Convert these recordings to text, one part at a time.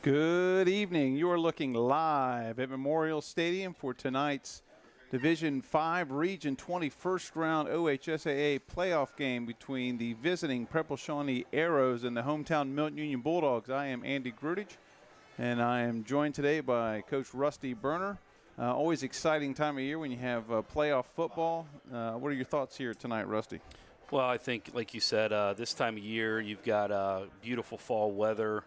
Good evening. You are looking live at Memorial Stadium for tonight's Division 5 Region 21st round OHSAA playoff game between the visiting Preble Shawnee Arrows and the hometown Milton Union Bulldogs. I am Andy Grudich, and I am joined today by Coach Rusty Berner. Always exciting time of year when you have playoff football. What are your thoughts here tonight, Rusty? Well, I think, like you said, this time of year you've got beautiful fall weather.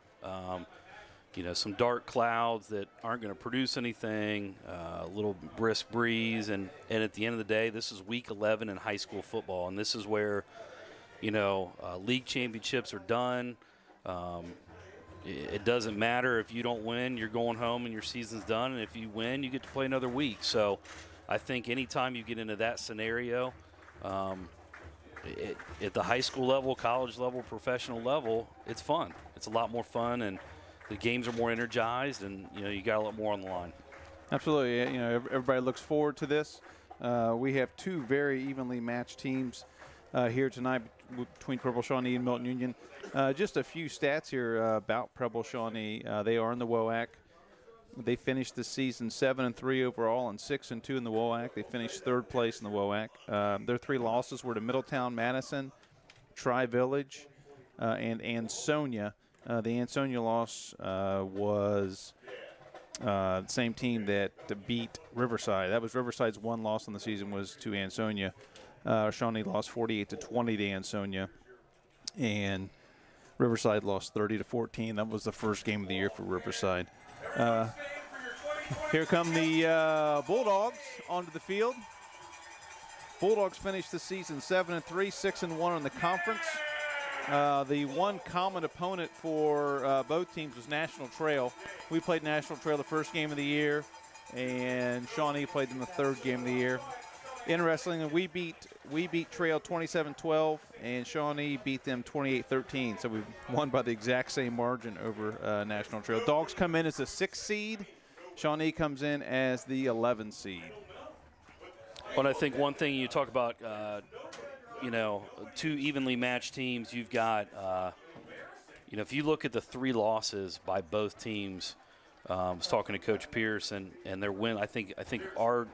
Some dark clouds that aren't going to produce anything, a little brisk breeze, and at the end of the day, this is week 11 in high school football, and this is where, league championships are done. It doesn't matter if you don't win, you're going home and your season's done, and if you win, you get to play another week. So I think anytime you get into that scenario, at the high school level, college level, professional level, it's fun. It's a lot more fun, and the games are more energized, and you got a lot more on the line. Absolutely. Everybody looks forward to this. We have two very evenly matched teams here tonight between Preble Shawnee and Milton Union. Just a few stats here about Preble Shawnee. They are in the WOAC. They finished the season 7-3 overall and 6-2 in the WOAC. They finished third place in the WOAC. Their three losses were to Middletown, Madison, Tri-Village, and Ansonia. The Ansonia loss was the same team that beat Riverside. That was Riverside's one loss in the season was to Ansonia. Shawnee lost 48-20 to Ansonia, and Riverside lost 30-14. That was the first game of the year for Riverside. Here come the Bulldogs onto the field. Bulldogs finished the season 7-3, 6-1 in the conference. The one common opponent for both teams was National Trail. We played National Trail the first game of the year, and Shawnee played them the third game of the year. Interestingly, we beat Trail 27-12, and Shawnee beat them 28-13. So we won by the exact same margin over National Trail. Dogs come in as the 6th seed. Shawnee comes in as the 11th seed. Well, I think one thing you talk about, two evenly matched teams, you've got, if you look at the three losses by both teams, I was talking to Coach Pierce, and their win, I think ours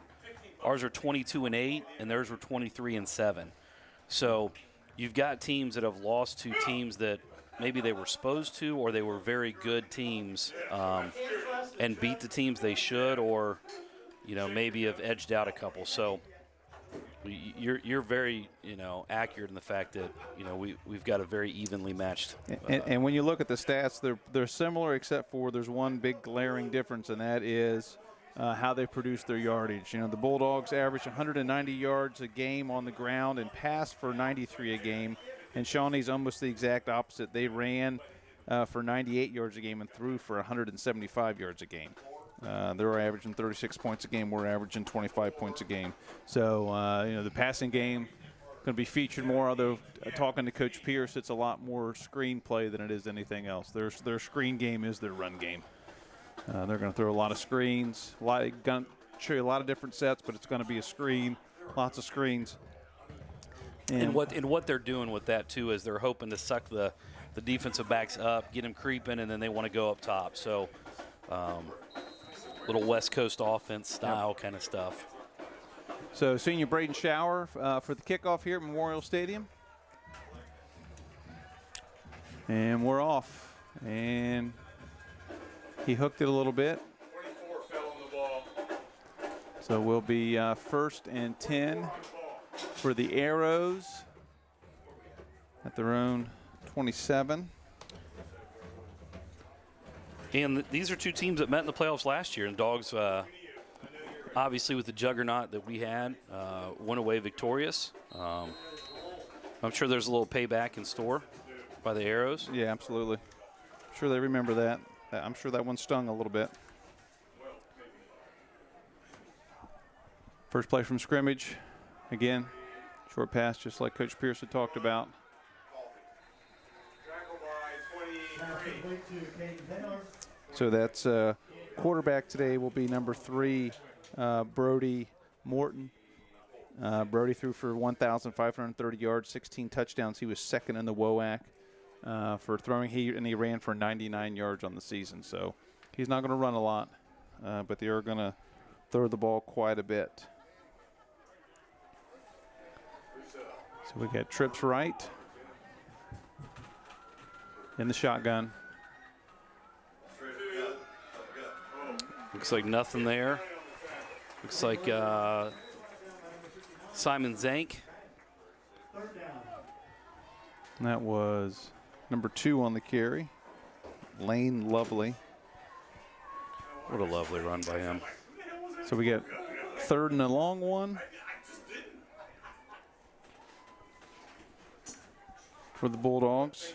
are 22-8, and theirs were 23-7. So you've got teams that have lost to teams that maybe they were supposed to, or they were very good teams, and beat the teams they should, or maybe have edged out a couple. So you're very accurate in the fact that we've got a very evenly matched. And when you look at the stats, they're similar, except for there's one big glaring difference, and that is how they produce their yardage. The Bulldogs average 190 yards a game on the ground and pass for 93 a game, and Shawnee's almost the exact opposite. They ran for 98 yards a game and threw for 175 yards a game. They're averaging 36 points a game. We're averaging 25 points a game. So, the passing game going to be featured more, although talking to Coach Pierce, it's a lot more screen play than it is anything else. Their screen game is their run game. They're going to throw a lot of screens, going to show you a lot of different sets, but it's going to be a screen, lots of screens. And what they're doing with that, too, is they're hoping to suck the defensive backs up, get them creeping, and then they want to go up top. So, little West Coast offense style kind of stuff. So Senior Braden Shower for the kickoff here at Memorial Stadium. And we're off. And he hooked it a little bit. 24 fell on the ball. So we'll be 1st and 10 for the Arrows at their own 27. And these are two teams that met in the playoffs last year, and Dogs, obviously with the juggernaut that we had, went away victorious. I'm sure there's a little payback in store by the Arrows. Yeah, absolutely. I'm sure they remember that. I'm sure that one stung a little bit. First play from scrimmage. Again, short pass just like Coach Pierce had talked about. So that's quarterback today will be number 3, Brody Morton. Brody threw for 1,530 yards, 16 touchdowns. He was second in the WOAC. for throwing. He ran for 99 yards on the season, so he's not going to run a lot, but they are going to throw the ball quite a bit. So we got trips right in the shotgun. Looks like nothing there. Looks like Simon Zank. And that was number 2 on the carry, Lane Lovely. What a lovely run by him. So we get 3rd and a long one for the Bulldogs.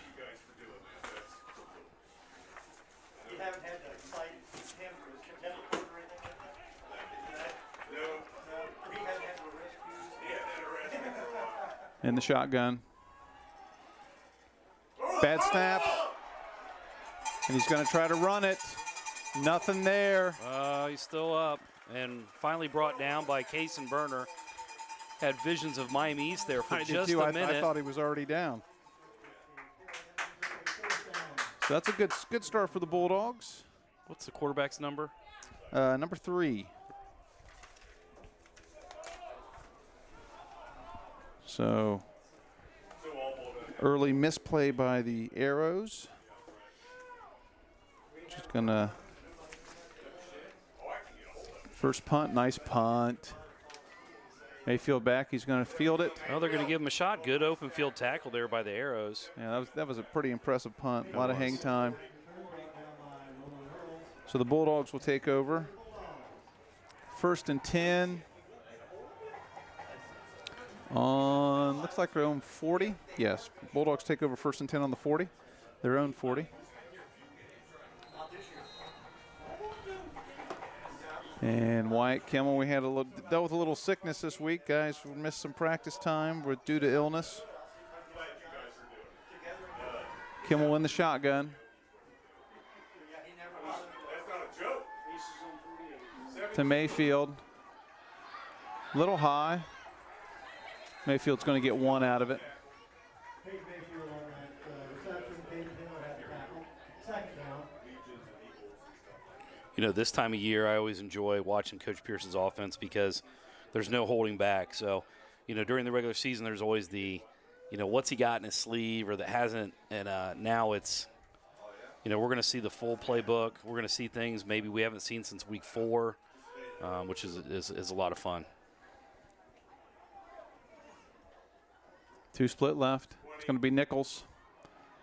In the shotgun. Bad snap. And he's going to try to run it. Nothing there. He's still up and finally brought down by Case and Burner. Had visions of Miami East there for just a minute. I thought he was already down. So that's a good start for the Bulldogs. What's the quarterback's number? Number 3. So early misplay by the Arrows. Just gonna first punt, nice punt. Mayfield back, he's gonna field it. Oh, they're gonna give him a shot. Good open field tackle there by the Arrows. Yeah, that was a pretty impressive punt. A lot of hang time. So the Bulldogs will take over. 1st and 10. On, looks like their own 40. Yes, Bulldogs take over 1st and 10 on the 40. Their own 40. And Wyatt Kimmel, we had dealt with a little sickness this week. Guys, we missed some practice time due to illness. Kimmel in the shotgun. To Mayfield. Little high. Mayfield's going to get 1 out of it. You know, this time of year, I always enjoy watching Coach Pearson's offense because there's no holding back. So, you know, during the regular season, there's always the, you know, what's he got in his sleeve or that hasn't. And now it's, you know, we're going to see the full playbook. We're going to see things maybe we haven't seen since week 4, which is a lot of fun. 2 split left. It's going to be Nichols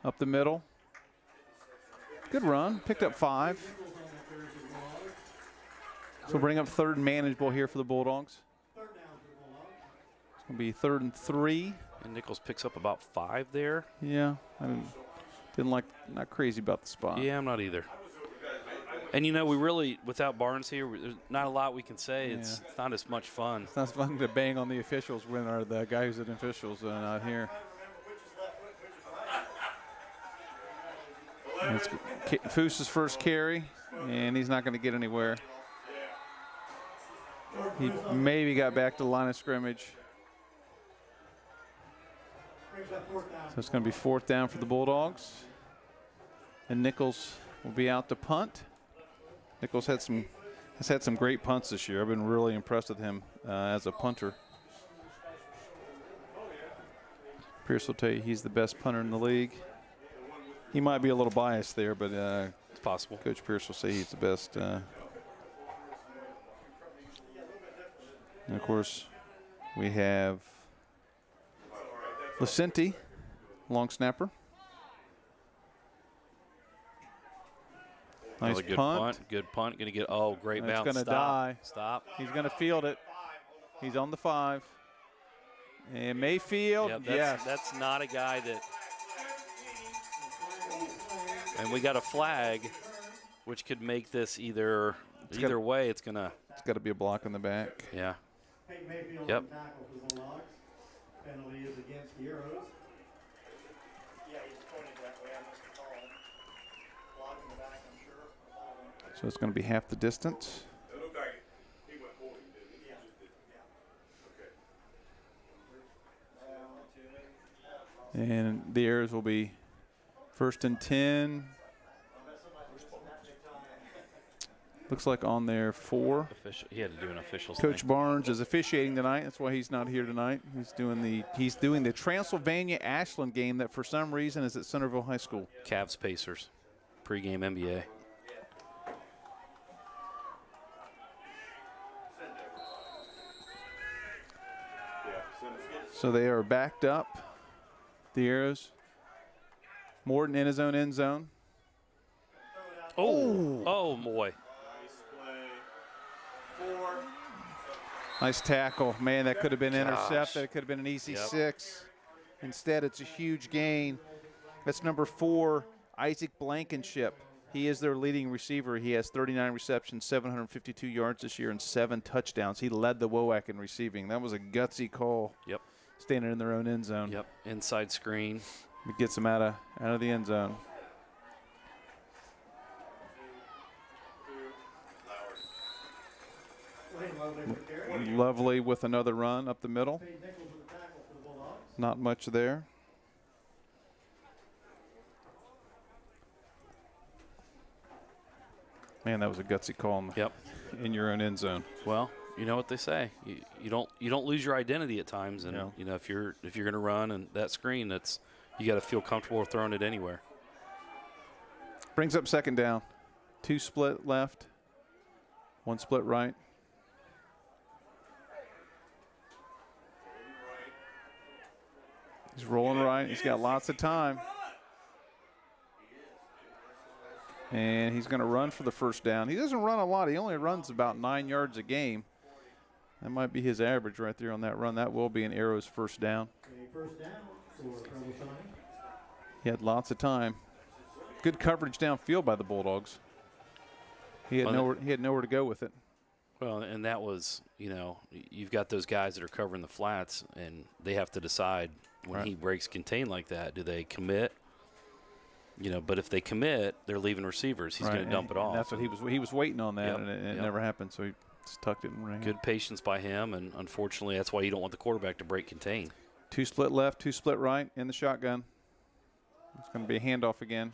up the middle. Good run. Picked up 5. So we'll bring up 3rd and manageable here for the Bulldogs. It's going to be 3rd and 3. And Nichols picks up about 5 there. Yeah. I mean, not crazy about the spot. Yeah, I'm not either. And, you know, we really, without Barnes here, there's not a lot we can say. It's not as much fun. It's not fun to bang on the officials when the guy who's at officials not here. It's Foos's first carry, and he's not going to get anywhere. He maybe got back to the line of scrimmage. So it's going to be 4th down for the Bulldogs. And Nichols will be out to punt. Nichols has had some great punts this year. I've been really impressed with him as a punter. Pierce will tell you he's the best punter in the league. He might be a little biased there, but it's possible. Coach Pierce will say he's the best. And of course, we have Lucenti, long snapper. Nice good punt. Good punt. Going to get, great bounce. It's going to die. Stop. He's going to field it. He's on the 5. And Mayfield, yes. That's not a guy that. And we got a flag, which could make this either way. It's gonna. It's got to be a block in the back. Yeah. Yep. Penalty is against the Arrows. Yeah, he's pointing that way. I must have called. Blocking the back, I'm sure. So it's going to be half the distance. It looked like he went for it, didn't he? Yeah. Okay. And the Arrows will be First and 10. Looks like on there 4. He had to do an official Coach thing. Barnes is officiating tonight. That's why he's not here tonight. He's doing the Transylvania Ashland game that for some reason is at Centerville High School. Cavs Pacers, pregame NBA. So they are backed up. The Arrows. Morton in his own end zone. Oh boy. Nice tackle. Man, that could have been intercepted. It could have been an easy Yep. 6. Instead, it's a huge gain. That's number 4, Isaac Blankenship. He is their leading receiver. He has 39 receptions, 752 yards this year, and 7 touchdowns. He led the WOAC in receiving. That was a gutsy call. Yep. Standing in their own end zone. Yep. Inside screen. It gets them out of the end zone. Lovely with another run up the middle. Not much there. Man, that was a gutsy call in your own end zone. Well, you know what they say. You don't lose your identity at times, and No. you know if you're going to run and that screen, you got to feel comfortable throwing it anywhere. Brings up second down. 2 split left. 1 split right. He's rolling right. He's got lots of time. And he's going to run for the first down. He doesn't run a lot. He only runs about 9 yards a game. That might be his average right there on that run. That will be an Arrow's first down. First down for Preble Shawnee. He had lots of time. Good coverage downfield by the Bulldogs. He had nowhere to go with it. Well, and that was, you've got those guys that are covering the flats, and they have to decide when he breaks contain like that, do they commit? But if they commit, they're leaving receivers. He's going to dump it off. That's what he was waiting on that, Yep, and it never happened. So he just tucked it and ran. Good patience by him, and unfortunately, that's why you don't want the quarterback to break contain. 2 split left, 2 split right in the shotgun. It's going to be a handoff again.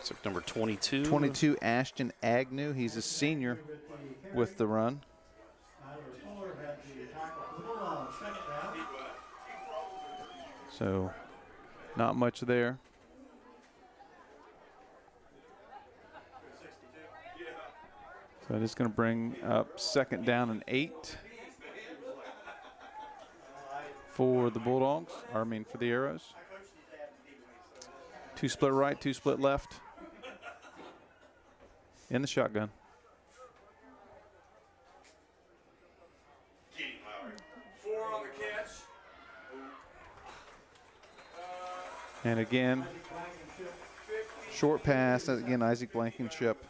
So number 22. 22, Ashton Agnew. He's a senior with the run. So not much there. So it's going to bring up second down and 8 for the Bulldogs, for the Arrows. 2 split right, 2 split left in the shotgun. And again, short pass. Again, Isaac Blankenship.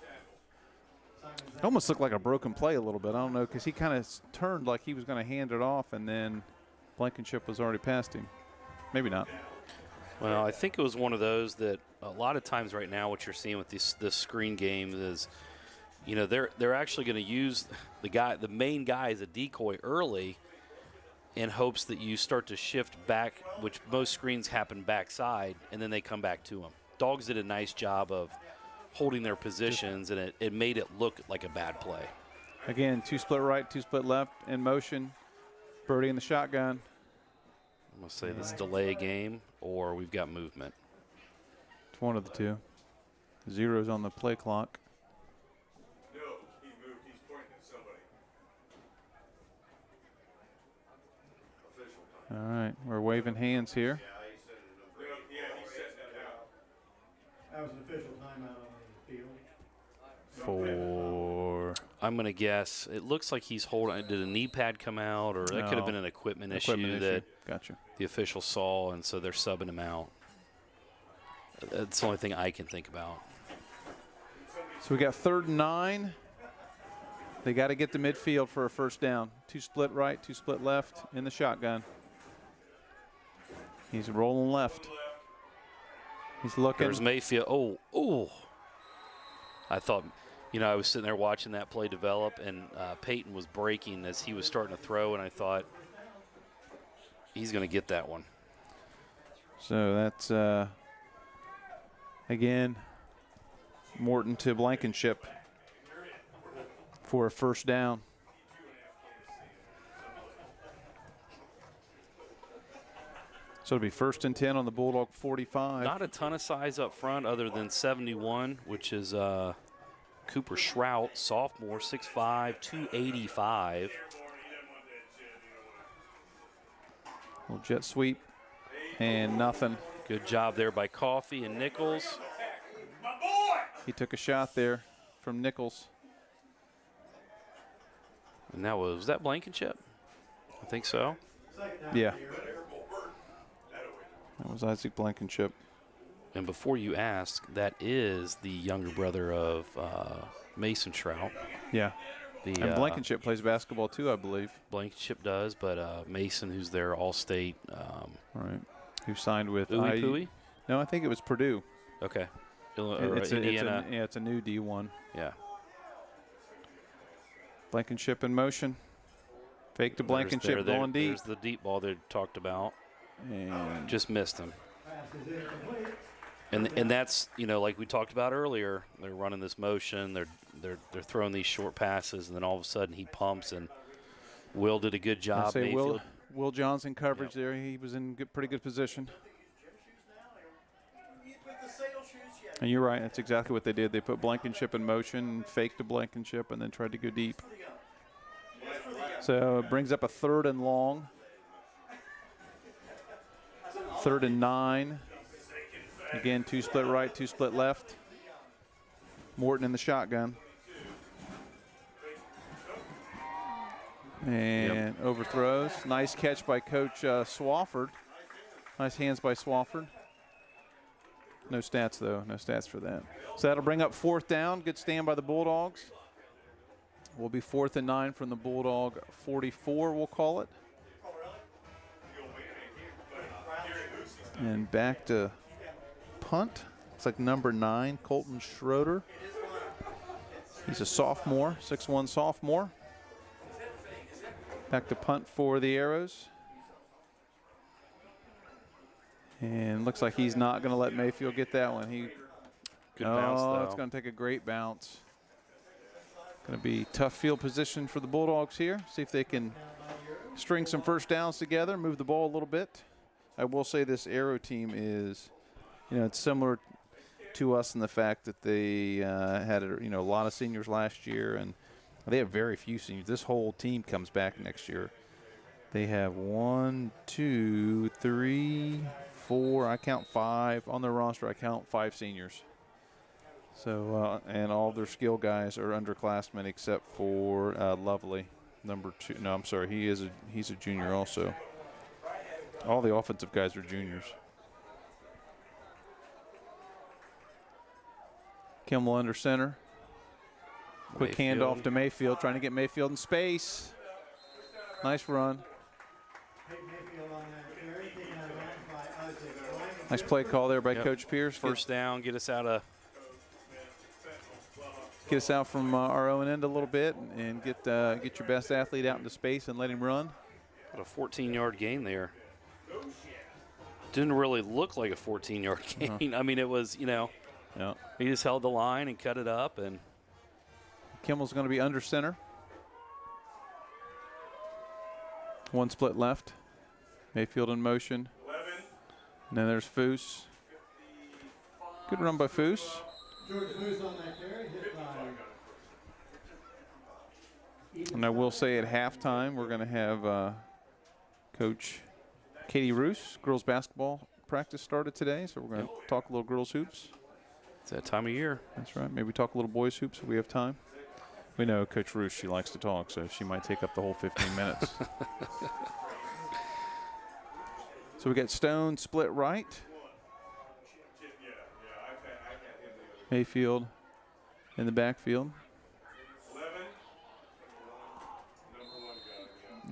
It almost looked like a broken play a little bit. I don't know, because he kind of turned like he was going to hand it off, and then Blankenship was already past him. Maybe not. Well, I think it was one of those that a lot of times right now what you're seeing with this screen game is, they're actually going to use the main guy as a decoy early in hopes that you start to shift back, which most screens happen backside, and then they come back to him. Dogs did a nice job of holding their positions, and it made it look like a bad play. Again, 2 split right, 2 split left in motion. Birdie in the shotgun. I'm going to say this delay a game or we've got movement. It's one of the two. 0's on the play clock. No, he moved. He's pointing at somebody. Official time. All right, we're waving hands here. Yeah, he's setting it out. That was an official timeout on the field. For I'm going to guess it looks like he's holding. Did a knee pad come out, or that could have been an equipment issue that gotcha. the official saw, and so they're subbing him out. That's the only thing I can think about. So we got 3rd and 9. They got to get to midfield for a first down. 2 split right, 2 split left in the shotgun. He's rolling left. He's looking. There's Mayfield. Oh. I thought, I was sitting there watching that play develop, and Peyton was breaking as he was starting to throw, and I thought he's going to get that one. So that's, again, Morton to Blankenship for a first down. So it'll be 1st and 10 on the Bulldog 45. Not a ton of size up front other than 71, which is Cooper Shrout, sophomore, 6'5", 285. Little jet sweep and nothing. Good job there by Coffey and Nichols. He took a shot there from Nichols. And that was that Blankenship? I think so. Yeah. That was Isaac Blankenship. And before you ask, that is the younger brother of Mason Shrout. Yeah. And Blankenship plays basketball too, I believe. Blankenship does, but Mason, who's their All-State. Right. Who signed with Ooey Pooey? No, I think it was Purdue. Okay. Indiana. It's a new D1. Yeah. Blankenship in motion. Fake to Blankenship, going deep. There's the deep ball they talked about. And just missed him. And that's, you know, like we talked about earlier, they're running this motion, they're throwing these short passes, and then all of a sudden he pumps, and Will did a good job. I say Will Johnson coverage there. He was in pretty good position. And you're right. That's exactly what they did. They put Blankenship in motion, faked to Blankenship, and then tried to go deep. So it brings up a 3rd and long. 3rd and 9. Again, 2 split right, 2 split left. Morton in the shotgun. And overthrows. Nice catch by Coach Swafford. Nice hands by Swafford. No stats, though. No stats for that. So that'll bring up 4th down. Good stand by the Bulldogs. Will be 4th and 9 from the Bulldog 44, we'll call it. And back to punt. It's like number 9, Colton Schroeder. He's a sophomore, 6'1" sophomore. Back to punt for the Arrows. And looks like he's not going to let Mayfield get that one. Good bounce, though. It's going to take a great bounce. Going to be tough field position for the Bulldogs here. See if they can string some first downs together, move the ball a little bit. I will say this Arrow team is, you know, it's similar to us in the fact that they had a lot of seniors last year, and they have very few seniors. This whole team comes back next year. They have 1, 2, 3, 4. I count 5 on their roster. I count 5 seniors. So and all their skill guys are underclassmen except for Lovely, number 2. No, I'm sorry. He's a junior also. All the offensive guys are juniors. Kimmel under center. Quick handoff to Mayfield, trying to get Mayfield in space. Nice run. Nice play call there by Coach Pierce. First down, get us out from our own end a little bit and get your best athlete out into space and let him run. Got a 14-yard gain there. Didn't really look like a 14-yard gain. I mean, it was, he just held the line and cut it up. And Kimmel's going to be under center. 1 split left. Mayfield in motion. And then there's Foose. Good run by Foose. And I will say at halftime, we're going to have Coach Katie Roos, girls basketball practice started today, so we're going to talk a little girls hoops. It's that time of year. That's right. Maybe talk a little boys hoops if we have time. We know Coach Roos, she likes to talk, so she might take up the whole 15 minutes. So we got Stone split right. Mayfield in the backfield.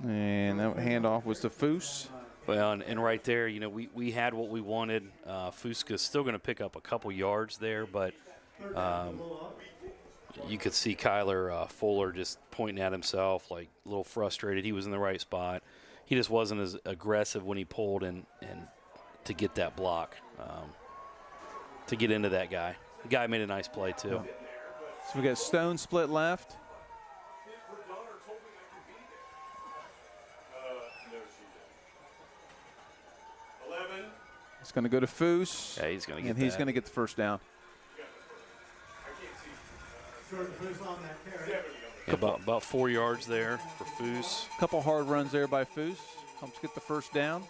And that handoff was to Foose. Well, and right there, we had what we wanted. Fuska's still going to pick up a couple yards there, but you could see Kyler Fuller just pointing at himself, like a little frustrated. He was in the right spot. He just wasn't as aggressive when he pulled and to get that block, to get into that guy. The guy made a nice play, too. So we got Stone split left. It's going to go to Foose. Yeah, he's going to get and he's that. going to get the first down. Yeah, about 4 yards there for Foose. A couple hard runs there by Foose. Helps get the first down.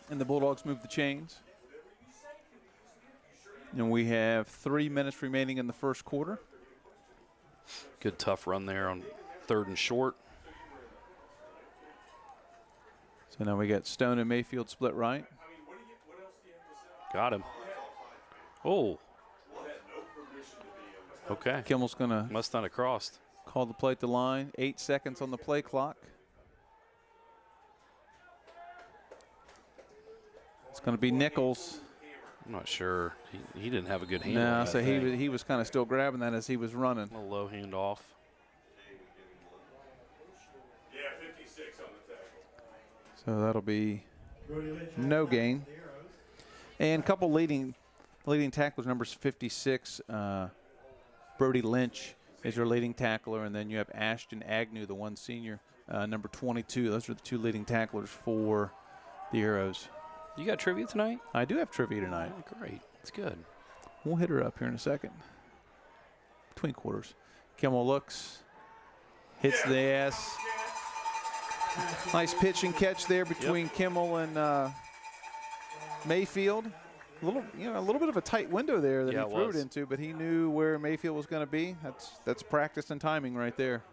And the Bulldogs move the chains. And we have 3 minutes remaining in the first quarter. Good tough run there on 3rd and short. So now we got Stone and Mayfield split right. Got him. Oh. Okay. Kimmel's going to Must not have crossed. call the play at the line. 8 seconds on the play clock. It's going to be Nichols. I'm not sure. He didn't have a good hand. No, on so that he was kind of still grabbing that as he was running. A low hand off. Yeah, 56 on the tackle. So that'll be no gain. And a couple leading tacklers, numbers 56. Brody Lynch is your leading tackler, and then you have Ashton Agnew, the one senior, number 22. Those are the 2 leading tacklers for the Arrows. You got trivia tonight? I do have trivia tonight. Oh, great. It's good. We'll hit her up here in a second. Between quarters. Kimmel looks, hits the ass. Nice pitch and catch there between Kimmel and Mayfield. A little bit of a tight window there that Yeah, he threw it it was. into, but he knew where Mayfield was going to be. That's practice and timing right there.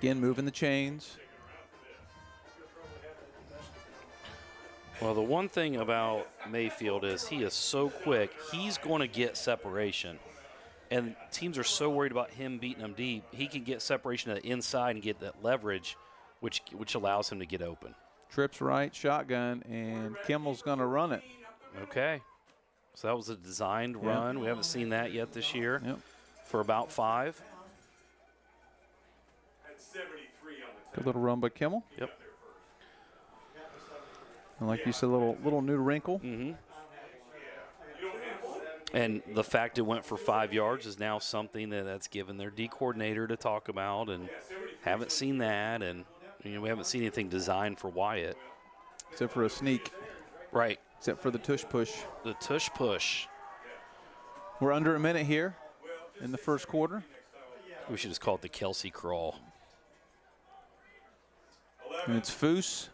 Again, moving the chains. Well, the one thing about Mayfield is he is so quick. He's going to get separation. And teams are so worried about him beating them deep. He can get separation to the inside and get that leverage, which allows him to get open. Trips right, shotgun, and Kimmel's going to run it. Okay. So that was a designed run. We haven't seen that yet this year. Yep. For about 5. At 73 on the Good little run by Kimmel. Yep. And like you said, little new wrinkle. Mm-hmm. And the fact it went for 5 yards is now something that's given their D coordinator to talk about, and haven't seen that, and we haven't seen anything designed for Wyatt. Except for a sneak. Right. Except for the tush push. The tush push. We're under a minute here in the first quarter. We should just call it the Kelsey crawl. And it's Foose.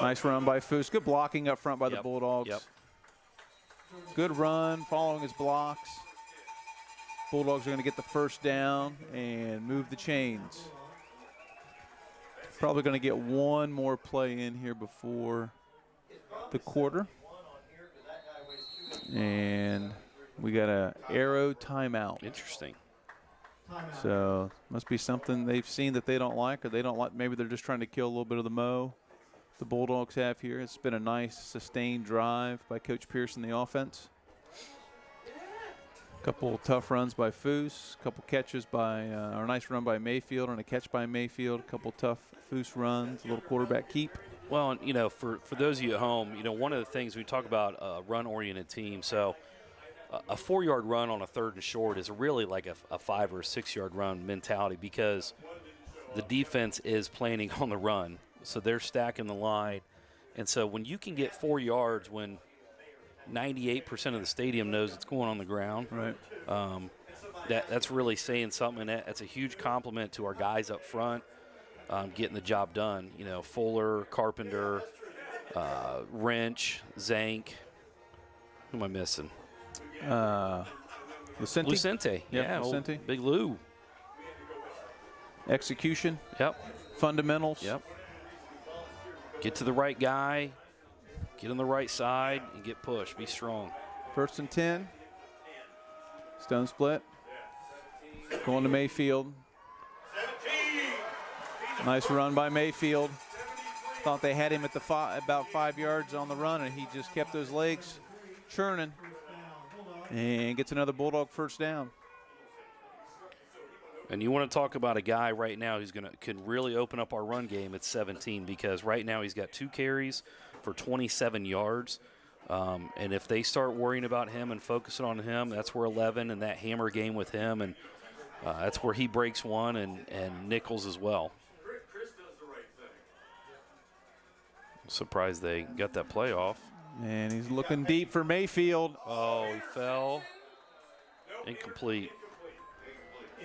Nice run by Foose. Good blocking up front by the Bulldogs. Yep. Good run following his blocks. Bulldogs are going to get the first down and move the chains. Probably going to get one more play in here before the quarter. And we got a Arrow timeout. Interesting. So must be something they've seen that they don't like, or they don't like. Maybe they're just trying to kill a little bit of the mo the Bulldogs have here. It's been a nice sustained drive by Coach Pierce in the offense. A couple tough runs by Foose, a couple catches by, or a nice run by Mayfield and a catch by Mayfield, a couple tough Foose runs, a little quarterback keep. Well, for those of you at home, one of the things we talk about a run-oriented team. So a 4-yard run on a 3rd and short is really like a 5 or 6 yard run mentality, because the defense is planning on the run. So they're stacking the line. And so when you can get 4 yards when 98% of the stadium knows it's going on the ground, right? That's really saying something. And that's a huge compliment to our guys up front, getting the job done. Fuller, Carpenter, Wrench, Zank. Who am I missing? Lucente. Yeah, Lucente. Big Lou. Execution. Yep. Fundamentals. Yep. Get to the right guy, get on the right side, and get pushed. Be strong. 1st and 10. Stone split. Going to Mayfield. Nice run by Mayfield. Thought they had him at the about 5 yards on the run, and he just kept those legs churning and gets another Bulldog first down. And you want to talk about a guy right now who's can really open up our run game at 17, because right now he's got 2 carries for 27 yards. And if they start worrying about him and focusing on him, that's where 11 and that hammer game with him, and that's where he breaks one, and Nichols as well. Chris does the right thing. Surprised they got that play off. And he's looking deep for Mayfield. Oh, he fell. Incomplete.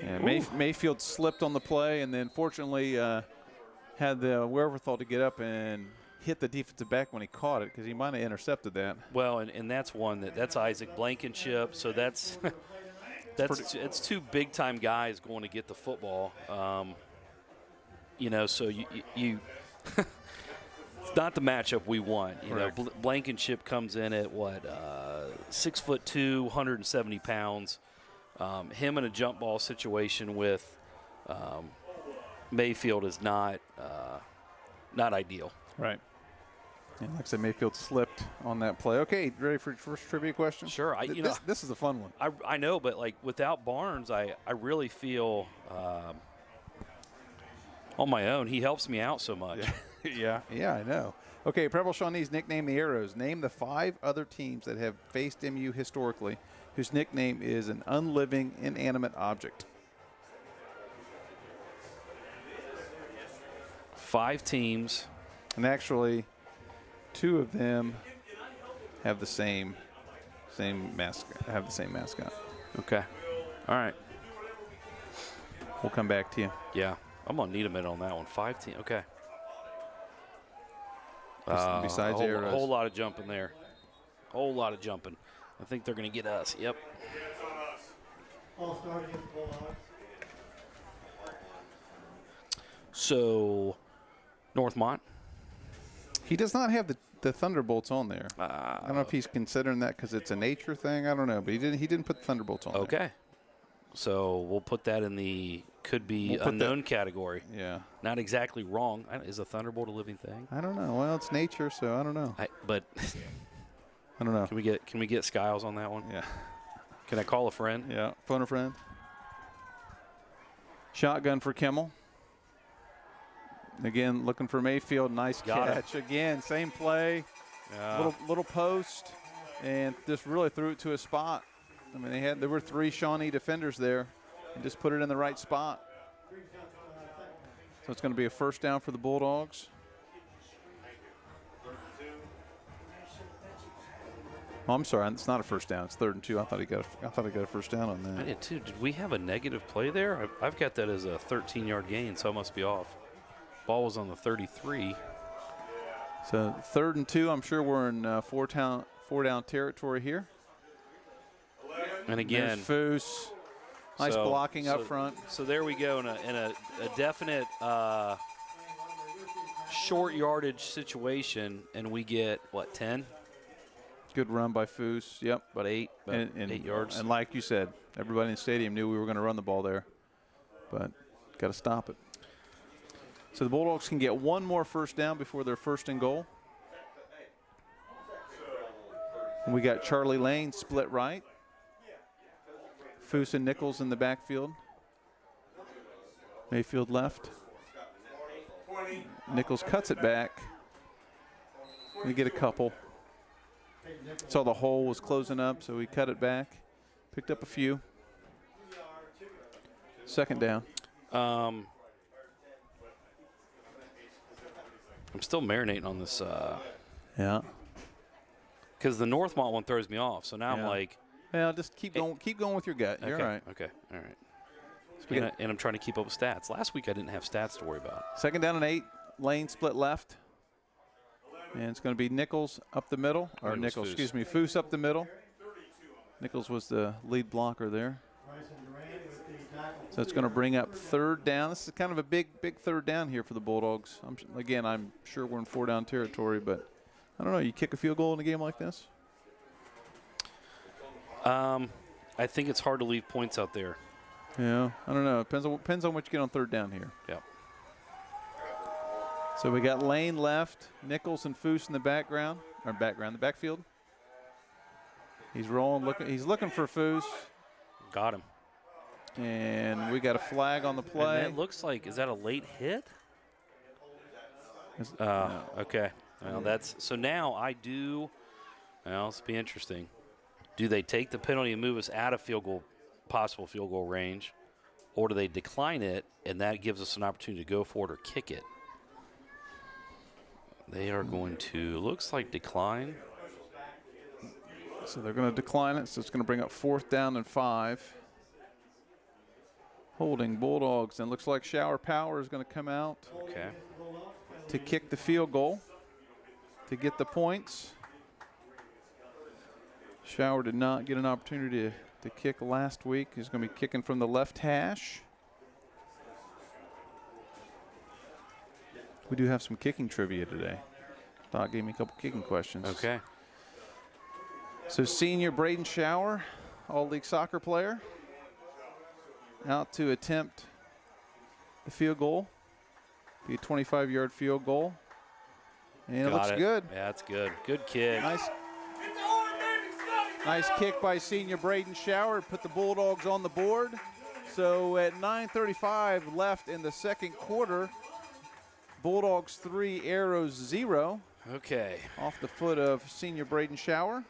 Yeah, Mayfield slipped on the play, and then fortunately had the wherewithal to get up and hit the defensive back when he caught it, because he might have intercepted that. Well, and that's one that's Isaac Blankenship. So that's it's two big time guys going to get the football. So you it's not the matchup we want. You know, Blankenship comes in at 6'2", 170 pounds. Him in a jump ball situation with Mayfield is not ideal. Right. And like I said, Mayfield slipped on that play. Okay, ready for your first trivia question? Sure. This is a fun one. I know, but like without Barnes, I really feel on my own. He helps me out so much. Yeah, I know. Okay, Preble Shawnee's nickname the Arrows. Name the 5 other teams that have faced MU historically whose nickname is an unliving, inanimate object. 5 teams. And actually, 2 of them have the same mascot. Okay. All right. We'll come back to you. Yeah, I'm gonna need a minute on that one. 5 teams. Okay. Besides a Arrows. whole lot of jumping there. Whole lot of jumping. I think they're gonna get us. Yep. All-star against Bulldogs. So, Northmont. He does not have the Thunderbolts on there. I don't know if he's considering that because it's a nature thing. I don't know, but he didn't put the Thunderbolts on there. Okay. So we'll put that in the could be unknown category. Yeah. Not exactly wrong. Is a Thunderbolt a living thing? I don't know. Well, it's nature, so I don't know. But I don't know. Can we get Skiles on that one? Yeah. Can I call a friend? Yeah. Phone a friend. Shotgun for Kimmel. Again, looking for Mayfield. Nice catch. Again, same play. Little post, and just really threw it to a spot. I mean, there were 3 Shawnee defenders there, and just put it in the right spot. So it's going to be a first down for the Bulldogs. Oh, I'm sorry, it's not a first down. It's 3rd and 2. I thought he got a first down on that. I did too. Did we have a negative play there? I've got that as a 13-yard gain, so I must be off. Ball was on the 33. So 3rd and 2. I'm sure we're in four down territory here. And again, Foose. Nice blocking up front. So there we go in a definite short yardage situation, and we get what, 10? Good run by Foose. Yep. About 8. About 8 yards. And like you said, everybody in the stadium knew we were going to run the ball there, but got to stop it. So the Bulldogs can get one more first down before their 1st and goal. And we got Charlie Lane split right. Foose and Nichols in the backfield. Mayfield left. Nichols cuts it back. We get a couple. Saw the hole was closing up, so we cut it back. Picked up a few. 2nd down. I'm still marinating on this. Yeah. Because the Northmont one throws me off, so now I'm like. Well, just keep going. Keep going with your gut. You're all right. Okay. All right. And I'm trying to keep up with stats. Last week I didn't have stats to worry about. 2nd down and 8. Lane split left. And it's going to be Nichols up the middle. Or Nichols, excuse me, Foose up the middle. Nichols was the lead blocker there. So it's going to bring up 3rd down. This is kind of a big 3rd down here for the Bulldogs. I'm sure we're in 4-down territory, but I don't know. You kick a field goal in a game like this? I think it's hard to leave points out there. Yeah, I don't know. It depends on what you get on 3rd down here. Yeah. So we got Lane left, Nichols and Foose in the the backfield. He's rolling, he's looking for Foose. Got him. And we got a flag on the play. And that looks like, is that a late hit? No. Okay. Well, that's so now I do. Well, this will be interesting. Do they take the penalty and move us out of possible field goal range, or do they decline it and that gives us an opportunity to go for it or kick it? They are going to, looks like decline. So they're going to decline it, so it's going to bring up 4th down and 5. Holding Bulldogs, and looks like Shower Power is going to come out Okay. to kick the field goal to get the points. Shower did not get an opportunity to kick last week. He's going to be kicking from the left hash. We do have some kicking trivia today. Doc gave me a couple kicking questions. Okay. So senior Braden Shower, all-league soccer player, out to attempt the field goal. Be a 25-yard field goal. And it looks good. Yeah, that's good. Good kick. Nice kick by senior Braden Shower. Put the Bulldogs on the board. So at 9:35 left in the second quarter, Bulldogs 3, Arrows 0. Okay. Off the foot of senior Braden Shower.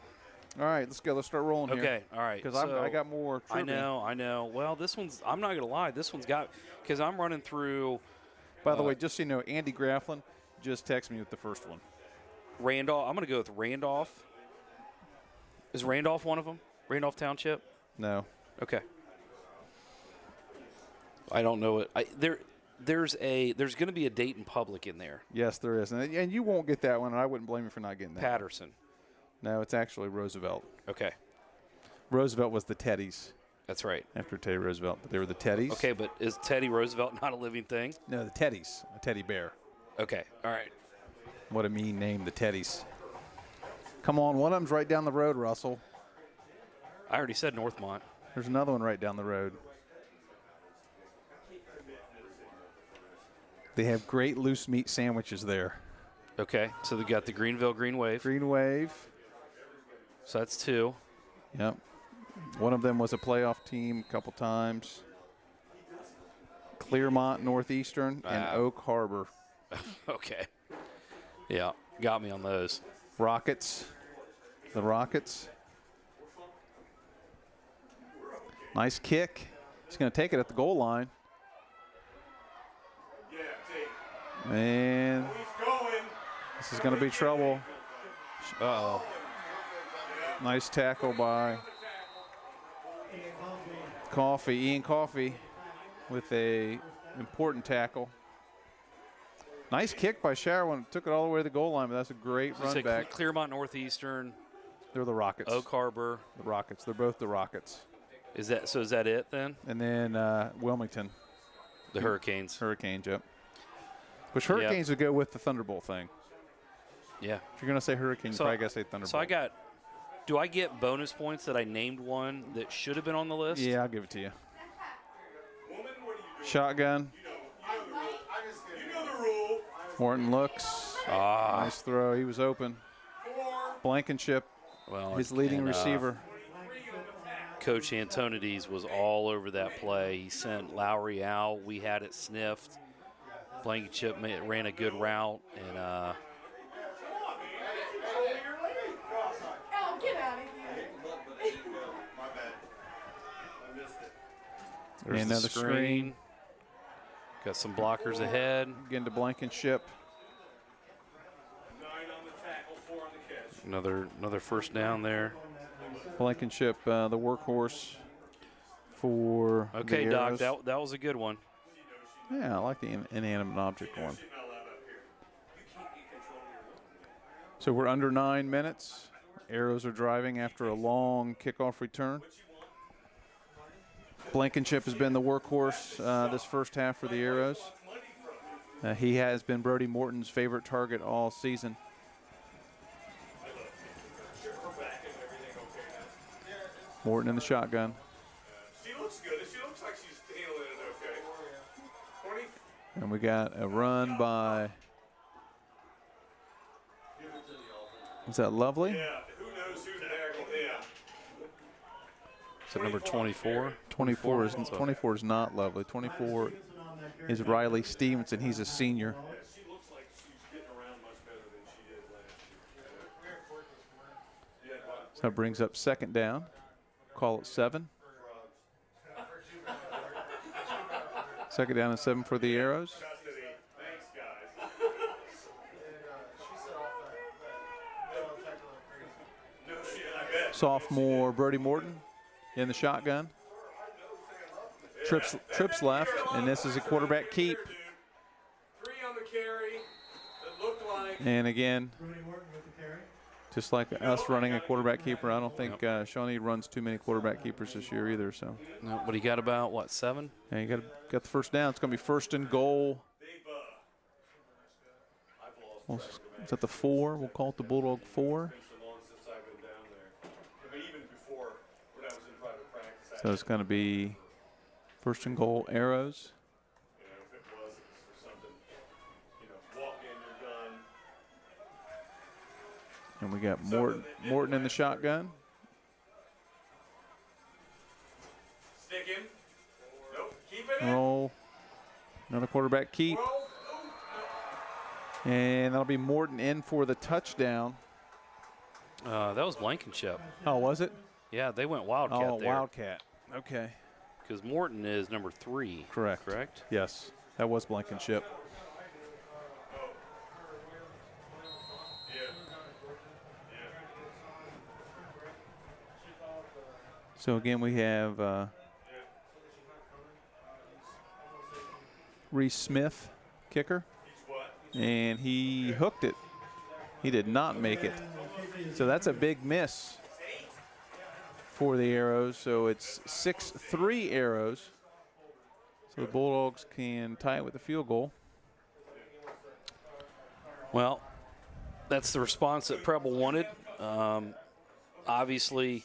All right, let's go. Let's start rolling here. Okay, all right. Because I got more trivia. I know. Well, this one's, I'm not going to lie, this one's got, because I'm running through. By the way, just so you know, Andy Grafflin just texted me with the first one. Randolph. I'm going to go with Randolph. Is Randolph one of them? Randolph Township? No. Okay. I don't know it. There's going to be a Dayton Public in there. Yes, there is. And you won't get that one, and I wouldn't blame you for not getting that. Patterson. No, it's actually Roosevelt. Okay. Roosevelt was the Teddies That's right. after Teddy Roosevelt, but they were the Teddies. Okay, but is Teddy Roosevelt not a living thing? No, the Teddies, a teddy bear. Okay. All right. What a mean name, the Teddies. Come on, one of them's right down the road, Russell. I already said Northmont. There's another one right down the road. They have great loose meat sandwiches there. Okay. So they got the Greenville Green Wave. Green Wave. So that's 2. Yep. One of them was a playoff team a couple times. Clearmont Northeastern and Oak Harbor. Okay. Yeah. Got me on those. Rockets. The Rockets. Nice kick. He's going to take it at the goal line. Yeah, take. And He's going. this is going to be trouble. Uh-oh. Nice tackle by Ian Coffey with a important tackle. Nice kick by Shower when it took it all the way to the goal line, but that's a great run back. Clearmont Northeastern. They're the Rockets. Oak Harbor. The Rockets. They're both the Rockets. Is that it then? And then Wilmington. The Hurricanes. Hurricanes, yep. Which Hurricanes would go with the Thunderbolt thing. Yeah. If you're going to say Hurricane, you probably got to say Thunderbolt. So do I get bonus points that I named one that should have been on the list? Yeah, I'll give it to you. Woman, what are you doing? Shotgun. You know the rule. Morton looks. Nice throw. He was open. Blankenship, Well, his leading receiver. Coach Antonides was all over that play. He sent Lowry out. We had it sniffed. Blankenship ran a good route, and Oh, get out of here. My bad. I missed it. there's And the another screen. Got some blockers ahead. Again to Blankenship. 9 on the tackle, 4 on the catch. Another first down there. Blankenship, the workhorse for Okay, the Doc, Arrows. that was a good one. Yeah, I like the inanimate object one. She's not allowed up here. You can't get control of your So we're under 9 minutes. Arrows are driving after a long kickoff return. Blankenship has been the workhorse this first half for the Arrows. He has been Brody Morton's favorite target all season. Morton in the shotgun. She looks good. She looks like she's handling it okay. 20. And we got a run by, is that Lovely? Yeah, who knows who the heck? Yeah. Is that number 24? 24 is not Lovely. 24 is Riley Stevenson. He's a senior. She looks like she's getting around much better than she did So it brings up second down. Call it 7. Second down and 7 for the Arrows. Thanks, guys. No shit, I bet. Sophomore Brody Morton in the shotgun. Trips left, and this is a quarterback keep. 3 on the carry. It looked like. And again, Brody Morton with the carry. just like us running a quarterback keeper, I don't think Shawnee runs too many quarterback keepers this year either. So, No, but he got about, what, 7? yeah, you got the first down. It's going to be first and goal. Well, is that the 4? We'll call it the Bulldog 4. So it's going to be first and goal, Arrows. If it was, for something, walk in, you're done. And we got Morton in the shotgun. Stick him. Nope. Keep it in. Roll. Another quarterback keep. Roll. And that'll be Morton in for the touchdown. That was Blankenship. Oh, was it? Yeah, they went Wildcat Oh, there. Wildcat. Okay. Because Morton is number 3. Correct. Correct? Yes, that was Blankenship. So again, we have Reese Smith, kicker, and he hooked it. He did not make it. So that's a big miss for the Arrows. So it's 6-3 Arrows. So the Bulldogs can tie it with a field goal. Well, that's the response that Preble wanted. Obviously,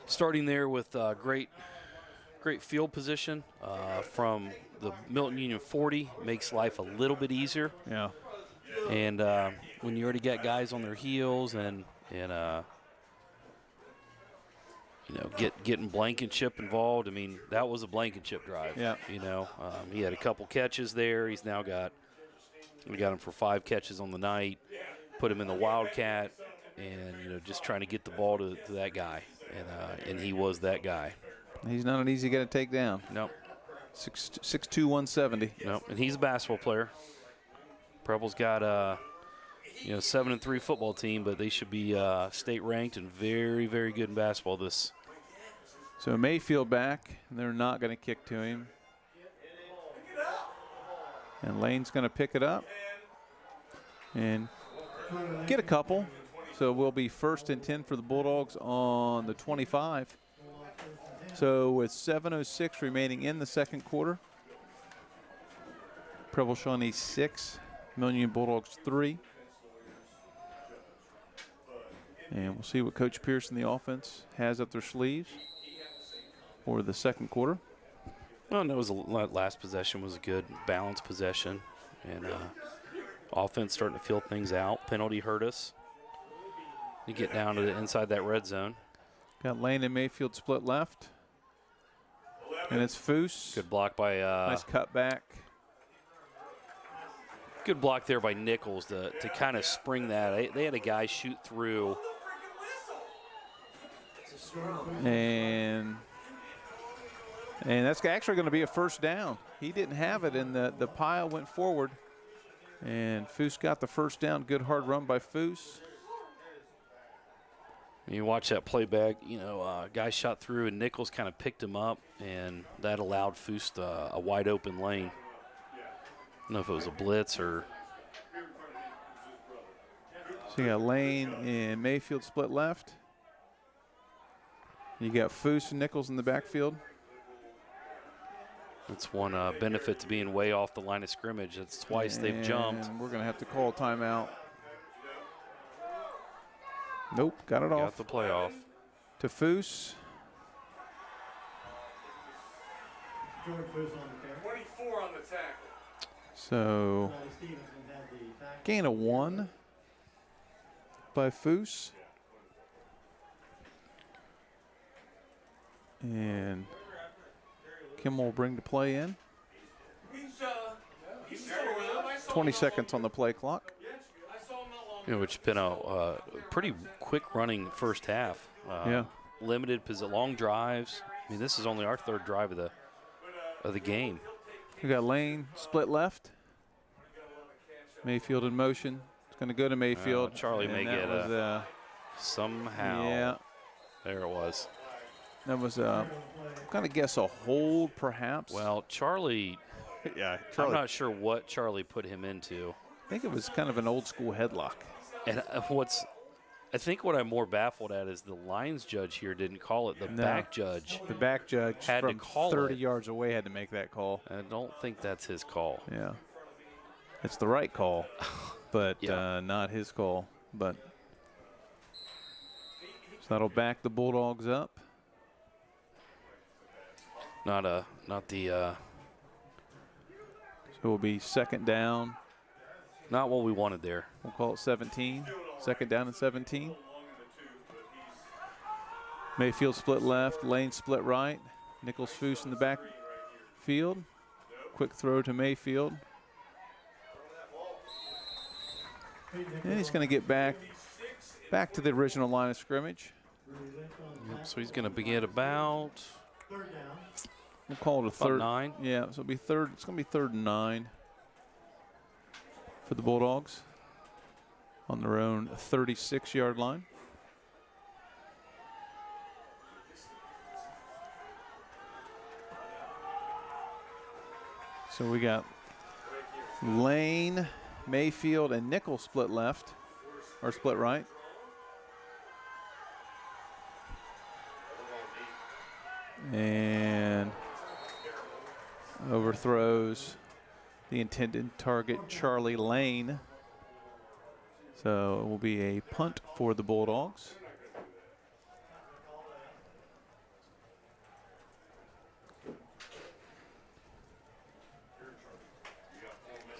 starting there with great field position from the Milton Union 40 makes life a little bit easier. Yeah. And when you already got guys on their heels and getting Blankenship involved, I mean, that was a Blankenship drive. Yeah. He had a couple catches there. We got him for 5 catches on the night, put him in the Wildcat, and, just trying to get the ball to that guy. And he was that guy. He's not an easy guy to take down. Nope. 6'2", 170. Nope. And he's a basketball player. Preble's got 7-3 football team, but they should be state ranked and very, very good in basketball. So Mayfield back, and they're not going to kick to him. And Lane's going to pick it up and get a couple. So we'll be first and 10 for the Bulldogs on the 25. So with 7:06 remaining in the second quarter, Preble Shawnee 6, Milton Bulldogs 3. And we'll see what Coach Pierce and the offense has up their sleeves for the second quarter. Well, no, last possession was a good balanced possession, and offense starting to feel things out. Penalty hurt us. You get down to inside that red zone. Got Lane and Mayfield split left. And it's Foose. Good block by nice cut back. Good block there by Nichols to kind of spring that. They had a guy shoot through. And that's actually going to be a first down. He didn't have it, and the pile went forward. And Foose got the first down. Good hard run by Foose. You watch that play back, guy shot through, and Nichols kind of picked him up, and that allowed Foose a wide open lane. I don't know if it was a blitz or. So you got Lane and Mayfield split left. You got Foose and Nichols in the backfield. That's one benefit to being way off the line of scrimmage. That's twice they've jumped. We're going to have to call a timeout. Nope, got it off. Got the playoff. To Foose. George Foose on the carry. 24 on the tackle. So Stevenson had the tackle. gain of 1 by Foose. And Kim will bring the play in. He's still around. 20 seconds on the play clock. I saw him not long You know, which has been a pretty quick running first half. Yeah. Limited long drives. I mean, this is only our third drive of the game. We got Lane split left. Mayfield in motion. It's going to go to Mayfield. Charlie and may that get was, somehow. Yeah, There it was. that was kind of guess a hold perhaps. Well, Charlie, yeah, I'm not sure what Charlie put him into. I think it was kind of an old school headlock. And I think what I'm more baffled at is the lines judge here didn't call it. The No. back judge. The back judge Had to from call 30 it. yards away had to make that call. I don't think that's his call. Yeah, it's the right call, but Yeah. not his call. But so that'll back the Bulldogs up. Not the. So it will be second down. Not what we wanted there. We'll call it 17. Second down and 17. Mayfield split left, Lane split right. Nichols Foose in the back field. Quick throw to Mayfield. And he's going to get back to the original line of scrimmage. Yep, so he's going to begin about We'll call it a third. 9. Yeah, so it'll be third. It's going to be 3rd and 9 for the Bulldogs on their own 36-yard line. So we got Lane, Mayfield, and Nichols split left, or split right. And overthrows the intended target, Charlie Lane. So it will be a punt for the Bulldogs.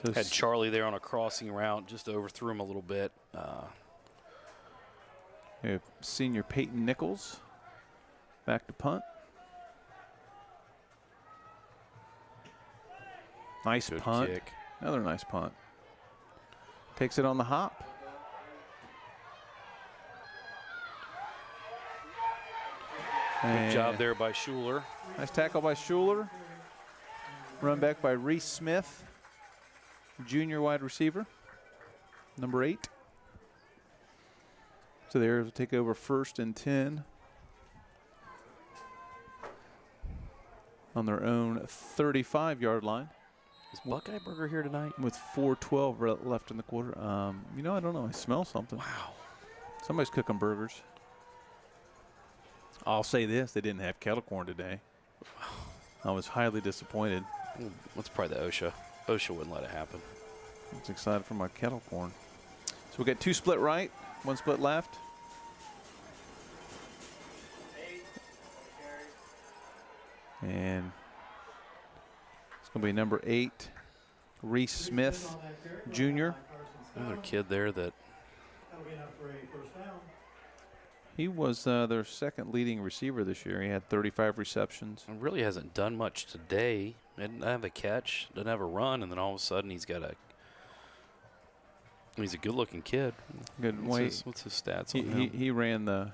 So Had Charlie there on a crossing route, just overthrew him a little bit. we have senior Peyton Nichols back to punt. Nice Good punt. kick. Another nice punt. Takes it on the hop. Good job there by Schuler. Nice tackle by Schuler. Run back by Reese Smith, junior wide receiver, number 8. So the Aires will take over 1st and 10 on their own 35-yard line. Is Buckeye Burger here tonight? With 4:12 left in the quarter. You know, I don't know. I smell something. Wow. Somebody's cooking burgers. I'll say this. They didn't have kettle corn today. I was highly disappointed. That's probably the OSHA. OSHA wouldn't let it happen. I was excited for my kettle corn. So we got 2 split right, 1 split left. And it's going to be number 8, Reese Smith, junior. Another kid there that He was their 2nd leading receiver this year. He had 35 receptions. really hasn't done much today. Didn't have a catch, didn't have a run, and then all of a sudden he's a good-looking kid. Good. What's his stats on him? He ran the.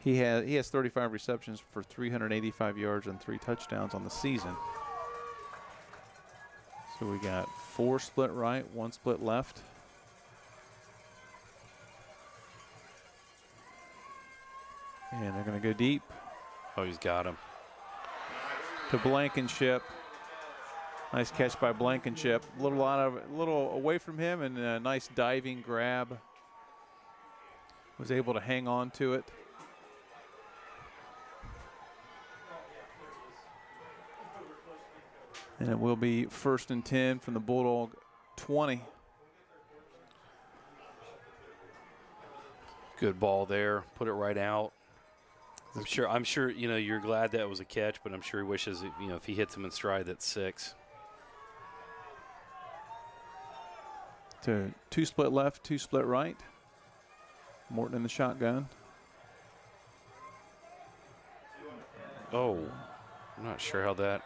He has 35 receptions for 385 yards and 3 touchdowns on the season. So we got 4 split right, 1 split left. And they're going to go deep Oh, he's got him. to Blankenship. Nice catch by Blankenship. A little away from him, and a nice diving grab. Was able to hang on to it. And it will be 1st and 10 from the Bulldog 20. Good ball there. Put it right out. I'm sure, you know, you're glad that was a catch, but I'm sure he wishes, you know, if he hits him in stride, that's 6. To 2 split left, 2 split right. Morton in the shotgun. Oh, I'm not sure how that.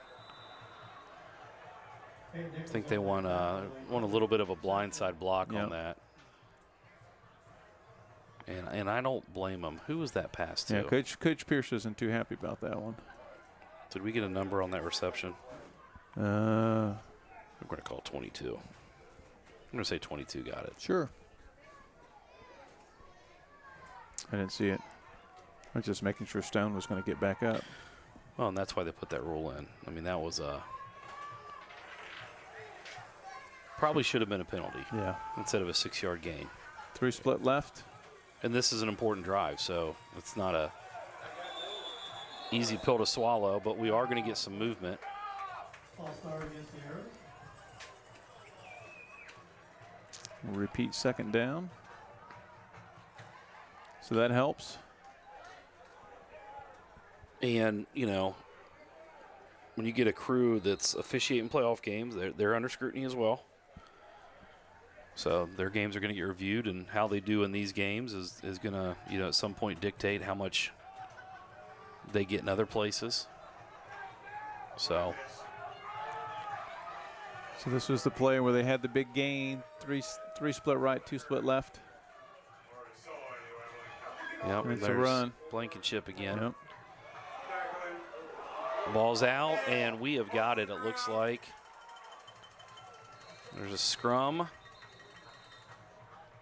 I think they want a little bit of a blindside block Yep. on that. And I don't blame him. Who was that pass to? Yeah, Coach Pierce isn't too happy about that one. Did we get a number on that reception? Uh, We're going to call 22. I'm going to say 22 got it. sure. I didn't see it. I was just making sure Stone was going to get back up. Well, and that's why they put that rule in. I mean, that was probably should have been a penalty. Yeah. Instead of a 6-yard gain. 3 split left. And this is an important drive, so it's not a easy pill to swallow, but we are going to get some movement. False start against the Arrows. We'll repeat 2nd down. So that helps. And, you know, when you get a crew that's officiating playoff games, they're under scrutiny as well. So their games are going to get reviewed, and how they do in these games is going to, you know, at some point dictate how much they get in other places. So this was the play where they had the big gain, three split right, 2 split left. yep, It's a there's run. Blankenship again. Yep. Ball's out, and we have got it, it looks like. There's a scrum.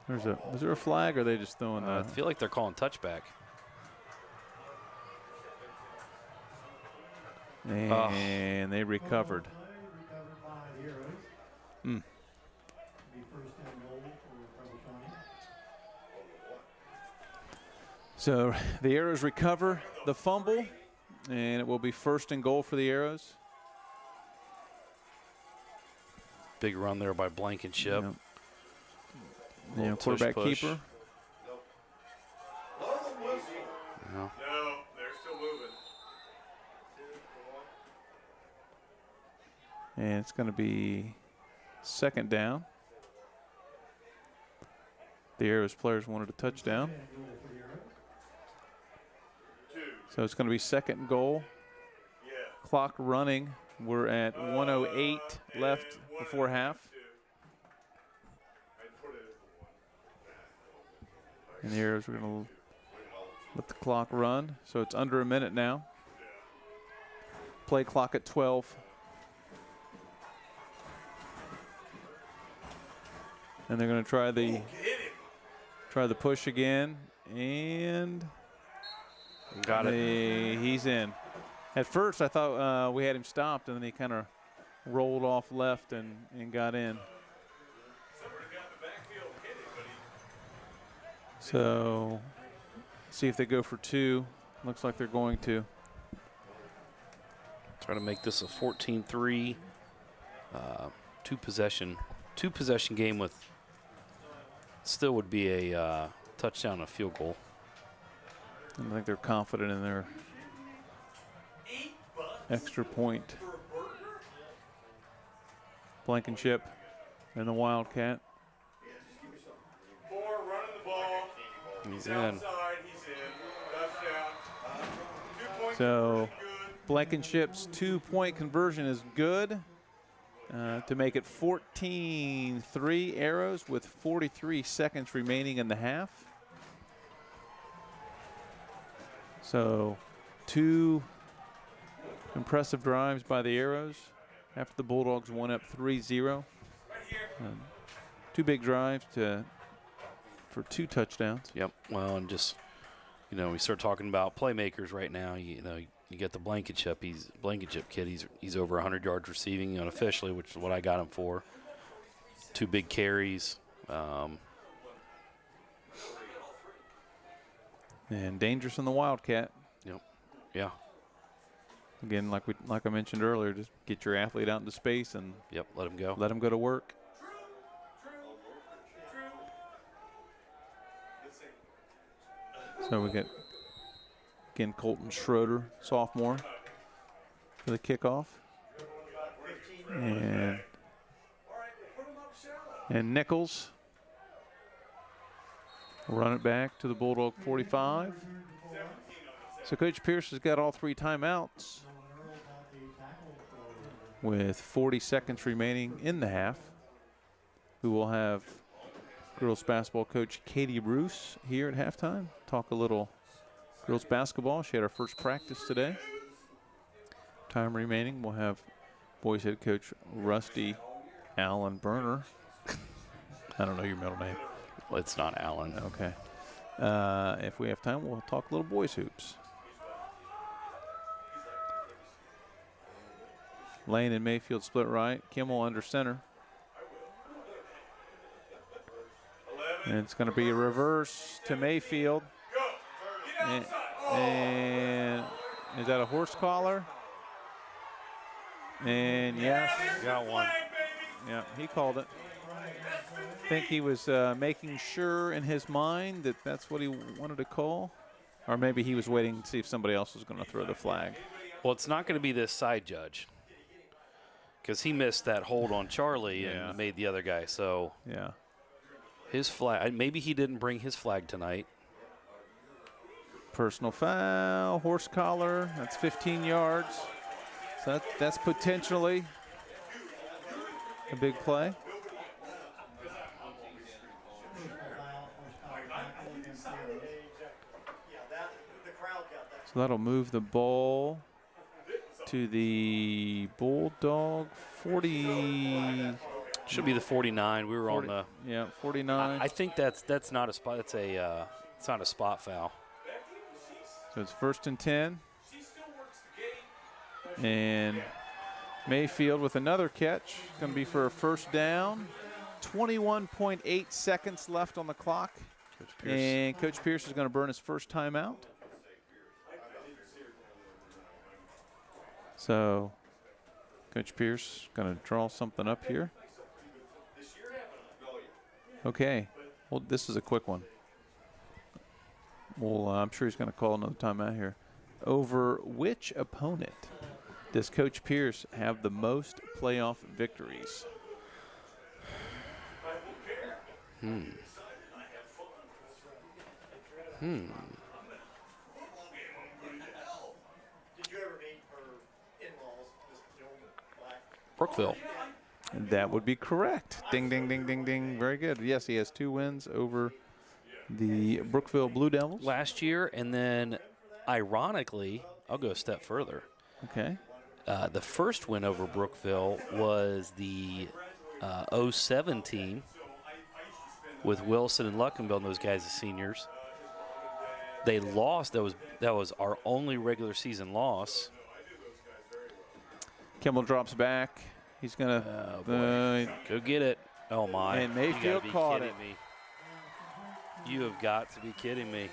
Was there a flag, or are they just throwing I feel like they're calling touchback. And they recovered. Recovered by the Arrows. Hmm. Be first and goal for Preble Shawnee. So the Arrows recover the fumble, and it will be 1st and goal for the Arrows. Big run there by Blankenship. Yep. Little Yeah, quarterback push. keeper. Yeah. No, they're still moving. And it's going to be 2nd down. The Arrows players wanted a touchdown. And goal for the Arrows. 2. So it's going to be 2nd goal. Yeah. Clock running. We're at 1:08 left And before half. 2. I put it as And the Arrows are going to let the clock run. So it's under a minute now. Play clock at 12. And they're going to try the push again, and Got it. he's in. At first, I thought we had him stopped, and then he kind of rolled off left and got in. So, see if they go for 2. Looks like they're going to. Try to make this a 14-3, two possession game with still would be a touchdown and a field goal. I think they're confident in their extra point. Blankenship and the Wildcat. 4 running the ball. He's in. Outside, he's in. Touchdown. 2 points. So Good. Blankenship's 2-point conversion is good to make it 14-3 Arrows with 43 seconds remaining in the half. So 2 impressive drives by the Arrows after the Bulldogs went up 3-0. 2 big drives for 2 touchdowns. Yep. Well, and just, you know, we start talking about playmakers right now. You know, you get the Blankenship kid. He's over 100 yards receiving unofficially, which is what I got him for. 2 big carries. And dangerous in the Wildcat. Yep. Yeah. Again, like I mentioned earlier, just get your athlete out into space and Yep. Let him go. let him go to work. So we get, again, Colton Schroeder, sophomore, for the kickoff. And Nichols will run it back to the Bulldog 45. So Coach Pierce has got all 3 timeouts with 40 seconds remaining in the half. We will have girls basketball coach Katie Roos here at halftime. Talk a little girls basketball. She had her first practice today. Time remaining, we'll have boys head coach Rusty Allen Berner. I don't know your middle name. Well, it's not Allen. Okay. If we have time, we'll talk a little boys hoops. Lane and Mayfield split right. Kimmel under center. And it's going to be a reverse to Mayfield. And is that a horse collar? And yes, Got one. yeah, he called it. I think he was making sure in his mind that that's what he wanted to call. Or maybe he was waiting to see if somebody else was going to throw the flag. Well, it's not going to be this side judge because he missed that hold on Charlie Yeah. and made the other guy. So Yeah. his flag, maybe he didn't bring his flag tonight. Personal foul, horse collar. That's 15 yards. So that's potentially a big play. So that'll move the ball to the Bulldog 40. Should be the 49. We were 40 on the. Yeah, 49. I think that's not a spot. That's a. It's not a spot foul. So it's 1st and 10. And Mayfield with another catch. Going to be for a first down. 21.8 seconds left on the clock. And Coach Pierce is going to burn his first timeout. So Coach Pierce going to draw something up here. Okay. Well, this is a quick one. Well, I'm sure he's going to call another timeout here. Over which opponent does Coach Pierce have the most playoff victories? Did you ever meet her in-laws, Miss Joan Black? Brookville. That would be correct. Ding, ding, ding, ding, ding. Very good. Yes, he has 2 wins over the Brookville Blue Devils. Last year, and then ironically, I'll go a step further. Okay. The first win over Brookville was the 07 team with Wilson and Luckenbill and those guys as seniors. They lost. That was our only regular season loss. Kimmel drops back. He's going to Go get it. Oh, my. And You gotta Mayfield be caught kidding it. me. You have got to be kidding me.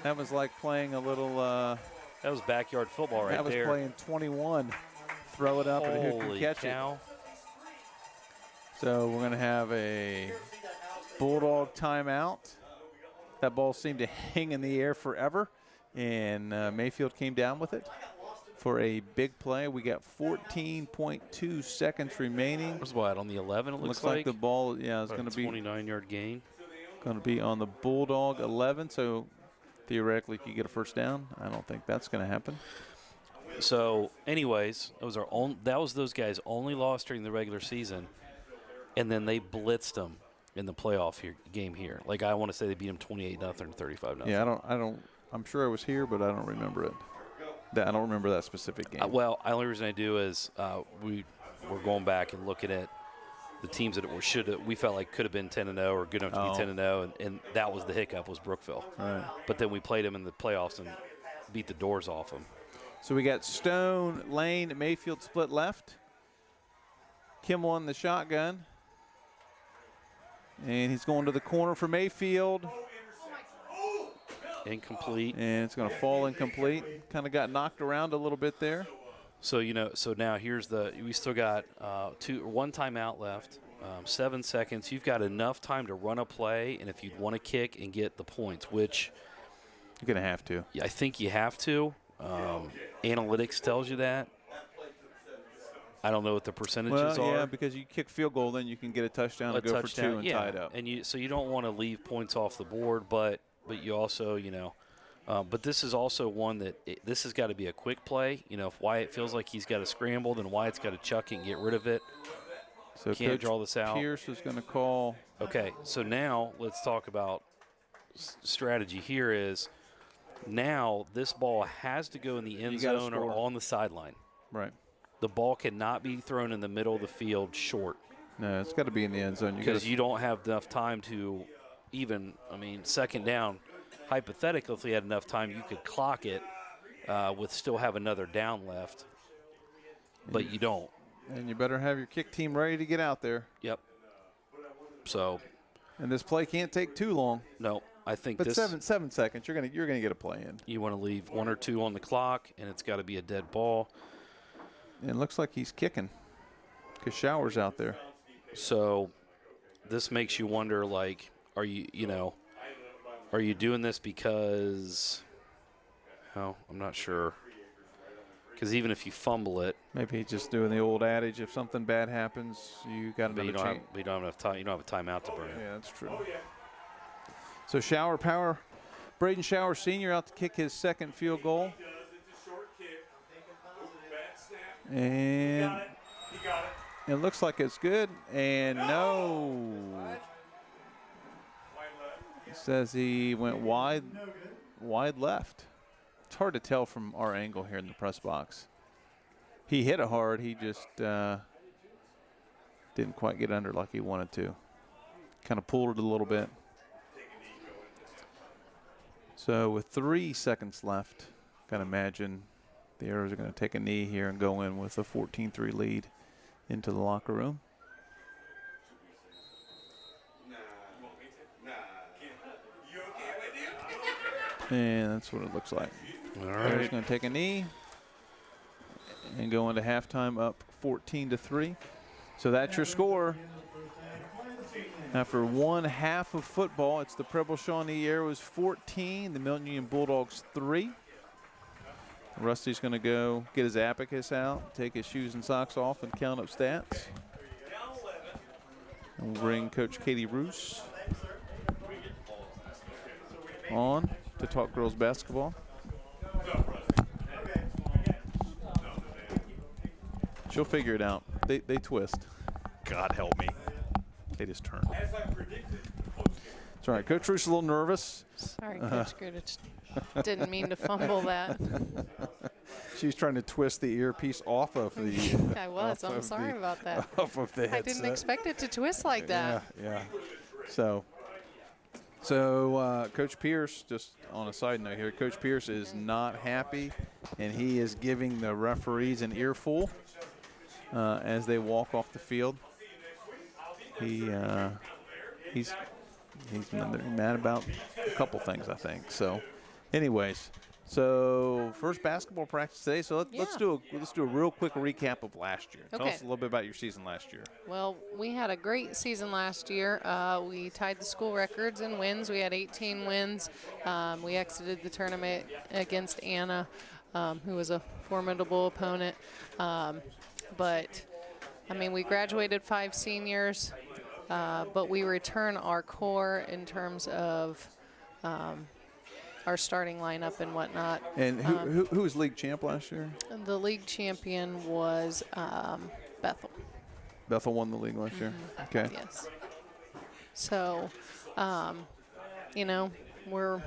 that was like playing a little That was backyard football right that was there. playing 21. Throw it up and who can Holy catch cow. it. So we're going to have a Bulldog timeout. That ball seemed to hang in the air forever, and Mayfield came down with it for a big play. We got 14.2 seconds remaining. What's what, on the 11 it Looks like? like the ball, yeah, is About going a to be 29-yard gain. going to be on the Bulldog 11. So theoretically, you get a first down. I don't think that's going to happen. So, anyways, that was those guys' only loss during the regular season, and then they blitzed them in the playoff game here. Like, I want to say they beat them 28-0, 35-0. Yeah, I'm sure I was here, but I don't remember it. I don't remember that specific game. Well, the only reason I do is we're going back and looking at the teams that we felt like could have been 10-0 or good enough to be 10-0, and that was the hiccup was Brookville. Right. But then we played them in the playoffs and beat the doors off them. So we got Stone, Lane, Mayfield split left. Kimmel in the shotgun. And he's going to the corner for Mayfield. Incomplete. And it's going to fall incomplete. Kind of got knocked around a little bit there. So, so now we still got one timeout left, 7 seconds. You've got enough time to run a play, and if you want to kick and get the points, which You're going to have to. I think you have to. Analytics tells you that. I don't know what the percentages Well, are. yeah, because you kick field goal, then you can get a touchdown and go for 2 and tie it up. And so you don't want to leave points off the board, but you also, but this is also one that this has got to be a quick play. If Wyatt feels like he's got to scramble, then Wyatt's got to chuck it and get rid of it. So Can't Coach draw this out. Pierce is going to call. Okay, so now let's talk about strategy. Here is now this ball has to go in the end gotta zone or score. on the sideline. Right. The ball cannot be thrown in the middle of the field short No, it's got to be in the end zone. because you don't have enough time to even, I mean, second down, hypothetically, if you had enough time, you could clock it with still have another down left, but you don't. And you better have your kick team ready to get out there. Yep. So, And this play can't take too long. no, I think But this 7 seconds, you're gonna get a play in. you want to leave 1 or 2 on the clock, and it's got to be a dead ball. And it looks like he's kicking because Shower's out there. So this makes you wonder, like, are you doing this because, oh, I'm not sure. Because even if you fumble it, Maybe he's just doing the old adage: if something bad happens, you got but you another don't, chance. have, but you don't have enough time. You don't have a timeout to burn. Yeah, that's true. So Shower power, Braden Shower Sr. out to kick his second field goal. It's a short kick. Bad snap. And He got it. it looks like it's good. And no. Wide left. It says he went wide left. It's hard to tell from our angle here in the press box. He hit it hard. He just didn't quite get under like he wanted to. Kind of pulled it a little bit. So with 3 seconds left, can imagine the Arrows are going to take a knee here and go in with a 14-3 lead into the locker room. You okay with you? And that's what it looks like. All Arrows right. going to take a knee and go into halftime up 14-3. So that's your score. After one half of football, it's the Preble Shawnee Arrows 14, the Milton Union Bulldogs 3. Rusty's going to go get his abacus out, take his shoes and socks off, and count up stats. And we'll bring Coach Katie Roos on to talk girls basketball. She'll figure it out. They twist. God help me. They just turn. As I predicted. It's all right. Coach Roos is a little nervous. Sorry, Coach Grudich. Didn't mean to fumble that. She's trying to twist the earpiece off of the. I was. off I'm of sorry the- about that. Off of the I headset. didn't expect it to twist like that. Yeah. So Coach Pierce, just on a side note here, Coach Pierce is not happy, and he is giving the referees an earful as they walk off the field. He's mad about a couple things, I think. So, anyways, first basketball practice today. So let's do a real quick recap of last year. Tell Okay. us a little bit about your season last year. Well, we had a great season last year. We tied the school records in wins. We had 18 wins. We exited the tournament against Anna, who was a formidable opponent. But, I mean, we graduated 5 seniors, but we return our core in terms of our starting lineup and whatnot. And who was league champ last year? The league champion was Bethel. Bethel won the league last year. Okay. Yes. So, we're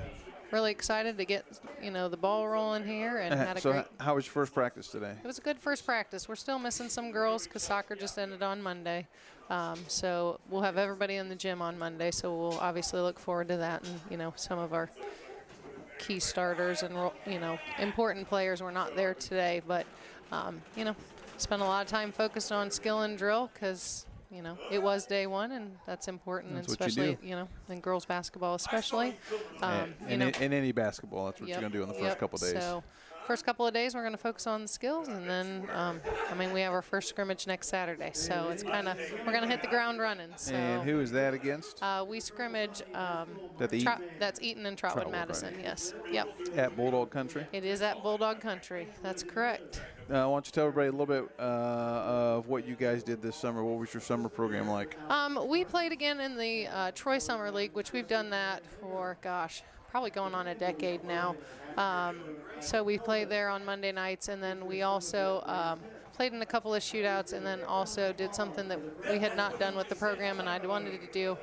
really excited to get, the ball rolling here and had a So great. how was your first practice today? It was a good first practice. We're still missing some girls because soccer just ended on Monday. So we'll have everybody in the gym on Monday. So we'll obviously look forward to that. And, some of our key starters and, important players were not there today. But, spent a lot of time focused on skill and drill because, it was day one, and that's important, That's what you especially, in girls basketball especially. In any basketball, that's what you're going to do in the first couple days. So first couple of days, we're going to focus on the skills, and then, we have our first scrimmage next Saturday. So it's we're going to hit the ground running. So And who is that against? we scrimmage. That the That's Eaton and Trotwood Trotwood, Madison. right. Yes. Yep. At Bulldog Country. It is at Bulldog Country. That's correct. Why don't you tell everybody a little bit of what you guys did this summer? What was your summer program like? We played again in the Troy Summer League, which we've done that for, probably going on a decade now. So we play there on Monday nights, and then we also played in a couple of shootouts, and then also did something that we had not done with the program and I'd wanted to do.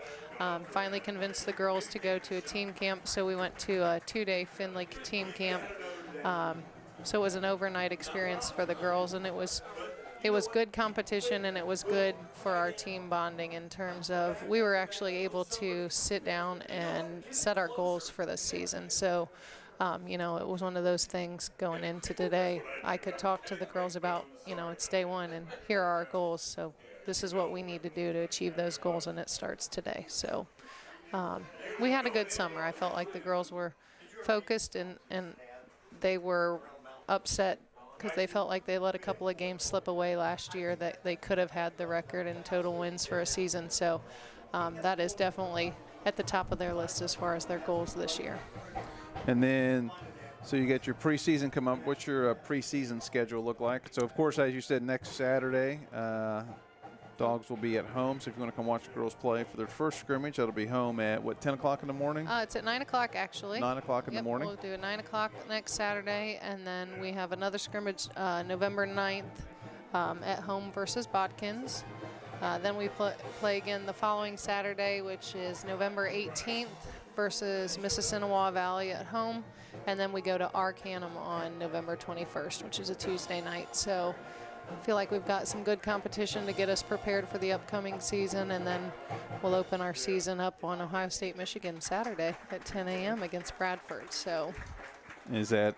Finally convinced the girls to go to a team camp, so we went to a 2-day Finley team camp. So it was an overnight experience for the girls, and it was good competition, and it was good for our team bonding in terms of we were actually able to sit down and set our goals for this season. So, you know, it was one of those things going into today. I could talk to the girls about, you know, it's day one, and here are our goals. So this is what we need to do to achieve those goals, and it starts today. So we had a good summer. I felt like the girls were focused, and they were upset because they felt like they let a couple of games slip away last year that they could have had the record in total wins for a season. So that is definitely at the top of their list as far as their goals this year. And then, so you get your preseason come up. What's your preseason schedule look like? So, of course, as you said, next Saturday, Dogs will be at home. So if you want to come watch the girls play for their first scrimmage, that'll be home at, what, 10 o'clock in the morning? It's at 9 o'clock, actually. 9 o'clock in the morning? We'll do a 9 o'clock next Saturday, and then we have another scrimmage November 9th at home versus Bodkins. Then we play again the following Saturday, which is November 18th versus Mississinewa Valley at home. And then we go to Arcanum on November 21st, which is a Tuesday night. So I feel like we've got some good competition to get us prepared for the upcoming season, and then we'll open our season up on Ohio State, Michigan Saturday at 10 a.m. against Bradford. So is that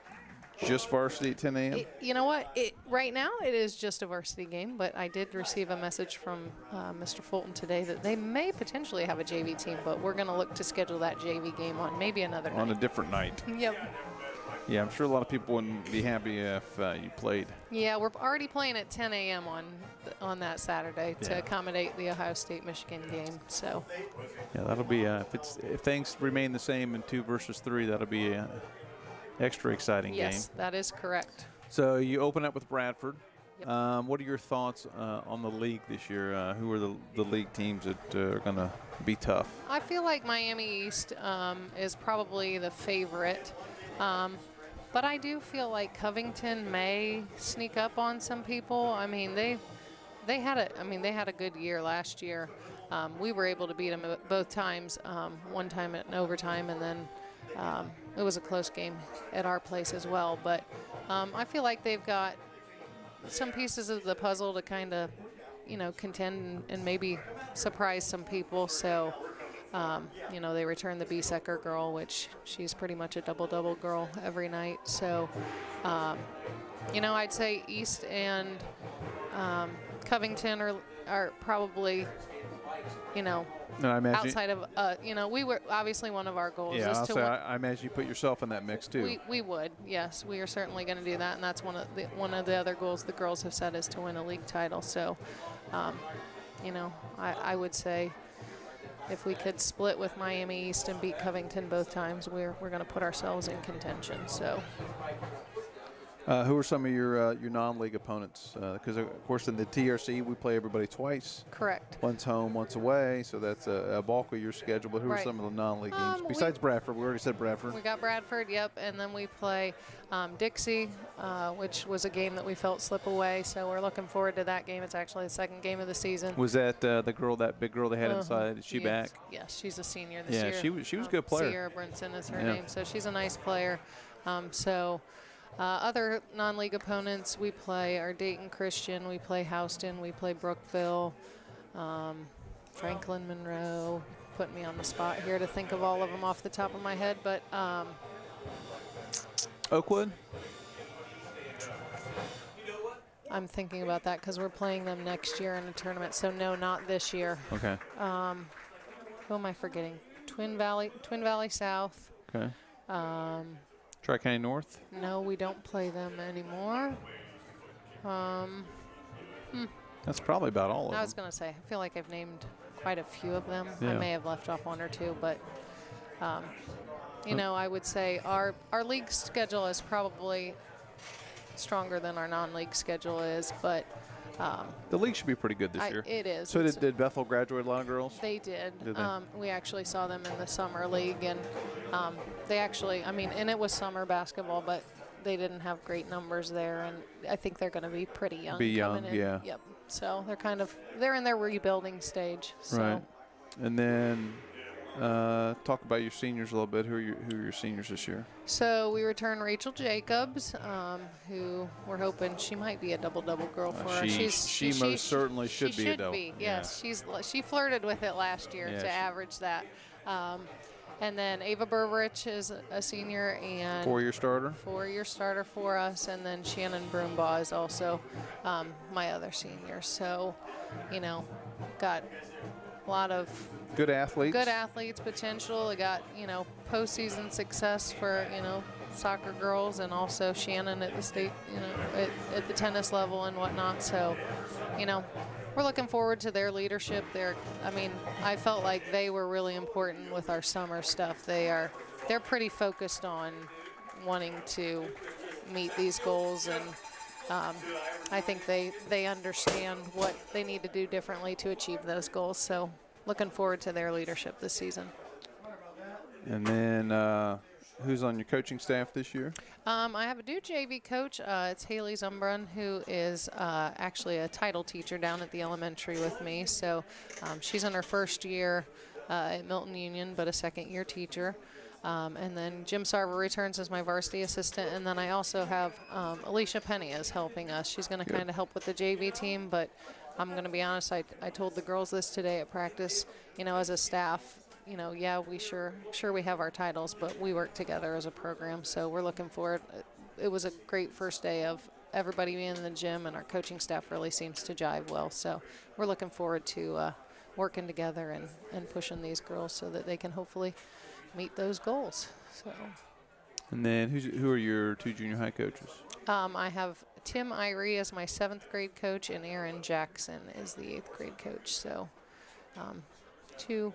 just varsity at 10 a.m.? You know what? Right now it is just a varsity game, but I did receive a message from Mr. Fulton today that they may potentially have a JV team, but we're going to look to schedule that JV game on maybe another night. On a different night. Yep. Yeah, I'm sure a lot of people wouldn't be happy if you played. Yeah, we're already playing at 10 a.m. on that Saturday to accommodate the Ohio State-Michigan game. So. Yeah, that'll be if things remain the same in 2 versus 3, that'll be an extra exciting game. Yes, that is correct. So you open up with Bradford. Yep. What are your thoughts on the league this year? Who are the league teams that are going to be tough? I feel like Miami East is probably the favorite. But I do feel like Covington may sneak up on some people. I mean, they had a good year last year. We were able to beat them both times. One time in overtime, and then it was a close game at our place as well. But I feel like they've got some pieces of the puzzle to kind of, contend and maybe surprise some people. So. They return the B-Secker girl, which she's pretty much a double-double girl every night. So, I'd say East and Covington are probably, outside of, we were obviously one of our goals. Yeah, I imagine you put yourself in that mix too. We would, yes. We are certainly going to do that, and that's one of the other goals the girls have set is to win a league title. So, I would say, if we could split with Miami East and beat Covington both times, we're going to put ourselves in contention. So, who are some of your non-league opponents? Because of course in the TRC we play everybody twice. Correct. Once home, once away. So that's a bulk of your schedule. But who are some of the non-league games besides Bradford? We already said Bradford. We got Bradford, yep, and then we play Dixie, which was a game that we felt slip away. So we're looking forward to that game. It's actually the second game of the season. Was that the big girl they had inside? Is she back? Yes, she's a senior this year. Yeah, she was a good player. Sierra Brinson is her name, so she's a nice player. Other non-league opponents we play are Dayton Christian, we play Houston, we play Brookville, Franklin Monroe. Put me on the spot here to think of all of them off the top of my head, but Oakwood? I'm thinking about that because we're playing them next year in a tournament, so no, not this year. Okay. Who am I forgetting? Twin Valley South. Okay. Tri-County North? No, we don't play them anymore. That's probably about all of them. I was going to say, I feel like I've named quite a few of them. Yeah. I may have left off one or two, but, I would say our league schedule is probably stronger than our non-league schedule is, but the league should be pretty good this year. It is. So did Bethel graduate a lot of girls? They did. Did they? We actually saw them in the summer league, and they actually, and it was summer basketball, but they didn't have great numbers there, and I think they're going to be pretty young. Be young, coming in. yeah. Yep. So they're in their rebuilding stage. So. Right. And then talk about your seniors a little bit. Who are your seniors this year? So we return Rachel Jacobs, who we're hoping she might be a double-double girl for us. She most certainly should be a double. Yes, she flirted with it last year to average that. And then Ava Berberich is a senior and 4-year starter. 4-year starter for us, and then Shannon Broombaugh is also my other senior. So, got a lot of good athletes potential. They got postseason success for soccer girls, and also Shannon at the state at the tennis level and whatnot. So we're looking forward to their leadership. I felt like they were really important with our summer stuff. They're pretty focused on wanting to meet these goals, and I think they understand what they need to do differently to achieve those goals. So looking forward to their leadership this season. And then who's on your coaching staff this year? I have a new JV coach. It's Haley Zumbrun, who is actually a title teacher down at the elementary with me. So she's in her first year at Milton Union, but a second-year teacher. And then Jim Sarver returns as my varsity assistant. And then I also have Alicia Penny is helping us. She's going to kind of help with the JV team, but I'm going to be honest, I told the girls this today at practice, as a staff, we sure we have our titles, but we work together as a program, so we're looking forward. It was a great first day of everybody being in the gym, and our coaching staff really seems to jive well, so we're looking forward to working together and pushing these girls so that they can hopefully meet those goals. So. And then who are your 2 junior high coaches? I have Tim Irie as my 7th grade coach, and Aaron Jackson is the 8th grade coach. So 2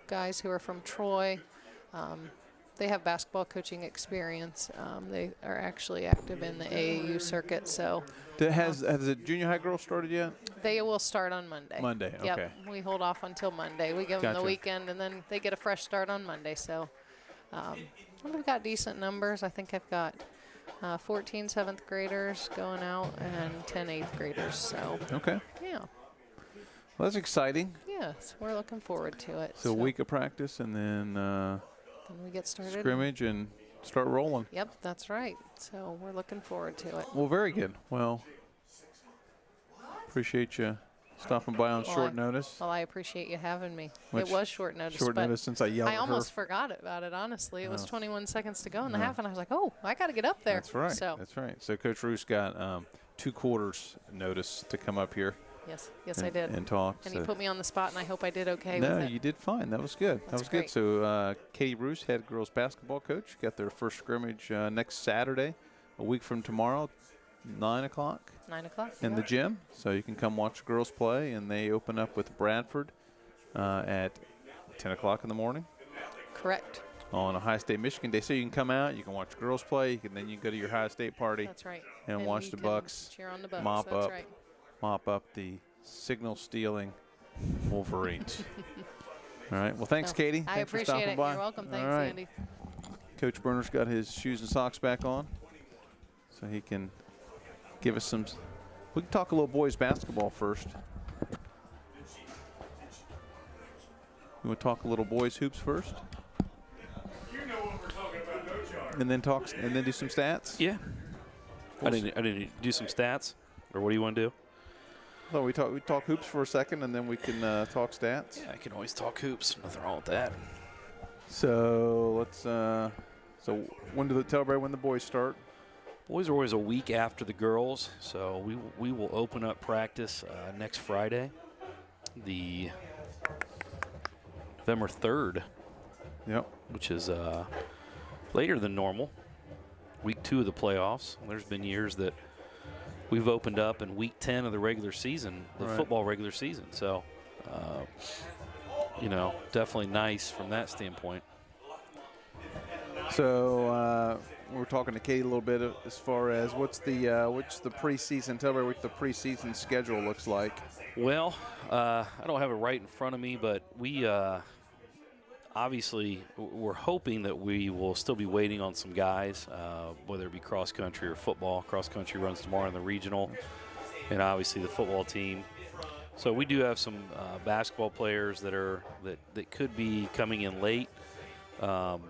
guys who are from Troy. They have basketball coaching experience. They are actually active in the AAU circuit. So has the junior high girls started yet? They will start on Monday. Monday, okay. Yep, we hold off until Monday. We give them the weekend, and then they get a fresh start on Monday. So we've got decent numbers. I think I've got 14 7th graders going out and 10 8th graders. So okay. Yeah. Well, that's exciting. Yes, we're looking forward to it. So a week of practice, and then we get started. Scrimmage and start rolling. Yep, that's right. So we're looking forward to it. Well, very good. Well, appreciate you stopping by on short notice. Well, I appreciate you having me. It was short notice. Short notice since I yelled at her. I almost forgot about it, honestly. It was 21 seconds to go in the half, and I was like, oh, I got to get up there. That's right. That's right. So Coach Roos got 2 quarters notice to come up here. Yes, I did. And talk. And he put me on the spot, and I hope I did okay with it. No, you did fine. That was good. That's good. So Katie Roos, head girls basketball coach, got their first scrimmage next Saturday, a week from tomorrow, 9 o'clock. 9 o'clock. In the gym. So you can come watch girls play, and they open up with Bradford at 10 o'clock in the morning. Correct. On Ohio State, Michigan Day. So you can come out, you can watch girls play, then you can go to your Ohio State party. That's right. And watch the Bucks. Cheer on the Bucks. Mop up the signal-stealing Wolverines. All right. Well, thanks, Katie. I Thanks appreciate for stopping it. by. You're welcome. Thanks, right. Andy. Coach Berner's got his shoes and socks back on, so he can give us some. We can talk a little boys basketball first. You want to talk a little boys hoops first? You know what we're talking about, don't you? And then do some stats? Yeah. I didn't do some stats, or what do you want to do? So we talk hoops for a second, and then we can talk stats. Yeah, I can always talk hoops. Nothing wrong with that. So let's. So tell everybody when the boys start. Boys are always a week after the girls, so we will open up practice next Friday, the November 3rd. Yep. Which is later than normal. Week 2 of the playoffs. There's been years that we've opened up in week 10 of the regular season, the football regular season. So, definitely nice from that standpoint. So we're talking to Katie a little bit as far as what's the preseason. Tell me what the preseason schedule looks like. Well, I don't have it right in front of me, but obviously, we're hoping that we will still be waiting on some guys, whether it be cross country or football. Cross country runs tomorrow in the regional, and obviously the football team. So we do have some basketball players that could be coming in late. But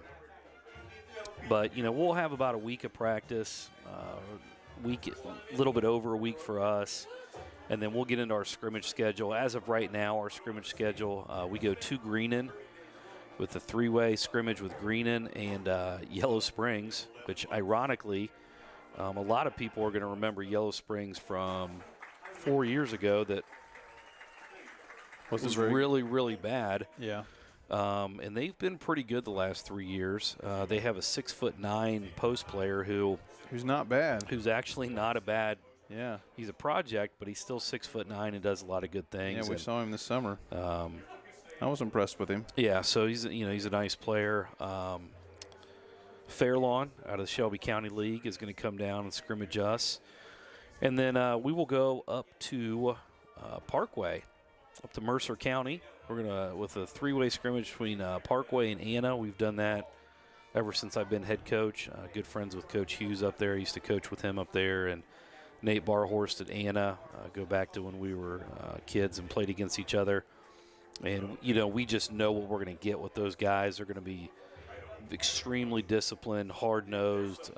we'll have about a week of practice, a little bit over a week for us, and then we'll get into our scrimmage schedule. As of right now, our scrimmage schedule, we go to Greenon with the 3-way scrimmage with Greenon and Yellow Springs, which ironically, a lot of people are going to remember Yellow Springs from 4 years ago that was really, really bad. Yeah. And they've been pretty good the last 3 years. They have a 6'9" post player who's not bad. Who's actually not a bad. Yeah. He's a project, but he's still 6'9" and does a lot of good things. Yeah, we saw him this summer. I was impressed with him. Yeah, so he's a nice player. Fairlawn out of the Shelby County League is going to come down and scrimmage us, and then we will go up to Parkway, up to Mercer County. We're gonna with a 3-way scrimmage between Parkway and Anna. We've done that ever since I've been head coach. Good friends with Coach Hughes up there. I used to coach with him up there, and Nate Barhorst at Anna. Go back to when we were kids and played against each other. And we just know what we're going to get with those guys. They're going to be extremely disciplined, hard-nosed,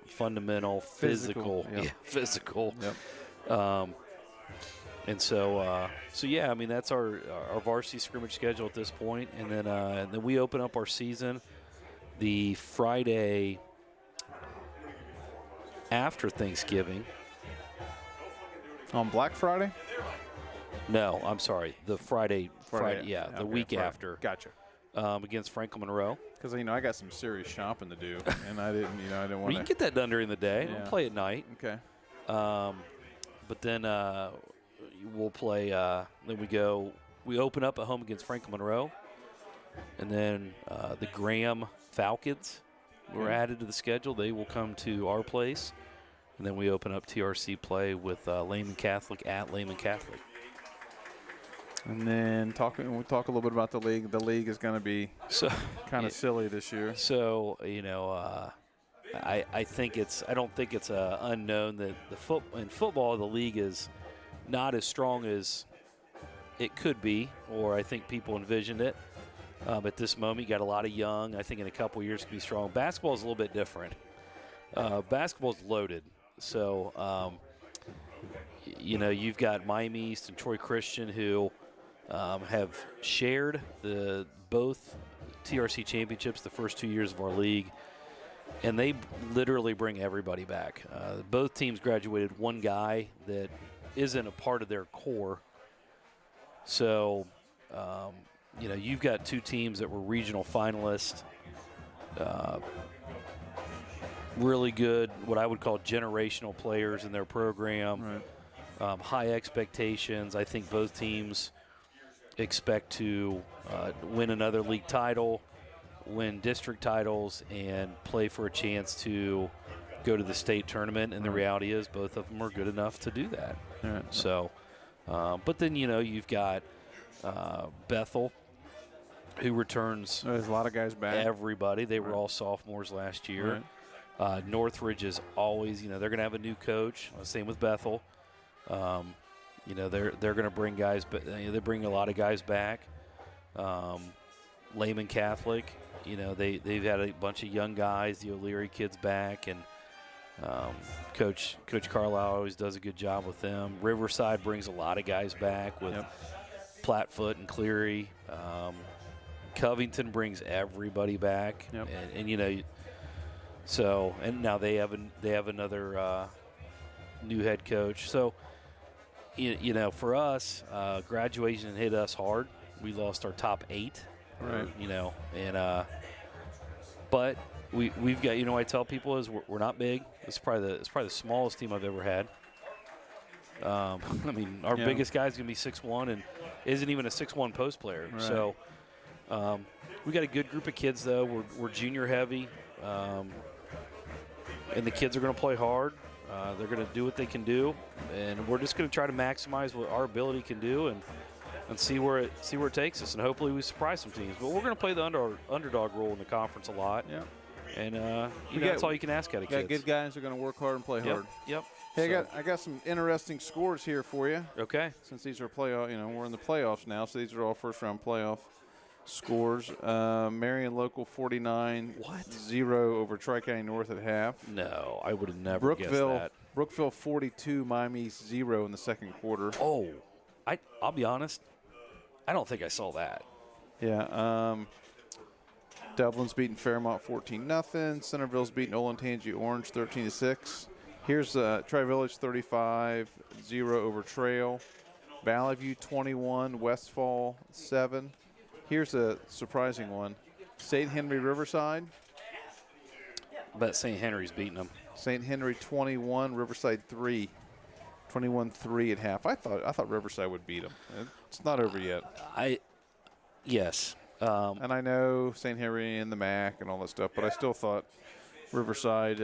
fundamental, physical. Yep. Yeah, physical. Yep. And so yeah, I mean, that's our varsity scrimmage schedule at this point. And then we open up our season the Friday after Thanksgiving. On Black Friday? No, I'm sorry. The Friday, yeah, the okay, week Friday. after. Gotcha. Against Franklin Monroe. Because I got some serious shopping to do, and I didn't want Well, you to. can get that done during the day. Yeah. We'll play at night. Okay. But then we'll play. Then we open up at home against Franklin Monroe, and then the Graham Falcons were added to the schedule. They will come to our place, and then we open up TRC play with Lehman Catholic at Lehman Catholic. And then we'll talk a little bit about the league. The league is going to be kind of silly this year. So I don't think it's unknown that in football the league is not as strong as it could be, or I think people envisioned it. At this moment, you got a lot of young. I think in a couple of years it can be strong. Basketball is a little bit different. Basketball is loaded. So, you've got Miami East and Troy Christian who have shared both TRC championships the first 2 years of our league, and they literally bring everybody back. Both teams graduated one guy that isn't a part of their core. So, you've got two teams that were regional finalists, really good, what I would call generational players in their program, right. High expectations. I think both teams expect to win another league title, win district titles, and play for a chance to go to the state tournament. And the reality is both of them are good enough to do that. Right. So, but then, you've got Bethel, who returns There's a lot of guys back. everybody. They were all sophomores last year. Right. Northridge is always, they're going to have a new coach. Same with Bethel. They're going to bring guys, but they bring a lot of guys back. Lehman Catholic, they've had a bunch of young guys, the O'Leary kids back, and Coach Carlisle always does a good job with them. Riverside brings a lot of guys back with Plattfoot and Cleary. Covington brings everybody back, and so, and now they have another new head coach. So, for us, graduation hit us hard. We lost our top 8, right? And but we've got. I tell people is we're not big. It's probably the smallest team I've ever had. Our biggest guy's gonna be 6'1" and isn't even a 6'1" post player. Right. So. We got a good group of kids, though. We're junior heavy, and the kids are going to play hard. They're going to do what they can do, and we're just going to try to maximize what our ability can do. And and see where it takes us, and hopefully we surprise some teams. But we're going to play the underdog role in the conference a lot. Yeah. And that's all you can ask out of kids. Got good guys who are going to work hard and play hard. Yep. Hey, I got some interesting scores here for you. Okay. Since these are playoff, we're in the playoffs now, so these are all first-round playoff scores. Marion Local 49-0 over Tri-County North at half. No, I would have never guessed that. Brookville 42, Miami 0 in the second quarter. Oh, I'll be honest, I don't think I saw that. Yeah. Dublin's beating Fairmont 14-0. Centerville's beating Olentangy Orange 13-6. Here's Tri-Village 35-0 over Trail. Valley View 21, Westfall 7. Here's a surprising one. St. Henry Riverside. I bet St. Henry's beating them. St. Henry 21, Riverside 3. 21-3 at half. I thought Riverside would beat them. It's not over yet. Yes. And I know St. Henry and the MAC and all that stuff, but I still thought Riverside.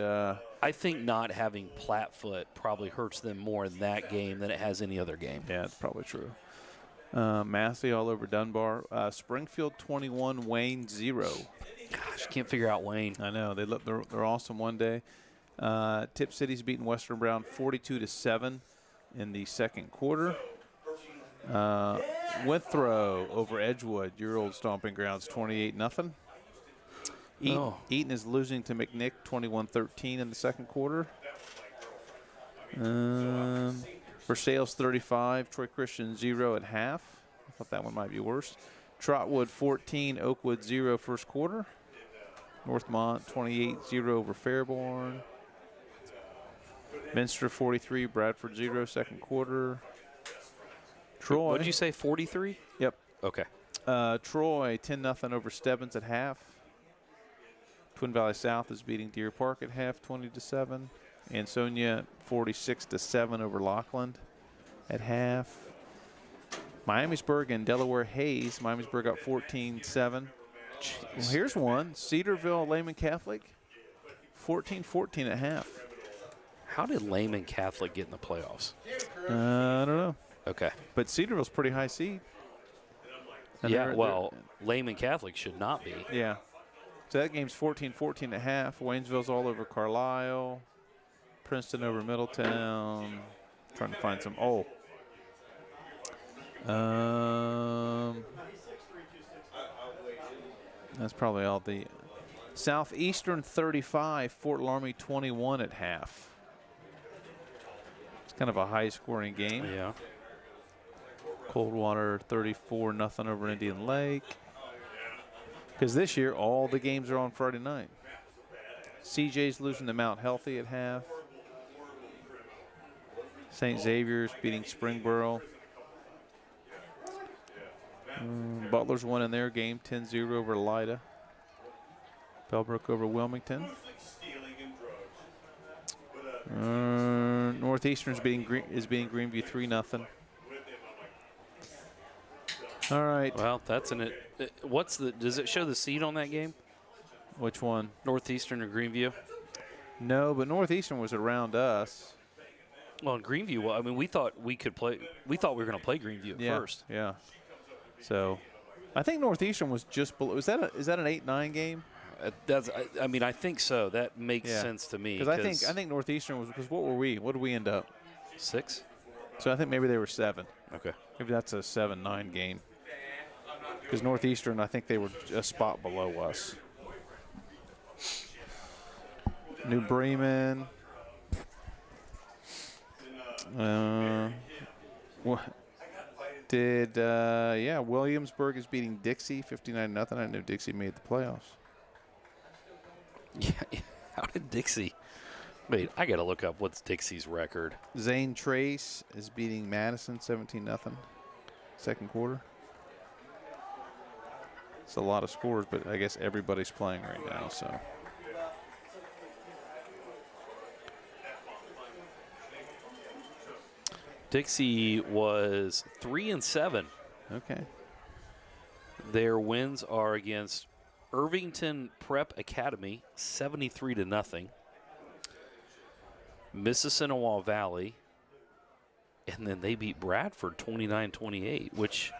I think not having Plattfoot probably hurts them more in that game than it has any other game. Yeah, it's probably true. Massey all over Dunbar. Springfield 21, Wayne 0. Gosh, can't figure out Wayne. I know they're awesome one day. Tip City's beating Western Brown 42-7 in the second quarter. Withrow over Edgewood, your old stomping grounds, 28-0. Eaton is losing to McNick 21-13 in the second quarter. Versailles 35, Troy Christian 0 at half. I thought that one might be worse. Trotwood 14, Oakwood 0 first quarter. Northmont 28-0 over Fairborn. Minster 43, Bradford 0 second quarter. Troy. What did you say, 43? Yep. Okay. Troy 10-0 over Stebbins at half. Twin Valley South is beating Deer Park at half, 20-7. Ansonia 46-7 over Lockland at half. Miamisburg and Delaware Hayes. Miamisburg up 14-7. Well, here's one. Cedarville Lehman Catholic 14-14 at half. How did Lehman Catholic get in the playoffs? I don't know. Okay. But Cedarville's pretty high seed. And Lehman Catholic should not be. Yeah. So that game's 14-14 at half. Waynesville's all over Carlisle. Princeton over Middletown. Trying to find some. That's probably all the. Southeastern 35, Fort Laramie 21 at half. It's kind of a high-scoring game. Yeah. Coldwater 34-0 over Indian Lake. Because this year, all the games are on Friday night. CJ's losing to Mount Healthy at half. St. Xavier's beating Springboro. Butler's won in their game, 10-0 over Lida. Bellbrook over Wilmington. Northeastern's beating Greenview 3-0. All right. Well, that's in it. Does it show the seed on that game? Which one? Northeastern or Greenview? No, but Northeastern was around us. Well, in Greenview, I mean, we thought we could play. We thought we were going to play Greenview at first. Yeah. So, I think Northeastern was just below. Is that an 8-9 game? I mean, I think so. That makes sense to me. Because I think Northeastern was, because what were we? What did we end up? 6. So I think maybe they were 7. Okay. Maybe that's a 7-9 game. Because Northeastern, I think they were a spot below us. New Bremen. Williamsburg is beating Dixie 59-0. I knew Dixie made the playoffs. Yeah, how did Dixie? Wait, I got to look up what's Dixie's record. Zane Trace is beating Madison 17-0. Second quarter. It's a lot of scores, but I guess everybody's playing right now, so. Dixie was 3-7. Okay. Their wins are against Irvington Prep Academy, 73-0. Mississinawa Valley, and then they beat Bradford 29-28, which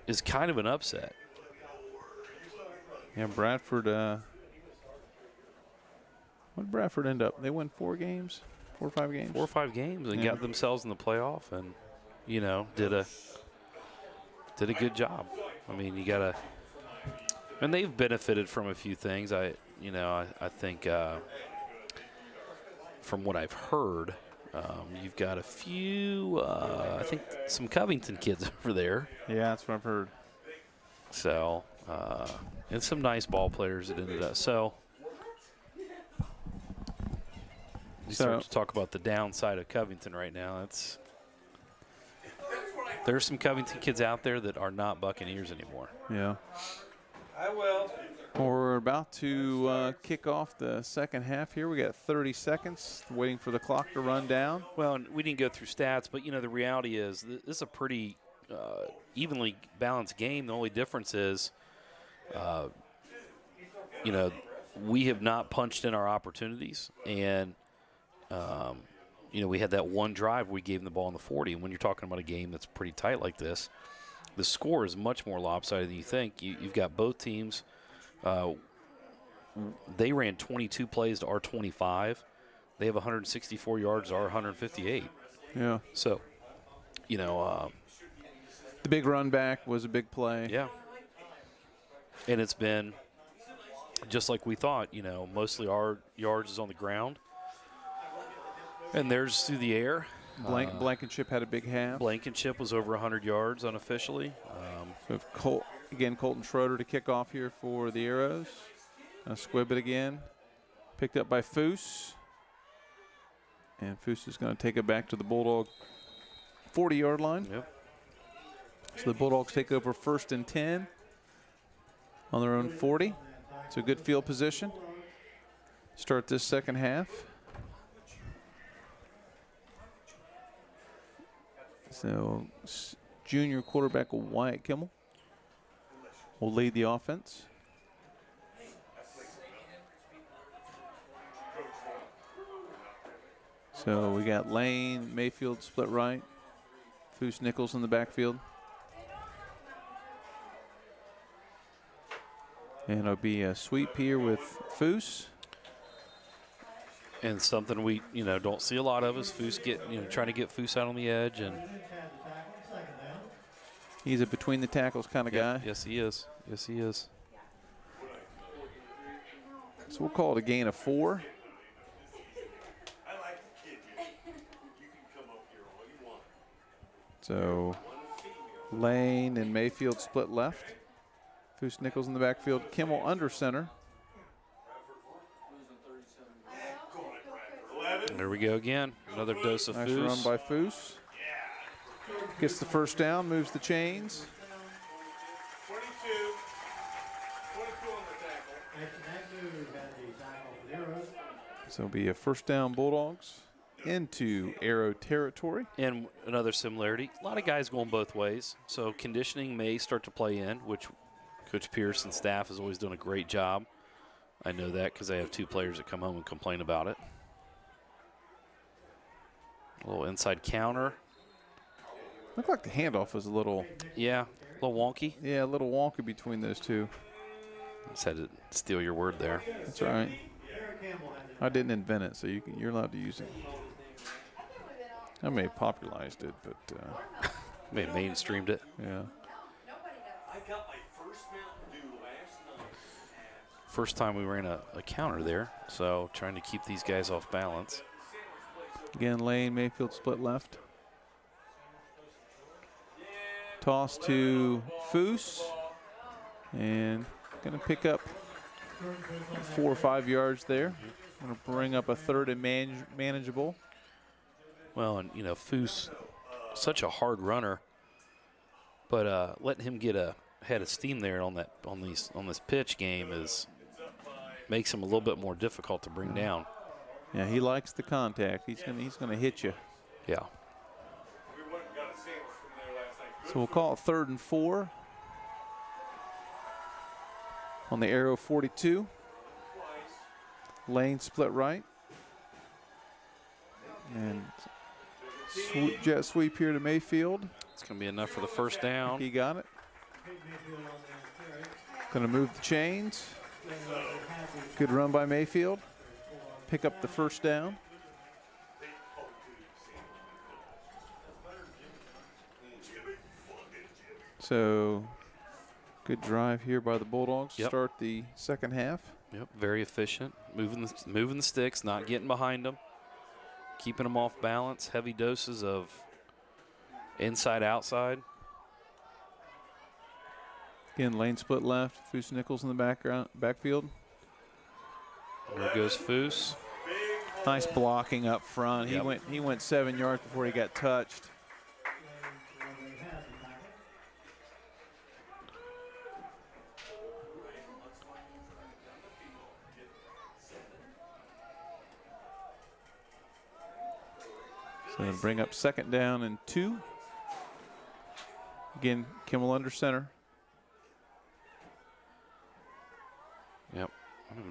is kind of an upset. Yeah, Bradford. What did Bradford end up? They won 4 games, 4 or 5 games. 4 or 5 games and Yeah. got themselves in the playoff, and did a good job. I mean, you gotta, and they've benefited from a few things. I think from what I've heard, you've got a few. I think some Covington kids over there. Yeah, that's what I've heard. So, and some nice ball players that ended up. So, you start to talk about the downside of Covington right now. There's some Covington kids out there that are not Buccaneers anymore. Yeah. I will. We're about to kick off the second half here. We got 30 seconds, waiting for the clock to run down. Well, and we didn't go through stats, but the reality is this is a pretty evenly balanced game. The only difference is, we have not punched in our opportunities, and we had that one drive we gave them the ball in the 40. And when you're talking about a game that's pretty tight like this, the score is much more lopsided than you think. You've got both teams. They ran 22 plays to our 25. They have 164 yards to our 158. Yeah. So, the big run back was a big play. yeah. And it's been just like we thought, mostly our yards is on the ground. And theirs through the air. Blankenship had a big half. Blankenship was over 100 yards unofficially. So Colton Schroeder to kick off here for the Arrows. Squibb it again. Picked up by Foose. And Foose is going to take it back to the Bulldog 40-yard line. Yep. So the Bulldogs take over 1st and 10 on their own 40. It's a good field position. Start this second half. So junior quarterback Wyatt Kimmel will lead the offense. So we got Lane, Mayfield split right. Foose Nichols in the backfield. And it'll be a sweep here with Foose. And something we, don't see a lot of is Foose trying to get Foose out on the edge. And he's a between the tackles kind of guy. Yes, he is. Yes, he is. So we'll call it a gain of 4. I like the kid here. You can come up here all you want. So Lane and Mayfield split left. Foose Nichols in the backfield. Kimmel under center. There we go again. Another dose of Nice Foose. run by Foose. Gets the first down, moves the chains. 22. 22 on the tackle. So it'll be a first down Bulldogs into Arrow territory. And another similarity, a lot of guys going both ways. So conditioning may start to play in, which Coach Pierce and staff has always done a great job. I know that because I have 2 players that come home and complain about it. A little inside counter. Looked like the handoff was a little, Yeah, a little wonky. a little wonky between those two. Just had to steal your word there. That's all right. I didn't invent it, so you're allowed to use it. I may have popularized it, but May have mainstreamed it. yeah. I got my first Mountain Dew last night. First time we ran a counter there, so trying to keep these guys off balance. Again, Lane, Mayfield split left. Toss to Foose. And going to pick up 4 or 5 yards there. Going to bring up a 3rd and manageable. Well, and Foose, such a hard runner, but letting him get a head of steam there on this pitch game makes him a little bit more difficult to bring down. Yeah, he likes the contact. He's gonna hit you. Yeah. We went and got a sandwich from there last night. So we'll call it 3rd and 4 on the Arrow 42. Lane split right. And jet sweep here to Mayfield. It's going to be enough for the first down. He got it. Going to move the chains. Good run by Mayfield. Pick up the first down. So, good drive here by the Bulldogs to Yep. start the second half. Yep, very efficient. Moving the sticks, not getting behind them, keeping them off balance. Heavy doses of inside outside. Again, lane split left. Foose Nichols in the backfield. There goes Foose. Nice blocking up front. Yep. He went 7 yards before he got touched. So bring up second down and 2. Again, Kimmel under center. Yep.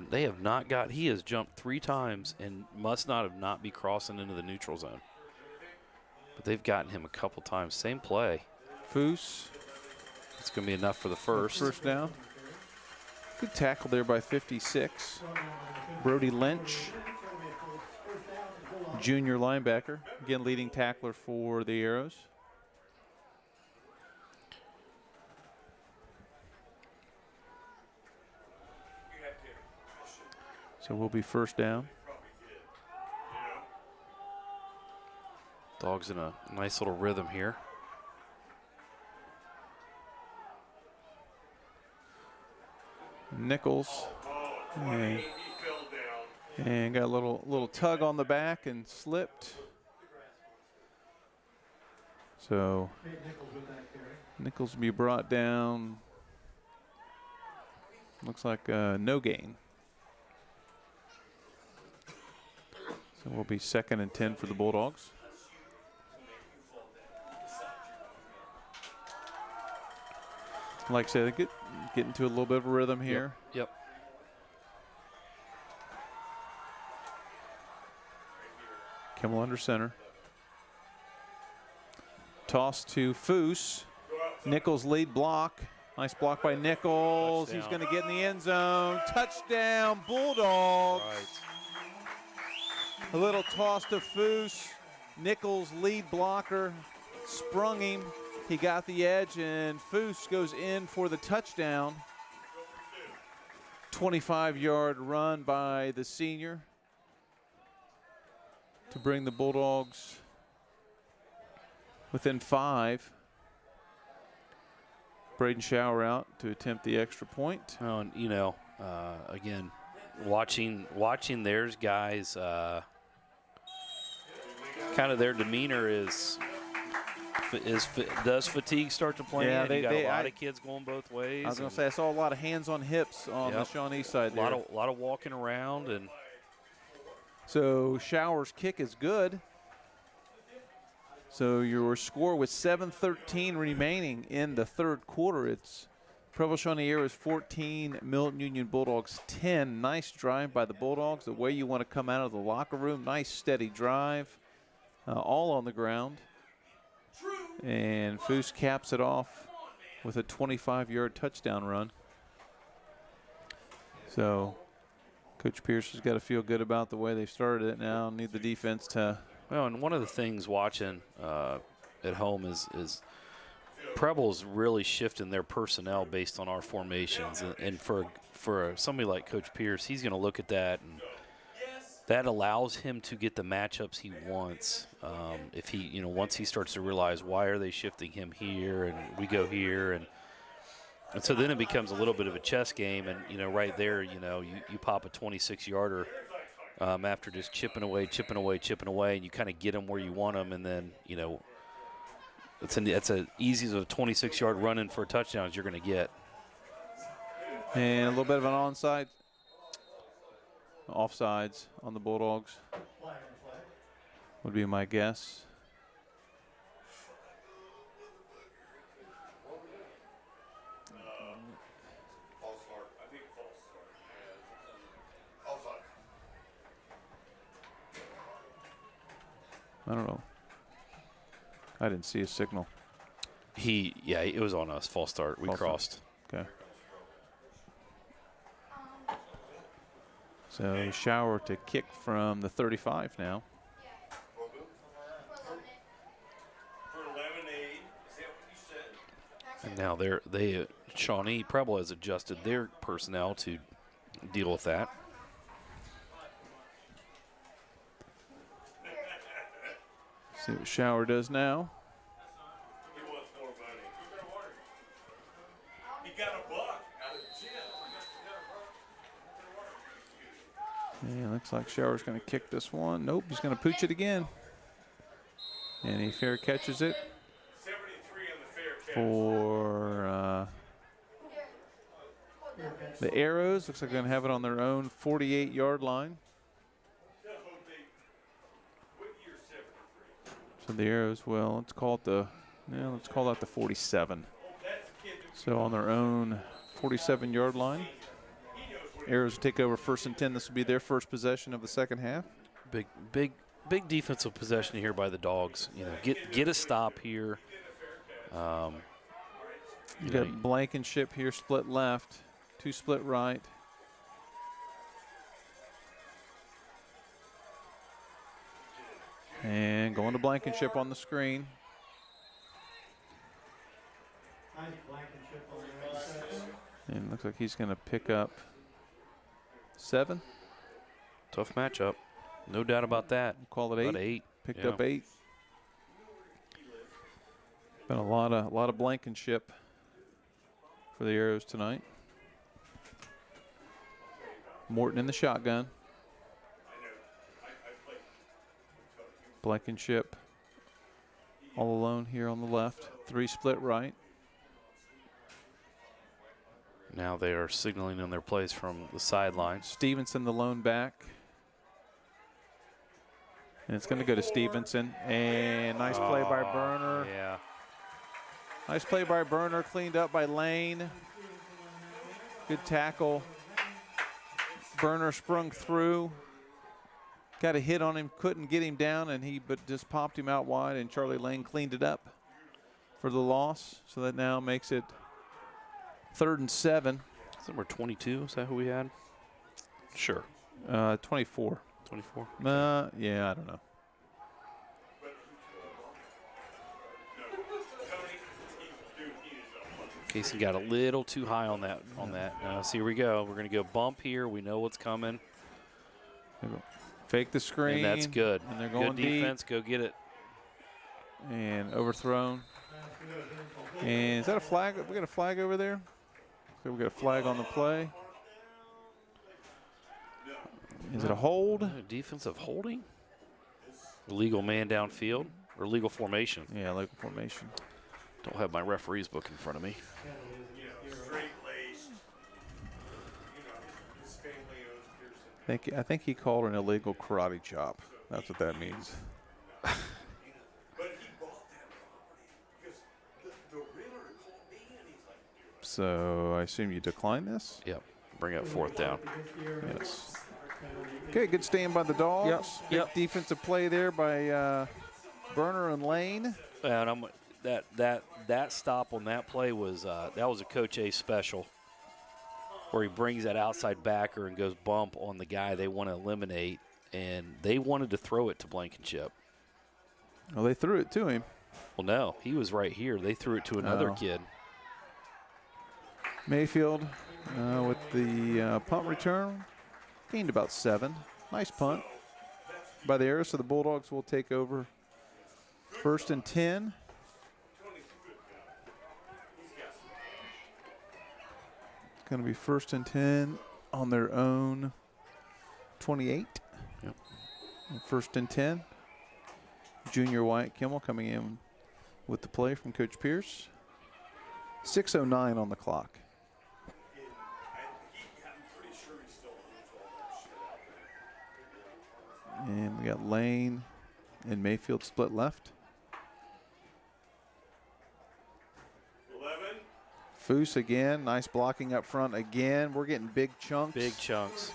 They have not got. He has jumped 3 times and must not be crossing into the neutral zone. But they've gotten him a couple times. Same play. Foose. It's going to be enough for the first. First down. Good tackle there by 56. Brody Lynch, junior linebacker. Again, leading tackler for the Arrows. So we'll be first down. Dogs in a nice little rhythm here. Nichols. And got a little tug on the back and slipped. So Nichols will be brought down. Looks like no gain. So we'll be 2nd and 10 for the Bulldogs. Like I said, get into a little bit of a rhythm here. Yep. Kimmel under center. Toss to Foose. Nichols lead block. Nice block by Nichols. Touchdown. He's going to get in the end zone. Touchdown, Bulldogs. Right. A little toss to Foose. Nichols lead blocker. Sprung him. He got the edge, and Foose goes in for the touchdown. 25-yard run by the senior to bring the Bulldogs within 5. Braden Shower out to attempt the extra point. Oh, and you know, again, watching theirs guys, kind of their demeanor does fatigue start to play in? You got a lot of kids going both ways. I was going to say, I saw a lot of hands on hips on the Shawnee side there. A lot of walking around. And so Shower's kick is good. So your score with 7:13 remaining in the third quarter. It's Preble Shawnee Arrows 14, Milton Union Bulldogs 10. Nice drive by the Bulldogs. The way you want to come out of the locker room. Nice steady drive. All on the ground. And Foose caps it off with a 25-yard touchdown run. So Coach Pierce has got to feel good about the way they've started it now. Need the defense to. Well, and one of the things watching at home is Preble's really shifting their personnel based on our formations. And for somebody like Coach Pierce, he's going to look at that, and that allows him to get the matchups he wants. If he, once he starts to realize why are they shifting him here and we go here, and so then it becomes a little bit of a chess game. And right there, you pop a 26-yarder after just chipping away, and you kind of get them where you want them, and then it's as easy as a 26-yard run in for a touchdown as you're going to get. And a little bit of an offsides on the Bulldogs would be my guess. False start. I think false start. Offside. I don't know. I didn't see a signal. It was on us. False start. We False start. crossed. Okay. So Shower to kick from the 35 now. For 11-8, is that what you said? And now Shawnee Preble has adjusted their personnel to deal with that. See what Shower does now. He wants more money. He got a buck out of the gym. Yeah, looks like Shower's going to kick this one. Nope, he's going to pooch it again. And he fair catches it 73 on the fair catch. for the Arrows. Looks like they're going to have it on their own 48-yard line. What year 73? So the Arrows, well, let's call that the 47. So on their own 47-yard line. Arrows take over 1st and 10. This will be their first possession of the second half. Big defensive possession here by the Dogs. You know, get a stop here. You got Blankenship here, split left, 2 split right. And going to Blankenship on the screen. Nice Blankenship on the right side. And looks like he's going to pick up 7. Tough matchup. No doubt about that. Call it 8. About 8. Picked yeah. up 8. Been a lot of Blankenship for the Arrows tonight. Morton in the shotgun. Blankenship all alone here on the left. 3 split right. Now they are signaling in their plays from the sidelines. Stevenson the lone back. And it's going to go to Stevenson. And nice play by Burner. Yeah. Nice play by Burner, cleaned up by Lane. Good tackle. Burner sprung through. Got a hit on him, couldn't get him down, but just popped him out wide, and Charlie Lane cleaned it up for the loss. So that now makes it 3rd and 7. Is that number 22? Is that who we had? Sure. 24. 24. Yeah, I don't know. Casey got a little too high on that. So here we go. We're going to go bump here. We know what's coming. Fake the screen. And that's good. And they're going good defense. Go get it. And overthrown. And is that a flag? We got a flag over there? So we got a flag on the play. Is it a hold? Defensive holding? Illegal man downfield or legal formation? Yeah, legal formation. Don't have my referee's book in front of me. Straight-laced. You know, his family owes Pearson. I think he called an illegal karate chop. That's what that means. But he bought that property because the realtor called me and he's like, So I assume you decline this? Yep. Bring up 4th down. Yes. Okay, good stand by the Dogs. Yep. Big defensive play there by Burner and Lane. And that stop on that play was that was a Coach A special, where he brings that outside backer and goes bump on the guy they want to eliminate, and they wanted to throw it to Blankenship. Well, they threw it to him. Well, no, he was right here. They threw it to another kid. Mayfield with the punt return. Gained about 7. Nice punt by the Arrows, so the Bulldogs will take over 1st and 10. It's going to be 1st and 10 on their own 28. Yep. 1st and 10. Junior Wyatt Kimmel coming in with the play from Coach Pierce. 6:09 on the clock. And we got Lane and Mayfield split left. 11. Foose again. Nice blocking up front again. We're getting big chunks. Big chunks.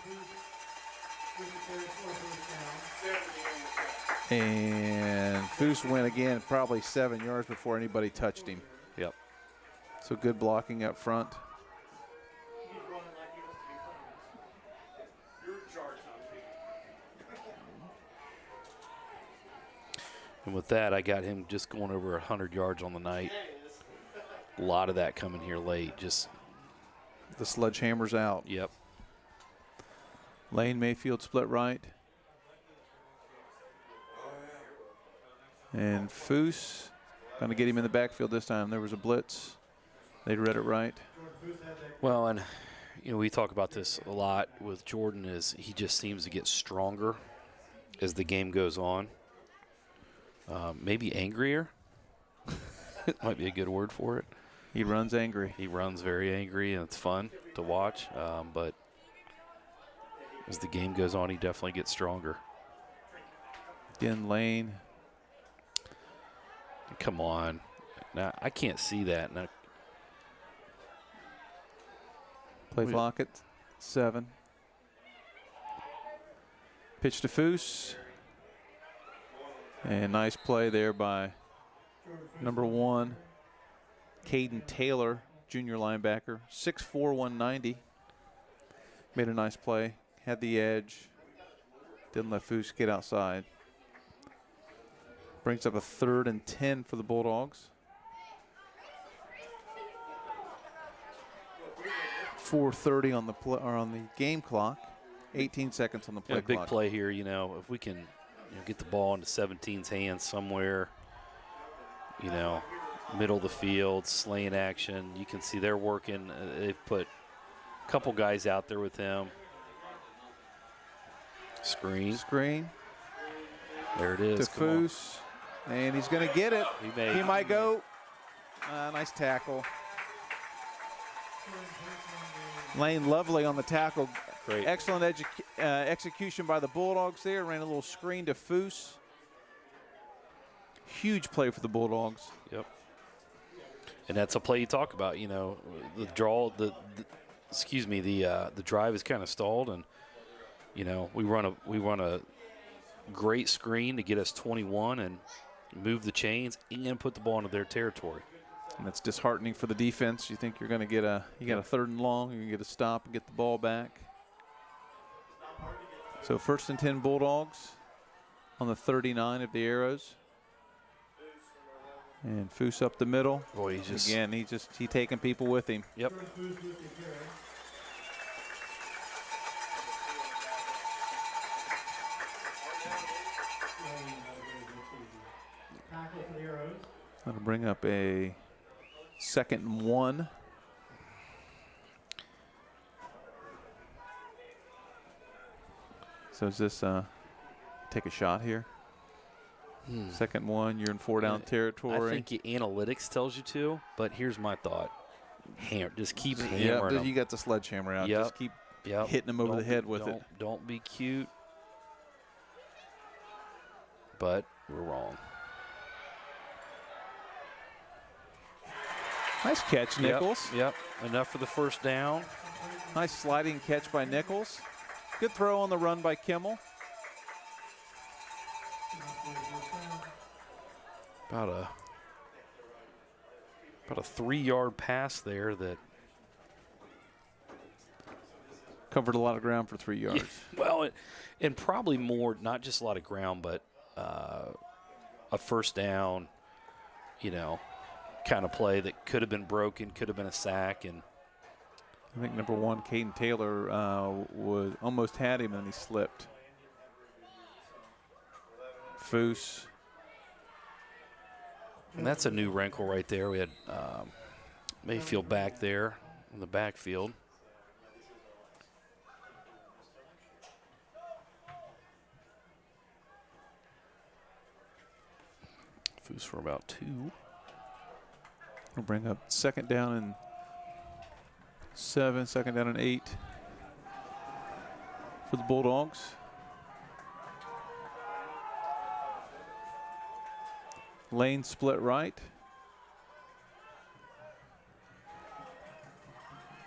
And Foose went again, probably 7 yards before anybody touched him. Yep. So good blocking up front. He's running like he wants to be funny. You're in charge, not me. And with that, I got him just going over 100 yards on the night. A lot of that coming here late. Just, The sledgehammer's out. yep. Lane Mayfield split right. And Foose going to get him in the backfield this time. There was a blitz. They read it right. Well, and, you know, we talk about this a lot with Jordan is he just seems to get stronger as the game goes on. Maybe angrier. It might be a good word for it. He runs angry. He runs very angry, and it's fun to watch. But as the game goes on, he definitely gets stronger. Again, Lane. Come on. Now, I can't see that. Now, Play clock at 7. Pitch to Foose. And nice play there by number 1, Caden Taylor, junior linebacker, 6'4", 190. Made a nice play, had the edge, didn't let Foose get outside. Brings up a 3rd and 10 for the Bulldogs. 4:30 on the on the game clock. 18 seconds on the play big clock. play here. You know, if we can get the ball into 17's hands somewhere, you know, middle of the field, slaying action. You can see they're working. They've put a couple guys out there with him. Screen. Screen There it to is. Come on. Foose. And he's going to get it. He might go. Nice tackle. Lane Lovely on the tackle. Great. Excellent execution by the Bulldogs there. Ran a little screen to Foose. Huge play for the Bulldogs. Yep. And that's a play you talk about. You know, the draw. The drive is kind of stalled, and you know we run a great screen to get us 21 and move the chains and put the ball into their territory. And that's disheartening for the defense. You think you're going to get a 3rd and long, you're going to get a stop and get the ball back. So 1st and 10 Bulldogs on the 39 of the Arrows. And Foose up the middle. Boy, he taking people with him. Yep. Tackle for the Arrows. That'll bring up a 2nd and 1. So is this take a shot here? 2nd and 1, you're in 4-down territory. I think analytics tells you to, but here's my thought. Just keep hammering Yeah, them. you got the sledgehammer out. Yep. Just keep Yep. hitting them over Don't the head be- with it. Don't be cute. But we're wrong. Nice catch, Nichols. Yep. Enough for the first down. Nice sliding catch by Nichols. Good throw on the run by Kimmel. About a 3-yard pass there that. Covered a lot of ground for 3 yards. Well, and probably more, not just a lot of ground, but a first down, you know, kind of play that could have been broken, could have been a sack. And I think number 1, Caden Taylor, almost had him and he slipped. Foose. And that's a new wrinkle right there. We had Mayfield back there in the backfield. Foose for about 2. We'll bring up 2nd down and 7, 2nd down and 8 for the Bulldogs. Lane split right.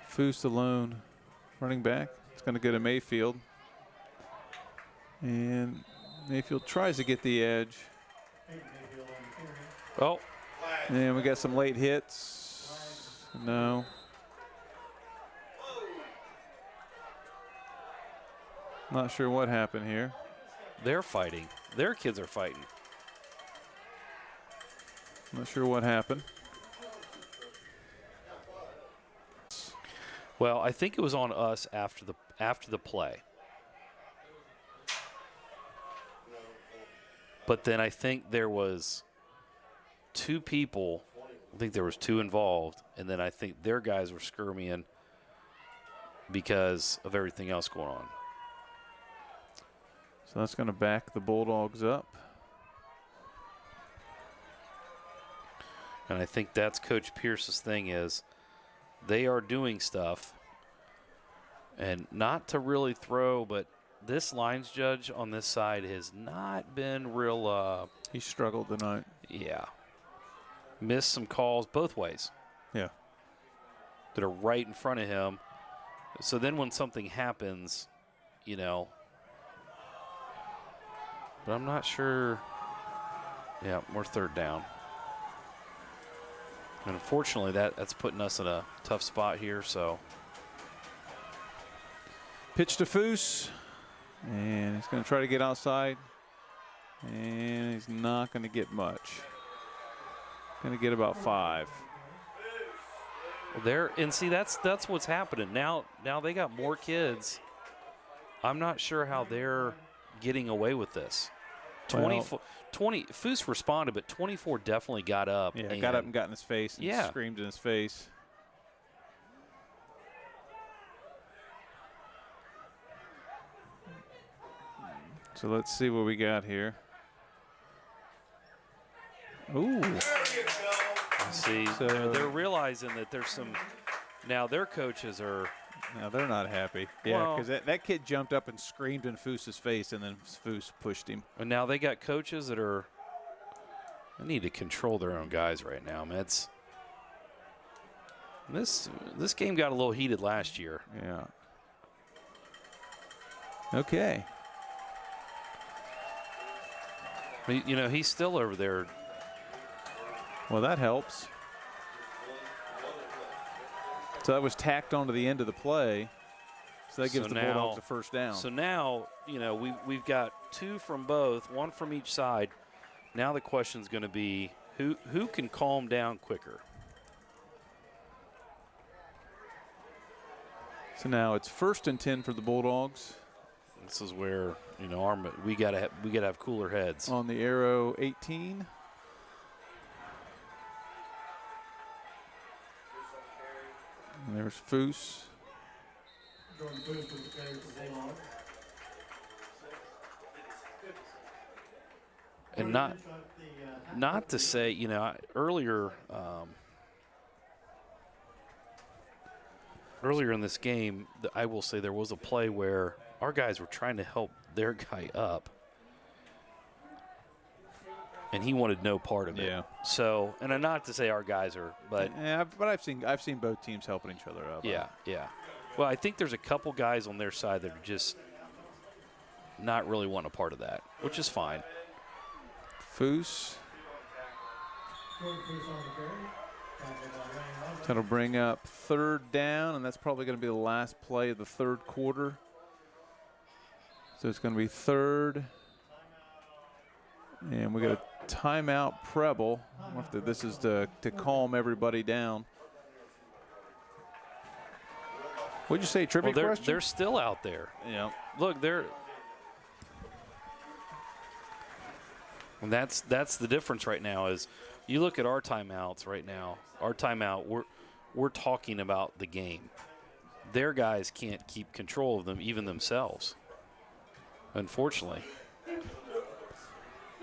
Foose alone running back. It's going to go to Mayfield. And Mayfield tries to get the edge. Oh, And we got some late hits. No. Not sure what happened here. They're fighting. Their kids are fighting. Not sure what happened. Well, I think it was on us after the play. But then I think there was 2 people. I think there was 2 involved, and then I think their guys were skirming because of everything else going on. So that's going to back the Bulldogs up. And I think that's Coach Pierce's thing is they are doing stuff, and not to really throw, but this lines judge on this side has not been real. He struggled tonight. Yeah. Missed some calls both ways. Yeah. That are right in front of him. So then when something happens, you know. But I'm not sure. Yeah, we're 3rd down. And unfortunately, that's putting us in a tough spot here, so. Pitch to Foose. And he's going to try to get outside. And he's not going to get much. Going to get about 5. There, and see, that's what's happening. Now they got more kids. I'm not sure how they're getting away with this. 20 Foose responded, but 24 definitely got up. Yeah, got up and got in his face and Yeah. screamed in his face. So let's see what we got here. Ooh. See, So- they're realizing that there's some. Now their coaches are. No, they're not happy. Yeah, Well- because that kid jumped up and screamed in Foose's face, and then Foose pushed him. And now they got coaches that are. They need to control their own guys right now, man. This game got a little heated last year. Yeah. Okay. You know, he's still over there. Well, that helps. So that was tacked onto the end of the play. So that gives So the now- Bulldogs a first down. So now, you know, we've got 2 from both, 1 from each side. Now the question's going to be who can calm down quicker. So now it's 1st and 10 for the Bulldogs This is where, you know, we gotta have cooler heads. on the arrow 18. And there's Foose. Jordan Booth with the carry for Bulldogs. And not to say, you know, earlier in this game, I will say there was a play where our guys were trying to help their guy up, and he wanted no part of it. Yeah. So, and not to say our guys are, but Yeah, but I've seen both teams helping each other up. yeah. Well, I think there's a couple guys on their side that are just not really want a part of that, which is fine. Foose. Jordan Booth on the carry. Tackled by Wayne Lovett. That'll bring up 3rd down, and that's probably going to be the last play of the 3rd quarter. So it's going to be 3rd. And we got a timeout, Preble. I wonder if this is to calm everybody down. What'd you say, trivia Well, question? they're still out there. Yeah. Look, and that's the difference right now is you look at our timeouts right now. Our timeout, we're talking about the game. Their guys can't keep control of them, even themselves. Unfortunately.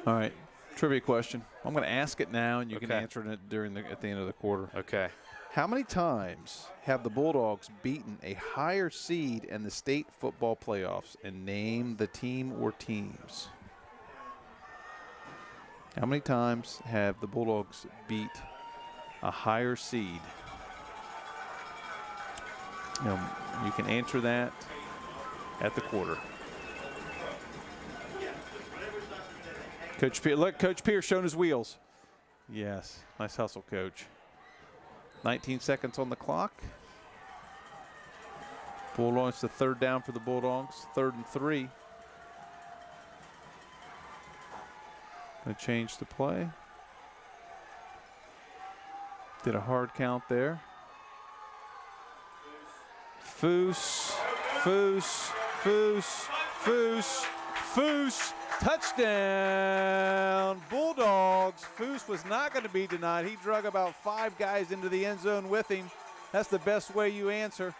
All right. Trivia question. I'm going to ask it now, and you can Okay. answer it at the end of the quarter. Okay. How many times have the Bulldogs beaten a higher seed in the state football playoffs? And name the team or teams. How many times have the Bulldogs beat a higher seed? You can answer that at the quarter. Coach Pierce, look, Coach Pierce showing his wheels. Yes, nice hustle, Coach. 19 seconds on the clock. Bulldogs to third down for the Bulldogs. 3rd and 3. Gonna change the play. Did a hard count there. Foose, Foose, Foose, Foose, Foose. Touchdown, Bulldogs. Foose was not going to be denied. He drug about 5 guys into the end zone with him. That's the best way you answer.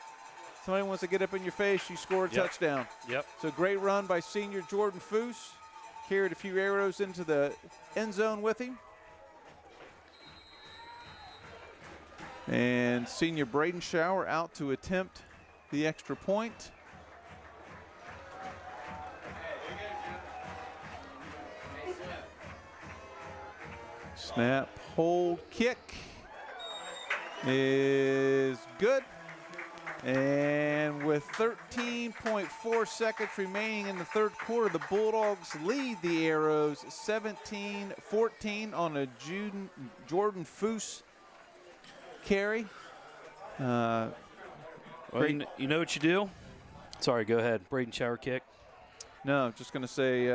Somebody wants to get up in your face, you score a touchdown. Yep. So great run by senior Jordan Foose. Carried a few arrows into the end zone with him. And senior Braden Shower out to attempt the extra point. Snap, hold, kick is good. And with 13.4 seconds remaining in the 3rd quarter, the Bulldogs lead the Arrows 17-14 on a Jordan Foose carry. Well, you know what you do? Sorry, go ahead. Braden Shower kick. No, just going to say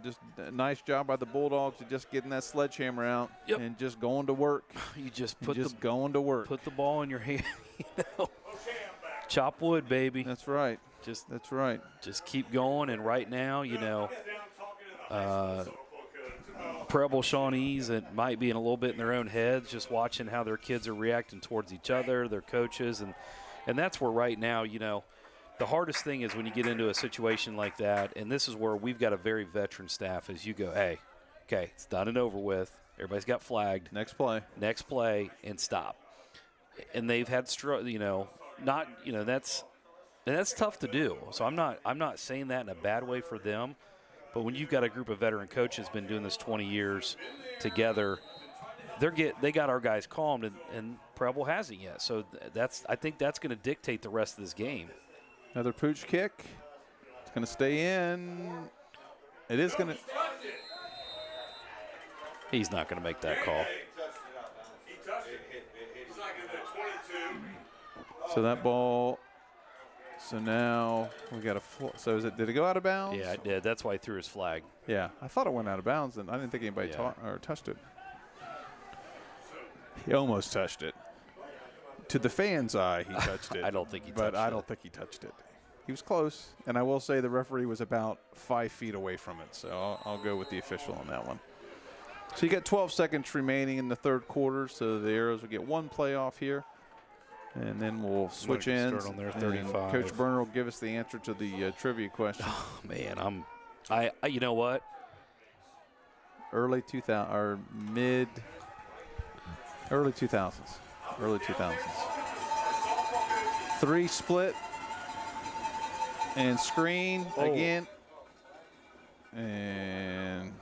just a nice job by the Bulldogs of just getting that sledgehammer out and just going to work. You just going to work. Put the ball in your hand. You know? Chop wood, baby. That's right. That's right. Just keep going. And right now, you know, Preble Shawnees, it might be in a little bit in their own heads, just watching how their kids are reacting towards each other, their coaches, and that's where right now, you know, the hardest thing is when you get into a situation like that, and this is where we've got a very veteran staff, is you go, hey, okay, it's done and over with. Everybody's got flagged. Next play, and stop. And they've had, that's tough to do. So I'm not saying that in a bad way for them, but when you've got a group of veteran coaches been doing this 20 years together, they got our guys calmed, and Preble hasn't yet. So I think that's going to dictate the rest of this game. Another pooch kick. It's going to stay in. It is going to. He's not going to make that call. He touched it. He's not going to 22. So that ball. So now we got a. So did it go out of bounds? Yeah, it did. That's why he threw his flag. Yeah, I thought it went out of bounds, and I didn't think anybody touched it. He almost touched it. To the fan's eye, he touched it. I don't think he touched it. But I don't think he touched it. He was close, and I will say the referee was about 5 feet away from it, so I'll go with the official on that one. So you got 12 seconds remaining in the 3rd quarter, so the Arrows will get 1 play off here, and then we'll switch ends. Start on their and 35. Coach Berner will give us the answer to the trivia question. Oh, man, you know what? Early 2000 or early 2000s. Early 2000s. 3 split and screen again. And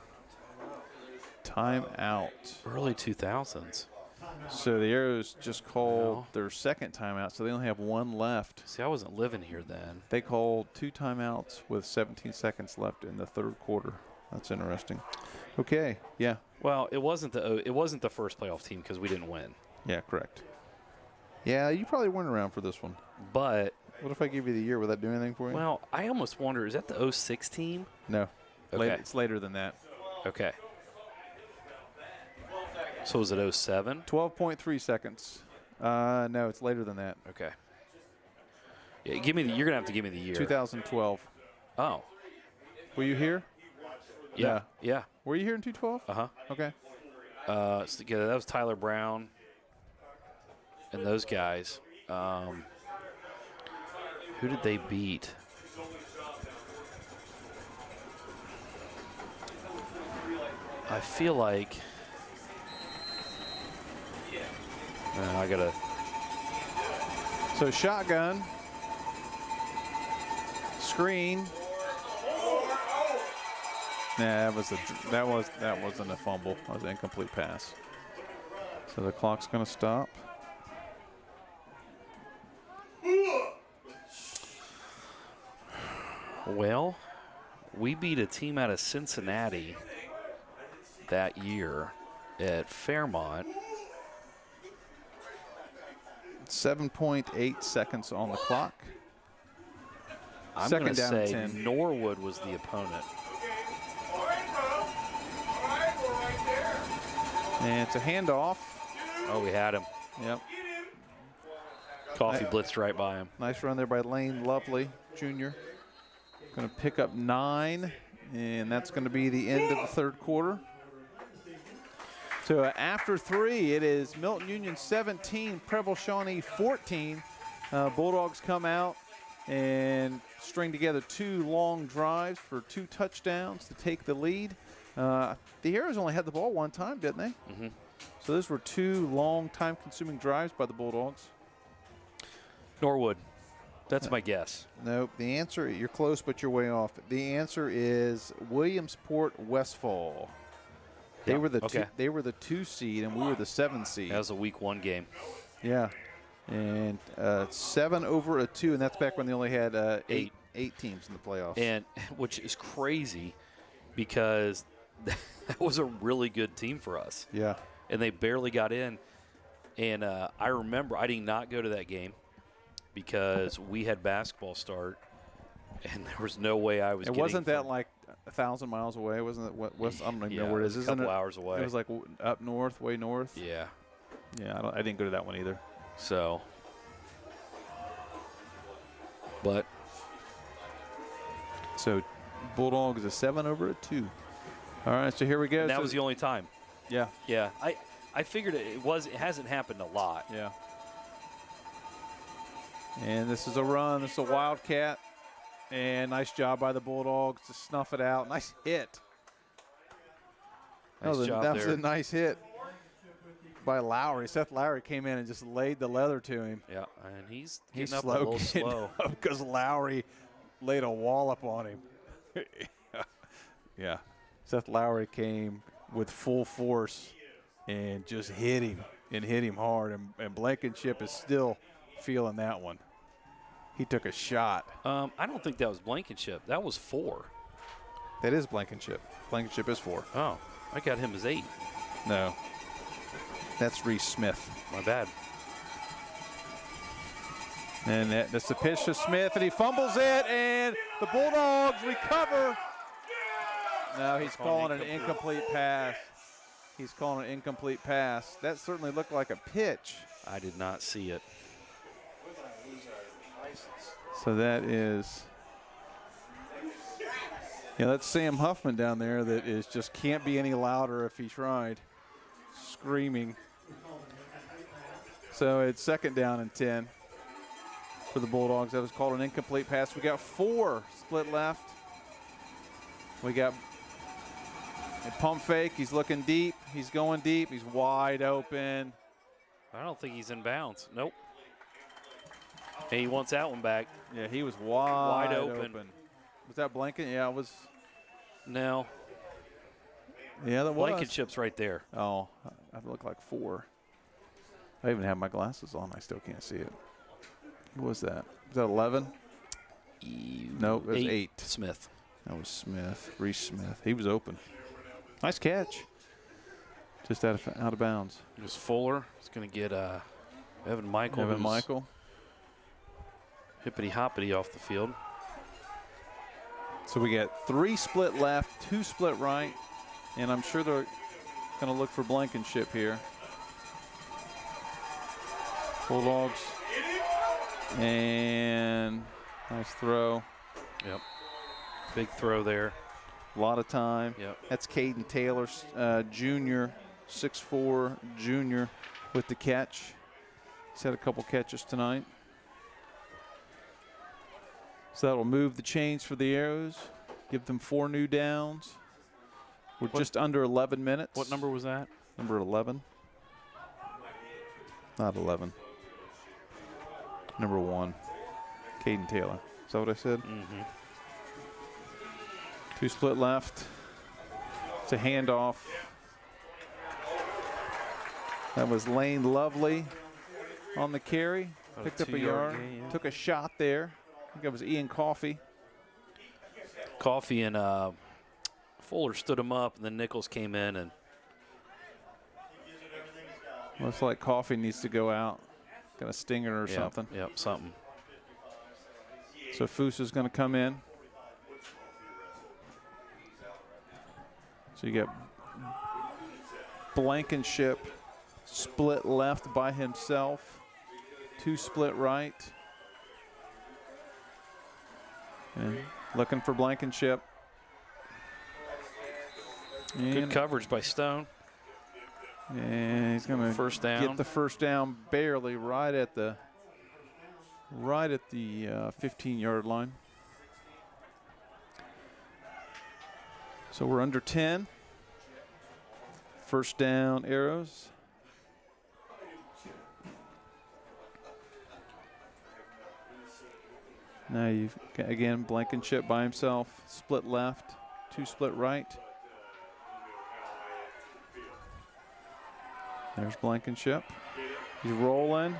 timeout. Early 2000s. So the Arrows just called their 2nd timeout, so they only have 1 left. See, I wasn't living here then. They called 2 timeouts with 17 seconds left in the 3rd quarter. That's interesting. Okay, yeah. Well, it wasn't the first playoff team because we didn't win. Yeah, correct. Yeah, you probably weren't around for this one. But what if I give you the year? Would that do anything for you? well, I almost wonder, is that the 06 team? No. Okay. It's later than that. Okay. So was it 07? 12.3 seconds. No, it's later than that. Okay. Yeah, you're gonna have to give me the year. 2012. Oh. Were you here? Yeah. Yeah. Were you here in 2012? Uh-huh. Okay. So, yeah, that was Tyler Brown and those guys. Who did they beat? I feel like I gotta. So shotgun, screen. Nah, that wasn't a fumble. That was an incomplete pass. So the clock's gonna stop. Well, we beat a team out of Cincinnati that year at Fairmont. 7.8 seconds on the clock. I'm Second going to down and say 10. Norwood was the opponent. All right, bro. All right, we're right there. And it's a handoff. Oh, we had him. Yep. Coffee blitzed right by him. Nice run there by Lane Lovely, Jr. Going to pick up 9, and that's going to be the end of the third quarter. So after 3, it is Milton Union 17, Preble Shawnee 14. Bulldogs come out and string together 2 long drives for 2 touchdowns to take the lead. The Arrows only had the ball 1 time, didn't they? Mm-hmm. So those were 2 long, time-consuming drives by the Bulldogs. Norwood. That's my guess. Nope. The answer, you're close, but you're way off. The answer is Williamsport Westfall. They Yep, were the okay. they were the 2 seed, and we were the 7 seed. That was a week 1 game. Yeah, and 7 over a 2, and that's back when they only had 8 teams in the playoffs. And which is crazy because that was a really good team for us. Yeah, And they barely got in. And I remember I did not go to that game because we had basketball start, and there was no way I was it getting wasn't that from- like 1,000 miles away, wasn't it? What West? I don't even Yeah, know where it it was is. a Isn't couple it? hours away. It was like up north, way north. Yeah. Yeah, I didn't go to that one either. So, but So Bulldogs a 7 over a 2. All right, so here we go. that So- was the only time. yeah, Yeah, I figured it hasn't happened a lot. yeah. And this is a run. This is a Wildcat. And nice job by the Bulldogs to snuff it out. Nice hit. Nice job that was there. a nice hit by Lowry. Seth Lowry came in and just laid the leather to him. Yeah, and he's He's getting up a slow little getting slow. up because Lowry laid a wallop on him. Yeah. Seth Lowry came with full force and just hit him hard. And Blankenship is still feeling that one. He took a shot. I don't think that was Blankenship. That was 4. That is Blankenship. Blankenship is 4. Oh, I got him as 8. No. That's Reese Smith. My bad. And that's the pitch to Smith, and he fumbles it, and the Bulldogs recover. No, he's calling an incomplete pass. He's calling an incomplete pass. That certainly looked like a pitch. I did not see it. So that is, yeah, that's Sam Huffman down there that is just can't be any louder if he tried, screaming. So it's 2nd down and 10 for the Bulldogs. That was called an incomplete pass. We got 4 split left. We got a pump fake. He's looking deep. He's going deep. He's wide open. I don't think he's in bounds. Nope. Hey, he wants that one back. Yeah, he was wide open. Was that Blanket? Yeah, it was. No. Yeah, that was. Blankenship's right there. Oh, I look like 4. I even have my glasses on. I still can't see it. What was that? Was that 11? No, it was 8. Smith. That was Smith, Reese Smith. He was open. Nice catch. Just out of bounds. It was Fuller. He's going to get Evan Michael. Evan who's Michael. Hippity-hoppity off the field. So we got 3 split left, 2 split right, and I'm sure they're going to look for Blankenship here. Bulldogs. And nice throw. Yep. Big throw there. A lot of time. Yep. That's Caden Taylor, junior, 6'4", junior with the catch. He's had a couple catches tonight. So that will move the chains for the Arrows, give them 4 new downs. We're just under 11 minutes. What number was that? Number 11. Not 11. Number 1. Caden Taylor. Is that what I said? Mm-hmm. 2 split left. It's a handoff. That was Lane Lovely on the carry. About a Picked up a 2-yard yard. gain, yeah. Took a shot there. I think that was Ian Coffey. Coffee and Fuller stood him up, and then Nichols came in and Looks like Coffey needs to go out. got a stinger or Yep, something. Yep, something. So Foose is going to come in. So you got Blankenship split left by himself, 2 split right. And looking for Blankenship. Good coverage by Stone. And he's going to First down. get the first down barely right at the 15-yard line. So we're under 10. First down arrows. Now you've got, again, Blankenship by himself, split left, 2 split right. There's Blankenship. He's rolling.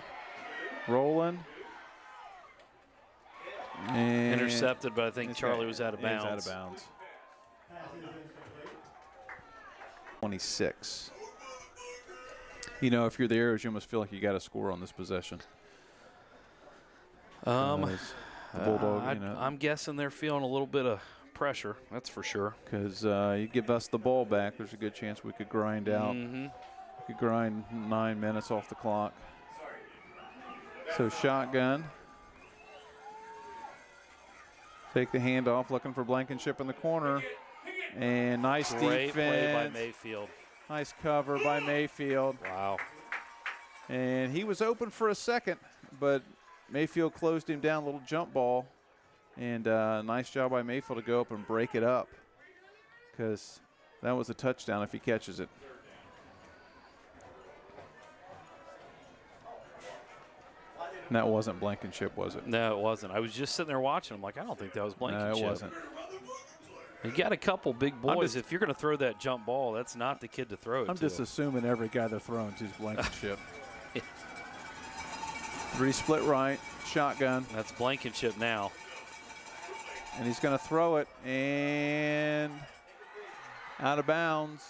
And Intercepted, but I think Charlie was out of bounds. He's out of bounds. 26. You know, if you're the Arrows, you almost feel like you got to score on this possession. The Bulldog, I'm guessing they're feeling a little bit of pressure. That's for sure. Because you give us the ball back, there's a good chance we could grind out. Mm-hmm. We could grind 9 minutes off the clock. So shotgun. Take the handoff, looking for Blankenship in the corner. And nice Great defense. play by Mayfield. Nice cover by Mayfield. Wow. And he was open for a second, but Mayfield closed him down, a little jump ball. And nice job by Mayfield to go up and break it up, because that was a touchdown if he catches it. And that wasn't Blankenship, was it? No, it wasn't. I was just sitting there watching. I'm like, I don't think that was Blankenship. No, it wasn't. You got a couple big boys. If you're going to throw that jump ball, that's not the kid to throw it to. I'm just assuming every guy they're throwing to is Blankenship. 3 split right, shotgun. That's Blankenship now. And he's going to throw it, and out of bounds.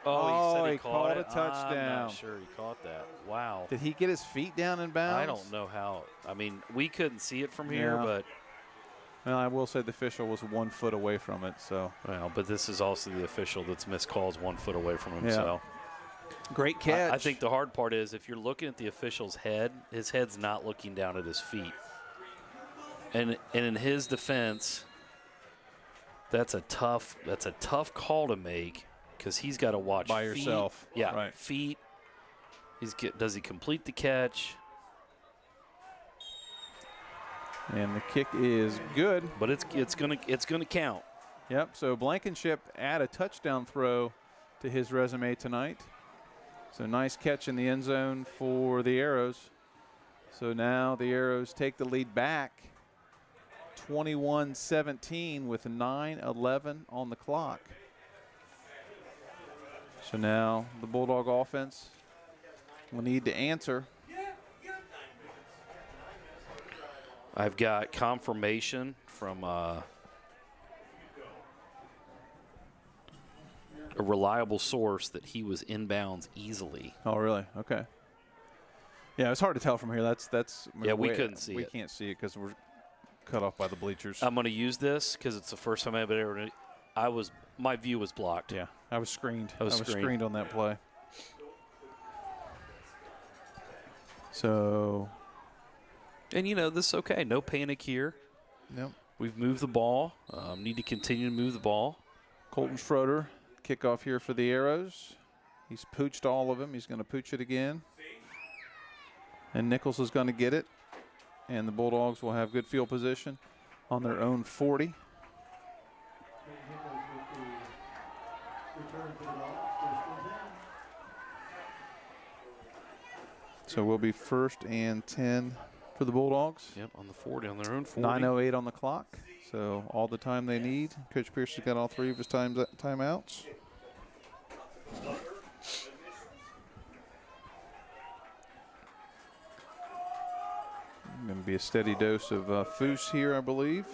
Oh, he said he caught it. a touchdown. I'm not sure he caught that. Wow. Did he get his feet down in bounds? I don't know how. I mean, we couldn't see it from here, Yeah. but. Well, I will say the official was 1 foot away from it, so. Well, but this is also the official that's missed calls 1 foot away from him. Yeah. So Great catch. I think the hard part is if you're looking at the official's head, his head's not looking down at his feet. And in his defense, that's a tough call to make, because he's got to watch by feet. yourself. Yeah, right. feet. Does he complete the catch? And the kick is good. But it's gonna count. Yep. So Blankenship add a touchdown throw to his resume tonight. So nice catch in the end zone for the Arrows. So now the Arrows take the lead back, 21-17 with 9:11 on the clock. So now the Bulldog offense will need to answer. I've got confirmation from a reliable source that he was inbounds easily. Oh, really? Okay. Yeah, it's hard to tell from here. That's Yeah, we couldn't see we it. can't see it because we're cut off by the bleachers. I'm going to use this because it's the first time I've ever. My view was blocked. Yeah, I was screened. I was screened. on that play. So. And this is okay. No panic here. Yep. We've moved the ball. Need to continue to move the ball. Colton Schroeder, kickoff here for the Arrows. He's pooched all of them. He's going to pooch it again. And Nichols is going to get it. And the Bulldogs will have good field position on their own 40. So we'll be 1st and 10 for the Bulldogs. Yep, on the 40, on their own 40. 9:08 on the clock. So all the time they need. Coach Pierce has got all 3 of his timeouts. Going to be a steady dose of Foose here, I believe.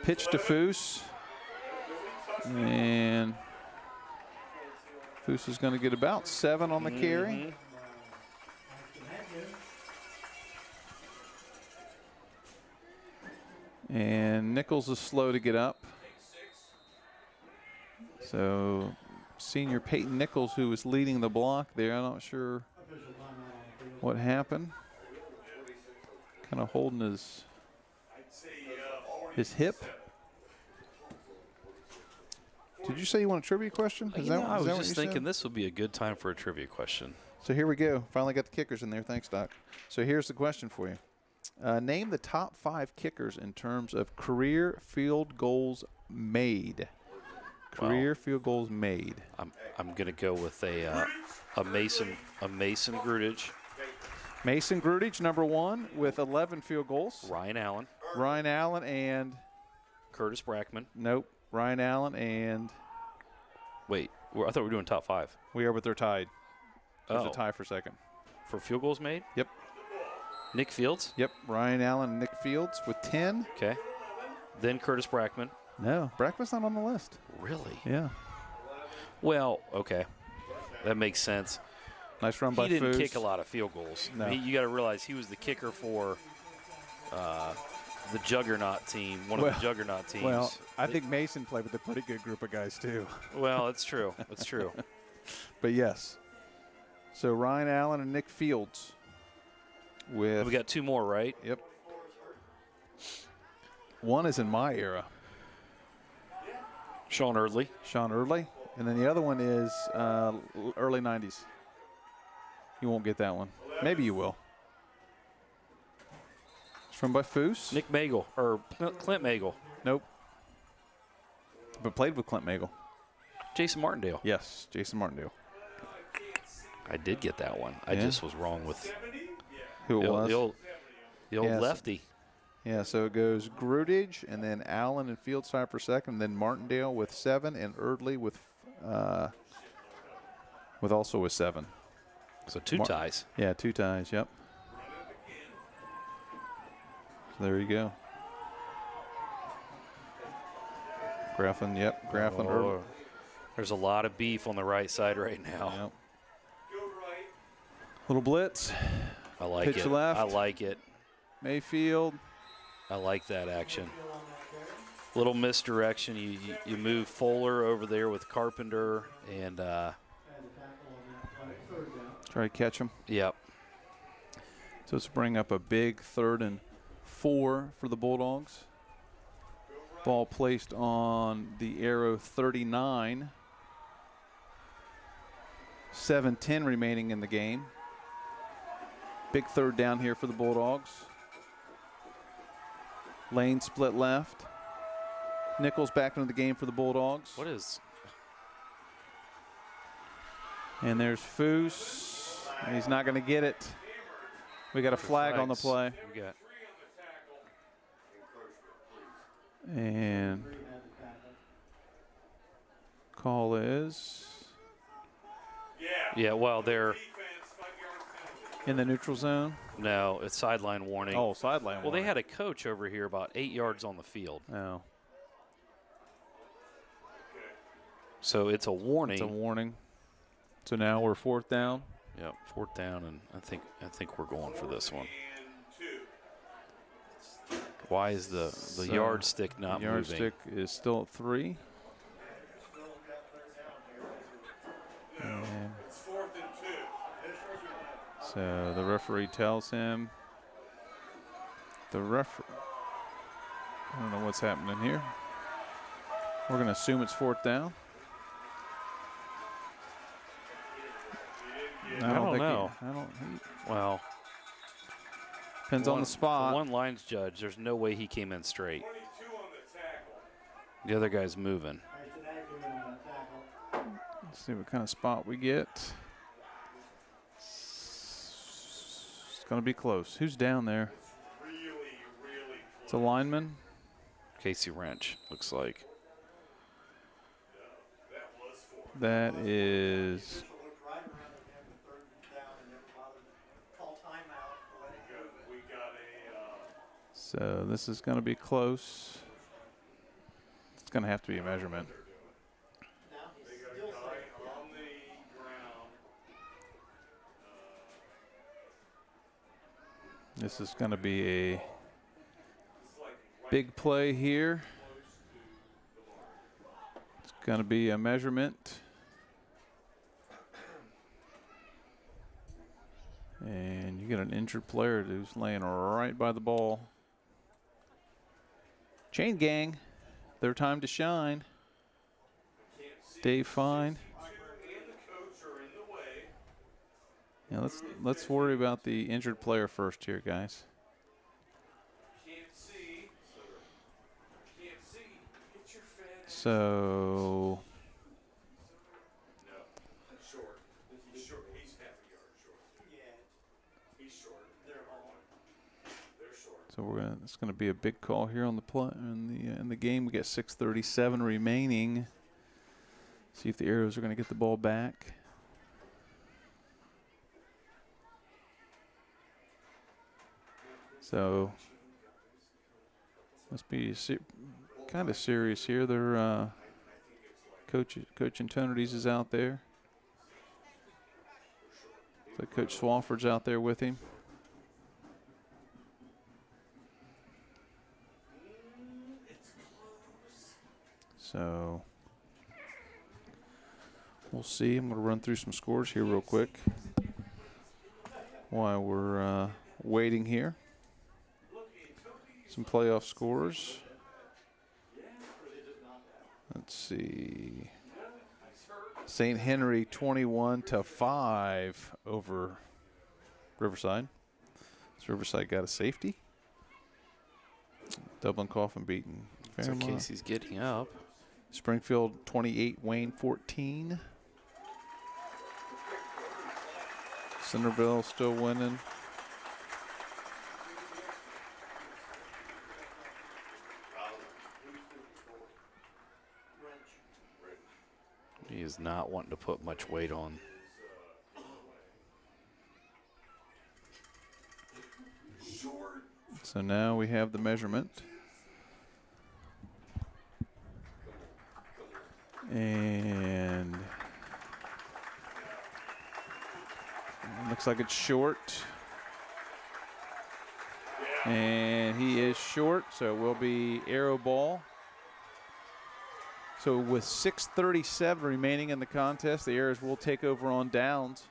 Pitch to Foose. And Foose is going to get about 7 on the carry. And Nichols is slow to get up. So senior Peyton Nichols, who was leading the block there, I'm not sure what happened. Kind of holding his hip. Did you say you want a trivia question? I was just thinking this would be a good time for a trivia question. So here we go. Finally got the kickers in there. Thanks, Doc. So here's the question for you. Name the top 5 kickers in terms of career field goals made. Career field goals made. I'm gonna go with a Mason Grudich. Mason Grudich, number 1, with 11 field goals. Ryan Allen. Ryan Allen and Curtis Brackman. nope. Ryan Allen and Wait, I thought we were doing top 5. we are, but they're tied. There's Oh, a tie for second. for field goals made. Yep. Nick Fields. Yep. Ryan Allen and Nick Fields with 10. Okay. Then Curtis Brackman. No, Brackman's not on the list. Really? Yeah. Well, okay, that makes sense. Nice run by He didn't Foose. kick a lot of field goals. No. You got to realize he was the kicker for the Juggernaut team, one of the Juggernaut teams. Well, I think Mason played with a pretty good group of guys too. Well, that's true. That's true. But yes. So Ryan Allen and Nick Fields with We got 2 more, right? Yep. One is in my era, Sean Eardley. Sean Eardley, and then the other one is early 90s. You won't get that one. Maybe you will. It's from by Foose. Nick Magel, or Clint Magel. Nope. But played with Clint Magel. Jason Martindale. Yes, Jason Martindale. I did get that one. I Yeah. just was wrong with Who it was. the old Yes. lefty. Yeah, so it goes Grudich, and then Allen and Fields tied for second, then Martindale with 7, and Eardley with also with 7. So 2 ties. Yeah, 2 ties. Yep. So there you go. Graffin. Yep. Graffin. Eardley. There's a lot of beef on the right side right now. Yep. Little blitz. I like Pitch it. left. I like it. Mayfield. I like that action. Little misdirection. You move Fuller over there with Carpenter, and Try to catch him. yep. So let's bring up a big 3rd and 4 for the Bulldogs. Ball placed on the arrow 39. 7:10 remaining in the game. Big 3rd down here for the Bulldogs. Lane split left. Nichols back into the game for the Bulldogs. What is? And there's Foose. And he's not going to get it. We got a flag on the play. We got And call is yeah. Well, they're in the neutral zone. no. It's sideline warning. Oh, sideline. Well, they had a coach over here about 8 yards on the field, Oh, so it's a warning. it's a warning. So now we're 4th down. Yep, 4th down, and I think we're going for this one. Why is the So, yardstick not moving? Yardstick is still at 3. And so the referee tells him. I don't know what's happening here. We're going to assume it's 4th down. I don't think know. Well, depends on the spot. One lines judge, there's no way he came in straight. The other guy's moving. Let's see what kind of spot we get. It's going to be close. Who's down there? It's a lineman. Casey Wrench, looks like. That is. So this is going to be close. It's going to have to be a measurement. This is going to be a big play here. It's going to be a measurement. And you get an injured player who's laying right by the ball. Chain gang, their time to shine. Dave Fine. Yeah, let's worry about the injured player first here, guys. So it's gonna be a big call here on the play in the game. We got 6:37 remaining. See if the Arrows are gonna get the ball back. So must be kind of serious here. Their Coach Antonides is out there. So Coach Swafford's out there with him. So we'll see. I'm going to run through some scores here real quick while we're waiting here. Some playoff scores. Let's see. St. Henry 21-5 over Riverside. So Riverside got a safety. Dublin Coffin beaten Fairmont. So Casey's getting up. Springfield 28, Wayne 14. Centerville still winning. He is not wanting to put much weight on. So now we have the measurement. And it looks like it's short. And he is short, so it will be arrow ball. So with 6:37 remaining in the contest, the Arrows will take over on downs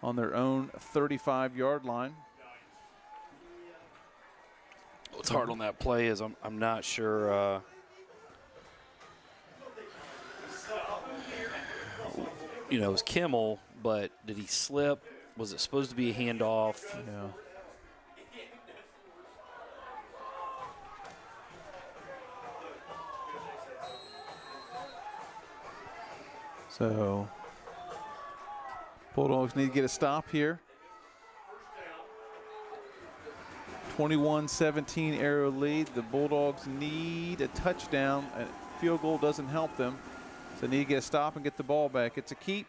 on their own 35-yard line. What's hard on that play is I'm not sure. You know, it was Kimmel, but did he slip? Was it supposed to be a handoff? Yeah. So Bulldogs need to get a stop here. 21-17 Arrow lead. The Bulldogs need a touchdown. A field goal doesn't help them. So they need to get a stop and get the ball back. It's a keep.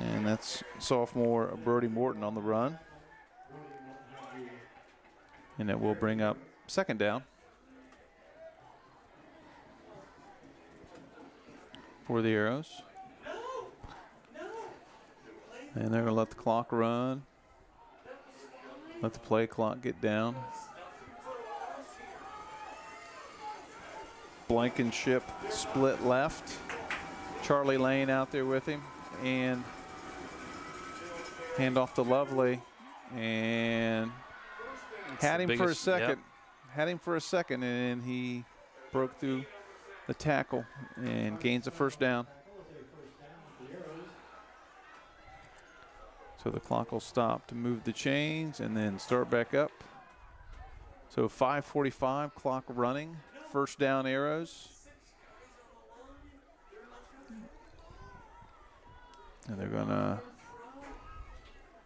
And that's sophomore Brody Morton on the run. And it will bring up second down for the Arrows. And they're going to let the clock run. Let the play clock get down. Blankenship split left. Charlie Lane out there with him. And hand off to Lovely. And had him for a second. Yep. Had him for a second, and he broke through the tackle and gains a first down. So the clock will stop to move the chains and then start back up. So 5:45 clock running. First down Arrows. And they're going to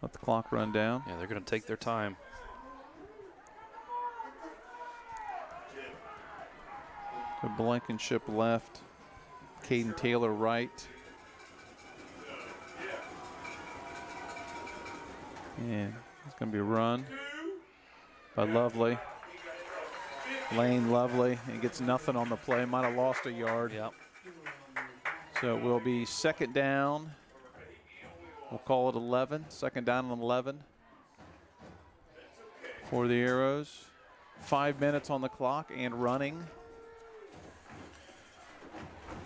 let the clock run down. Yeah, they're going to take their time. So Blankenship left. Caden Taylor right. And it's going to be a run by Lovely. Lane Lovely. He gets nothing on the play. Might have lost a yard. Yep. So it will be second down We'll call it 11. Second down and 11 for the Arrows. 5 minutes on the clock and running.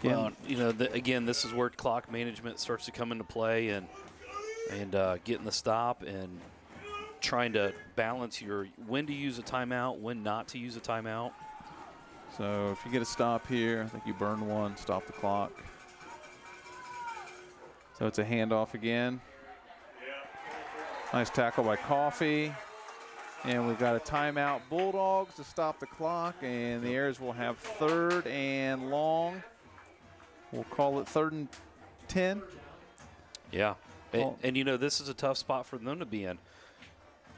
Again, Well, you know, again, this is where clock management starts to come into play, and getting the stop and trying to balance your when to use a timeout, when not to use a timeout. so if you get a stop here, I think you burn one, stop the clock. So it's a handoff again. Nice tackle by Coffee. And we've got a timeout, Bulldogs, to stop the clock, and the Airs will have 3rd and long. We'll call it 3rd and 10. Yeah. Well- And, you know, this is a tough spot for them to be in.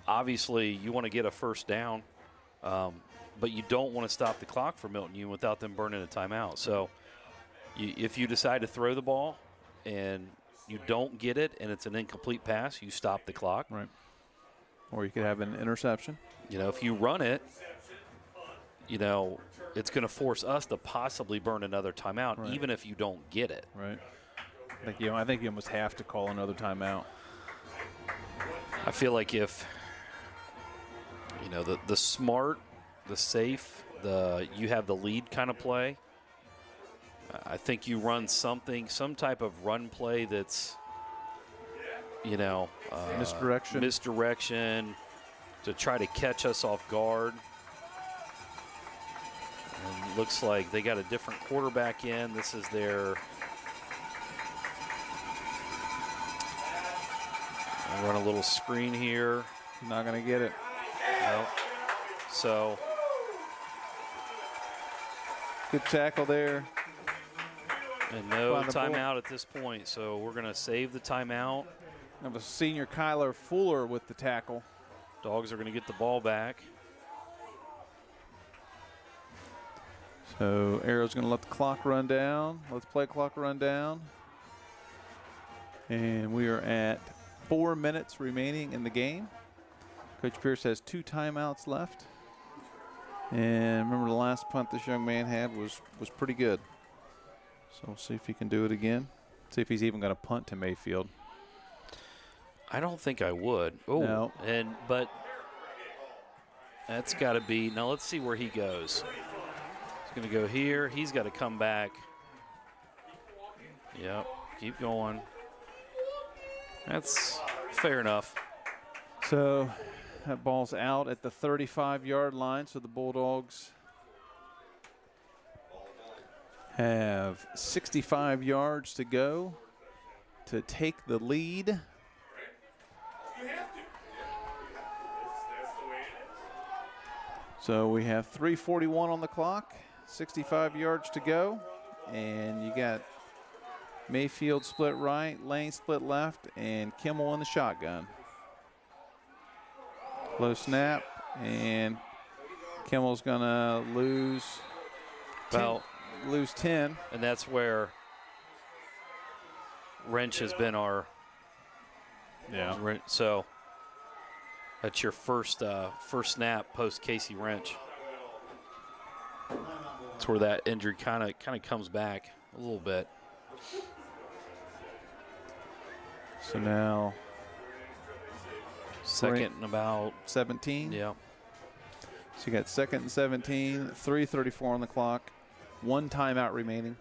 Obviously, you want to get a first down, but you don't want to stop the clock for Milton Union without them burning a timeout. So if you decide to throw the ball and you don't get it and it's an incomplete pass, you stop the clock. Right. Or you could have an interception. You know, if you run it, you know, it's going to force us to possibly burn another timeout, Right. even if you don't get it. Right. I think you almost have to call another timeout. I feel like if, you know, the smart, the safe, you have the lead kind of play, I think you run some type of run play that's, you know, misdirection to try to catch us off guard. And it looks like they got a different quarterback in. This is their I'll run a little screen here. Not going to get it. Nope. So Good tackle there. and no Find the ball. timeout at this point. So we're going to save the timeout. Have a senior Kyler Fuller with the tackle. Dogs are going to get the ball back. So Arrow's going to let the clock run down. Let the play clock run down. And we are at 4 minutes remaining in the game. Coach Pierce has 2 timeouts left. And remember, the last punt this young man had was pretty good. So we'll see if he can do it again. See if he's even going to punt to Mayfield. I don't think I would. Oh, No. But that's got to be. Now let's see where he goes. He's going to go here. He's got to come back. Yep. Keep going. That's fair enough. So that ball's out at the 35-yard line. So the Bulldogs have 65 yards to go to take the lead. You have to. That's the way it is. So we have 3:41 on the clock, 65 yards to go, and you got Mayfield split right, Lane split left, and Kimmel in the shotgun. Low snap, and Kimmel's gonna lose. Lose 10. And that's where Wrench has been our. Yeah. So that's your first snap post Casey Wrench. That's where that injury kind of comes back a little bit. So now Second and about 17. yeah. So you got 2nd and 17, 3:34 on the clock, 1 timeout remaining.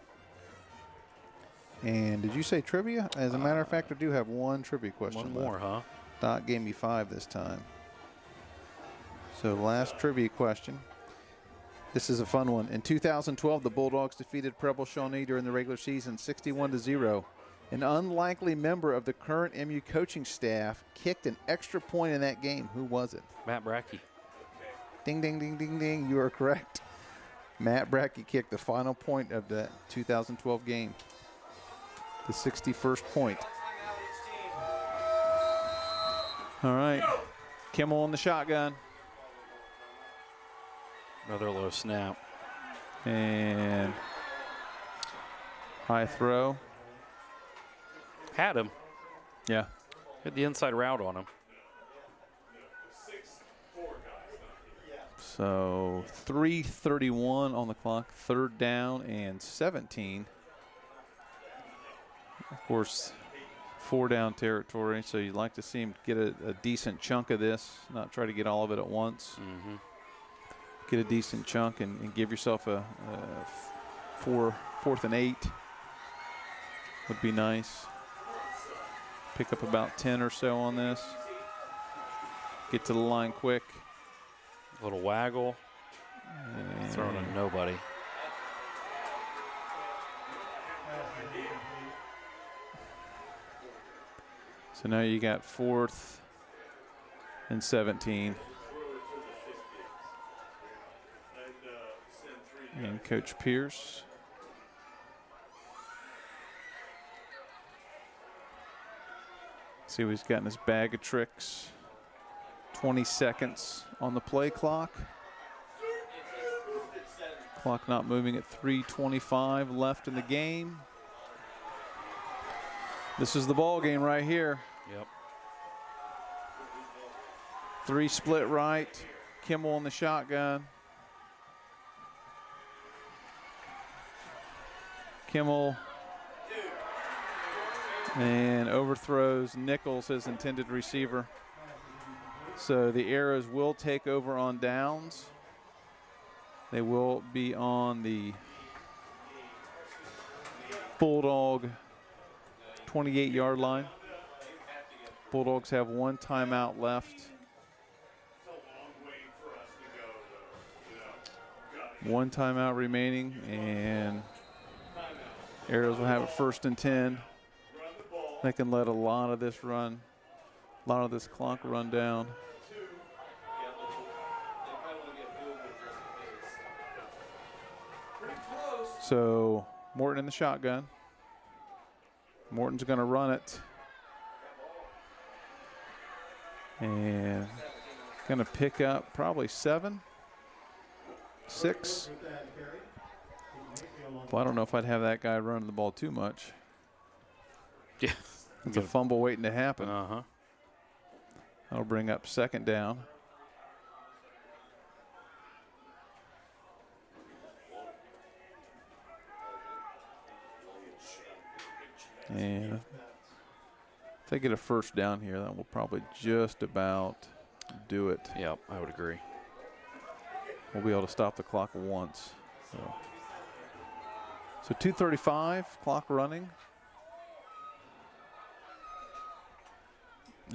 And did you say trivia? As a matter of fact, I do have 1 trivia question One more, left. huh? Doc gave me 5 this time. So last trivia question. This is a fun one. In 2012, the Bulldogs defeated Preble Shawnee during the regular season 61-0. An unlikely member of the current MU coaching staff kicked an extra point in that game. Who was it? Matt Brackey. Ding, ding, ding, ding, ding. You are correct. Matt Brackey kicked the final point of the 2012 game. The 61st point. All right. Kimmel on the shotgun. Another low snap. And high throw. Had him. Yeah. Had the inside route on him. So 3:31 on the clock. 3rd down and 17. Of course, 4-down territory, so you'd like to see him get a decent chunk of this, not try to get all of it at once. Mm-hmm. Get a decent chunk and give yourself a 4th and 8 would be nice. Pick up about 10 or so on this. Get to the line quick. A little waggle. And Throwing a nobody. so now you got 4th and 17. And Coach Pierce. See what he's got in his bag of tricks. 20 seconds on the play clock. Clock not moving at 3:25 left in the game. This is the ball game right here. Yep. 3 split right. Kimmel in the shotgun. Kimmel and overthrows Nichols, his intended receiver. So the Arrows will take over on downs. They will be on the Bulldog 28-yard line. Bulldogs have 1 timeout left. 1 timeout remaining, and Arrows will have it 1st and 10. They can let a lot of this clock run down. So Morton in the shotgun. Morton's going to run it. And going to pick up probably 7, 6. Well, I don't know if I'd have that guy running the ball too much. Yeah. It's a fumble waiting to happen. Uh-huh. That'll bring up 2nd down. And if they get a 1st down here, that will probably just about do it. Yep, I would agree. We'll be able to stop the clock once. So 2:35, clock running.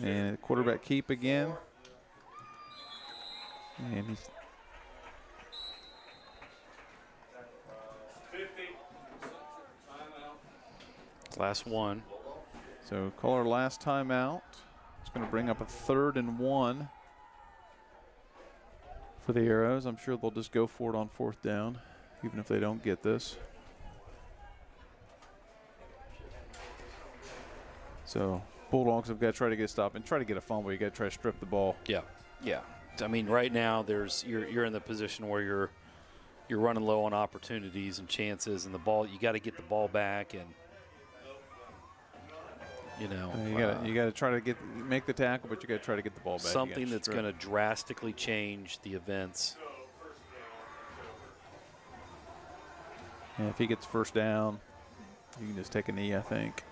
And quarterback keep again. And he's Last one. so call our last timeout. It's going to bring up a 3rd and 1 for the Arrows. I'm sure they'll just go for it on 4th down, even if they don't get this. So Bulldogs have got to try to get a stop and try to get a fumble. You got to try to strip the ball. Yeah, yeah. I mean, right now you're in the position where you're running low on opportunities and chances, and the ball, you got to get the ball back, and you got to try to make the tackle, but you got to try to get the ball back. Something that's going to drastically change the events. And if he gets 1st down, you can just take a knee, I think.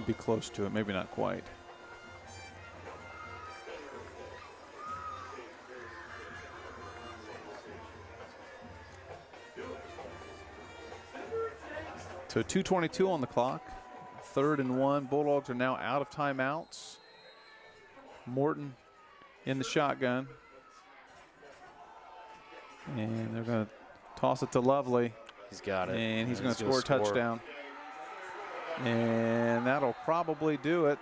Be close to it, maybe not quite. So 2:22 on the clock, 3rd and 1. Bulldogs are now out of timeouts. Morton in the shotgun. And they're going to toss it to Lovely. He's got it. And he's going to score a touchdown. And that'll probably do it.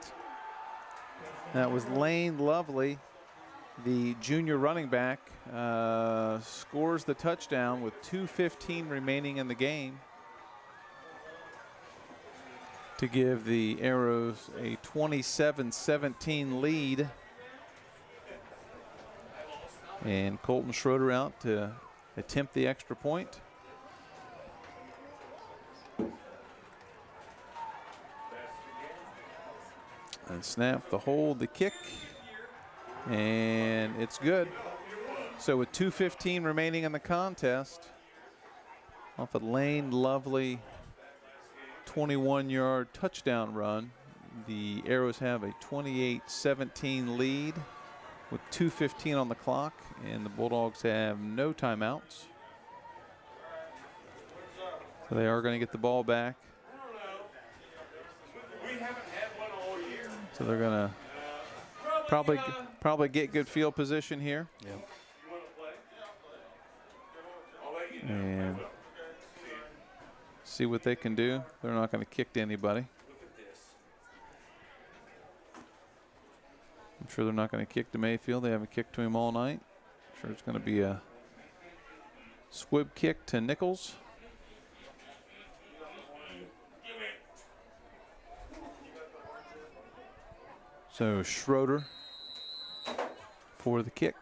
That was Lane Lovely, the junior running back, scores the touchdown with 2:15 remaining in the game to give the Arrows a 27-17 lead. And Colton Schroeder out to attempt the extra point. And snap, the hold, the kick, and it's good. So with 2:15 remaining in the contest, off of Lane Lovely 21-yard touchdown run. The Arrows have a 28-17 lead with 2:15 on the clock, and the Bulldogs have no timeouts. So they are going to get the ball back. We haven't had one all year. So they're going to probably get good field position here. Yep. You want to play? I'll let you know. And see what they can do. They're not going to kick to anybody. Look at this. I'm sure they're not going to kick to Mayfield. They haven't kicked to him all night. I'm sure it's going to be a squib kick to Nichols. So Schroeder for the kick.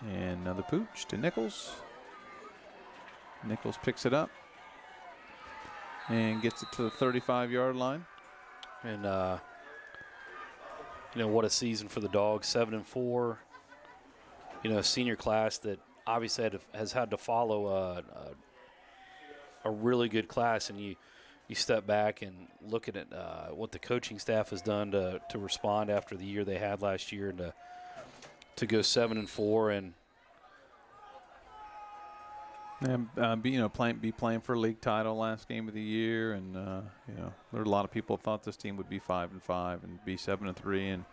And another pooch to Nichols. Nichols picks it up and gets it to the 35-yard line. And you know, what a season for the Dogs, 7-4. You know, a senior class that obviously has had to follow a really good class, and you step back and look at it, what the coaching staff has done to respond after the year they had last year, and to go 7-4 and be playing for a league title last game of the year, and you know, there are a lot of people who thought this team would be 5-5 and be 7-3 and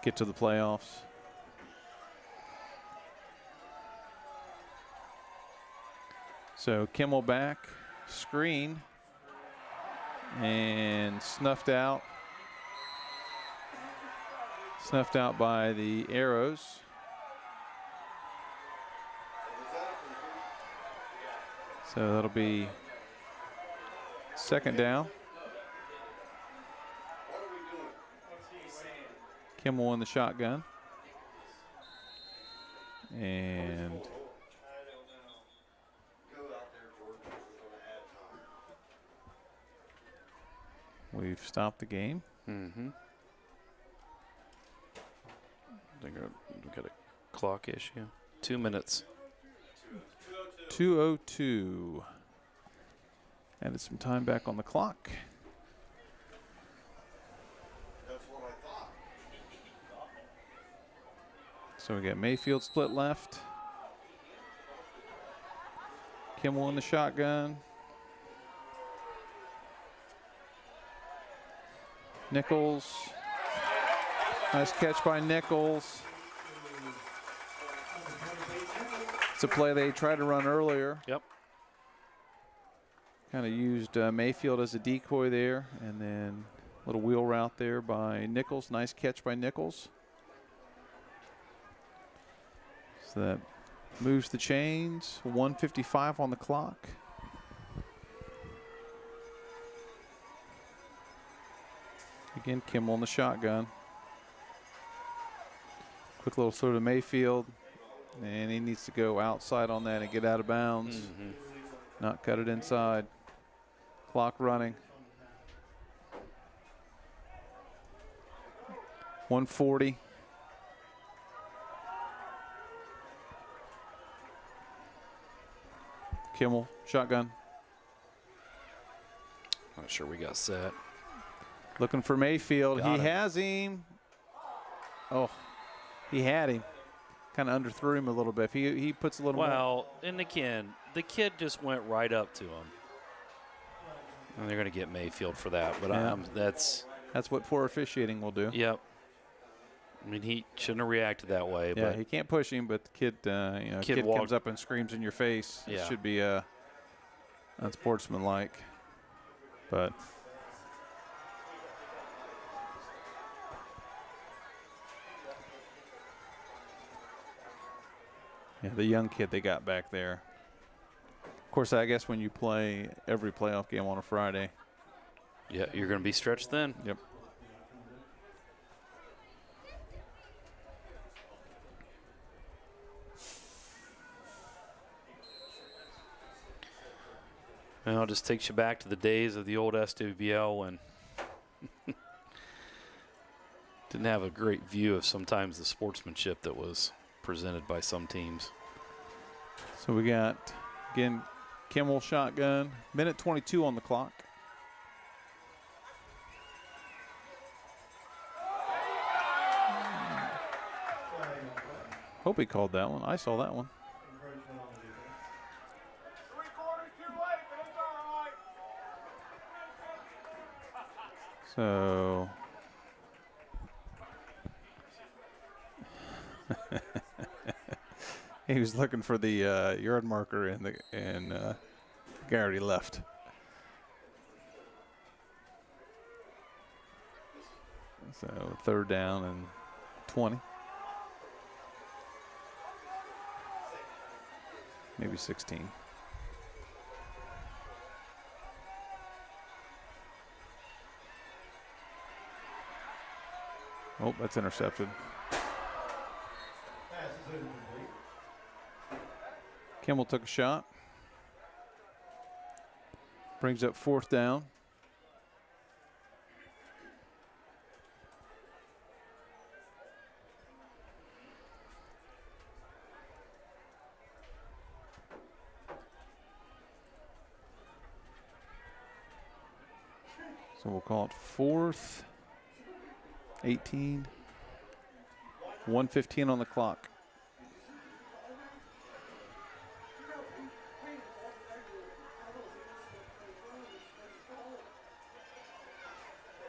get to the playoffs. So Kimmel back, screen, and snuffed out by the Arrows. So that'll be second down. Kimmel in the shotgun. And we've stopped the game. Mm-hmm. I think we've got a clock issue. 2 minutes. 2:02. Added some time back on the clock. That's what I thought. So we got Mayfield split left. Kimmel in the shotgun. Nichols. Nice catch by Nichols. It's a play they tried to run earlier. Yep. Kind of used Mayfield as a decoy there, and then a little wheel route there by Nichols. Nice catch by Nichols. So that moves the chains. 1:55 on the clock. Again, Kimmel in the shotgun. Quick little throw to Mayfield. And he needs to go outside on that and get out of bounds. Mm-hmm. Not cut it inside. Clock running. 1:40. Kimmel, shotgun. Not sure we got set. Looking for Mayfield. Got He him. has him. Oh, he had him. Kind of underthrew him a little bit. If he puts a little more. Well, and again, the kid just went right up to him. And they're going to get Mayfield for that. But Yeah. That's That's what poor officiating will do. yep. I mean, he shouldn't have reacted that way. Yeah, but he can't push him, but the kid, kid walked- comes up and screams in your face. It Yeah. should be unsportsmanlike. But yeah, the young kid they got back there. Of course, I guess when you play every playoff game on a Friday. yeah, you're going to be stretched thin. Yep. Well, it just takes you back to the days of the old SWBL when didn't have a great view of sometimes the sportsmanship that was presented by some teams. So we got Again, Kimmel shotgun. Minute 22 on the clock. Hope he called that one. I saw that one. Encroachment on the defense. 3/4 too late, but it's all right. So he was looking for the yard marker and Garrity left. So 3rd down and 20. Maybe 16. Oh, that's intercepted. Pass is incomplete. Kimmel took a shot. Brings up 4th down. So we'll call it 4th, 18, 1:15 on the clock.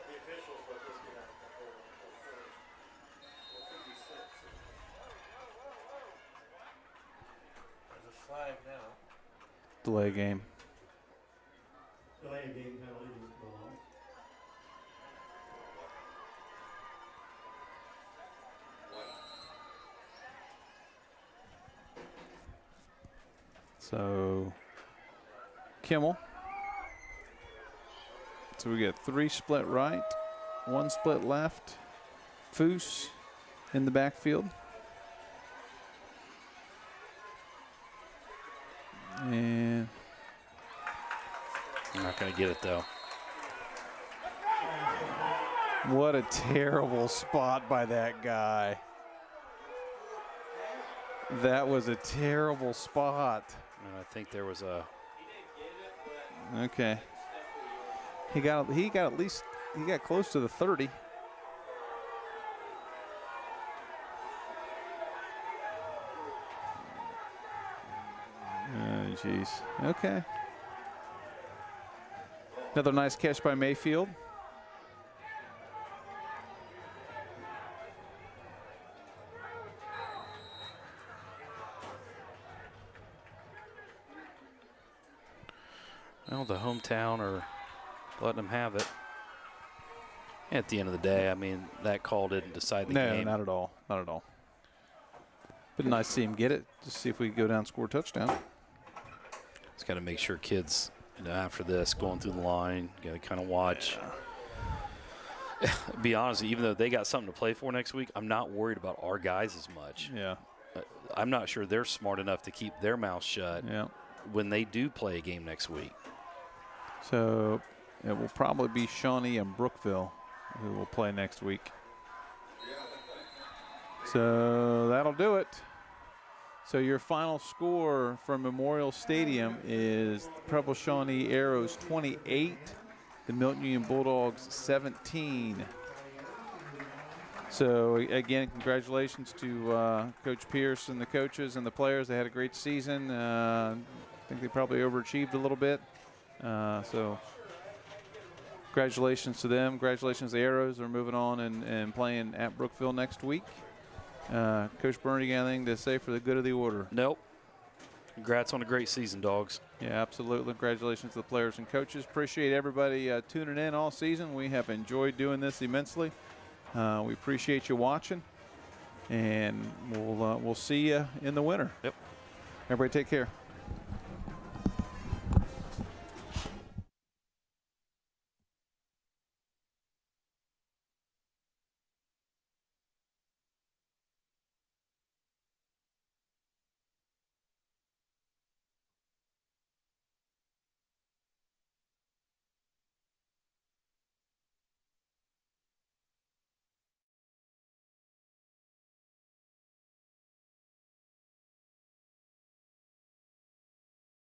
The officials let this get out of control in the fourth quarter. 56. There's a flag now. Delay game. Delay of game penalty is belongs. So Kimmel. So we get 3 split right, 1 split left. Foose in the backfield. And I'm not going to get it, though. what a terrible spot by that guy. That was a terrible spot. And I think there was a Okay. He got at least close to the 30. Oh, jeez. Okay. Another nice catch by Mayfield. Well, the hometown are letting them have it. At the end of the day, I mean, that call didn't decide the No, game. not at all. Not at all. But nice to see him get it. Just see if we can go down and score a touchdown. Just got to make sure kids, after this, going through the line, got to kind of watch. Be honest, even though they got something to play for next week, I'm not worried about our guys as much. Yeah. I'm not sure they're smart enough to keep their mouths shut Yeah. when they do play a game next week. So it will probably be Shawnee and Brookville who will play next week. So that'll do it. So your final score from Memorial Stadium is Preble Shawnee Arrows 28, the Milton Union Bulldogs 17. So again, congratulations to Coach Pierce and the coaches and the players. They had a great season. I think they probably overachieved a little bit. So congratulations to them. Congratulations to the Arrows. They're moving on and playing at Brookville next week. Coach Byrne, you got anything to say for the good of the order? Nope. Congrats on a great season, dogs. Yeah, absolutely. Congratulations to the players and coaches. Appreciate everybody tuning in all season. We have enjoyed doing this immensely. We appreciate you watching, and we'll see you in the winter. Yep. Everybody take care.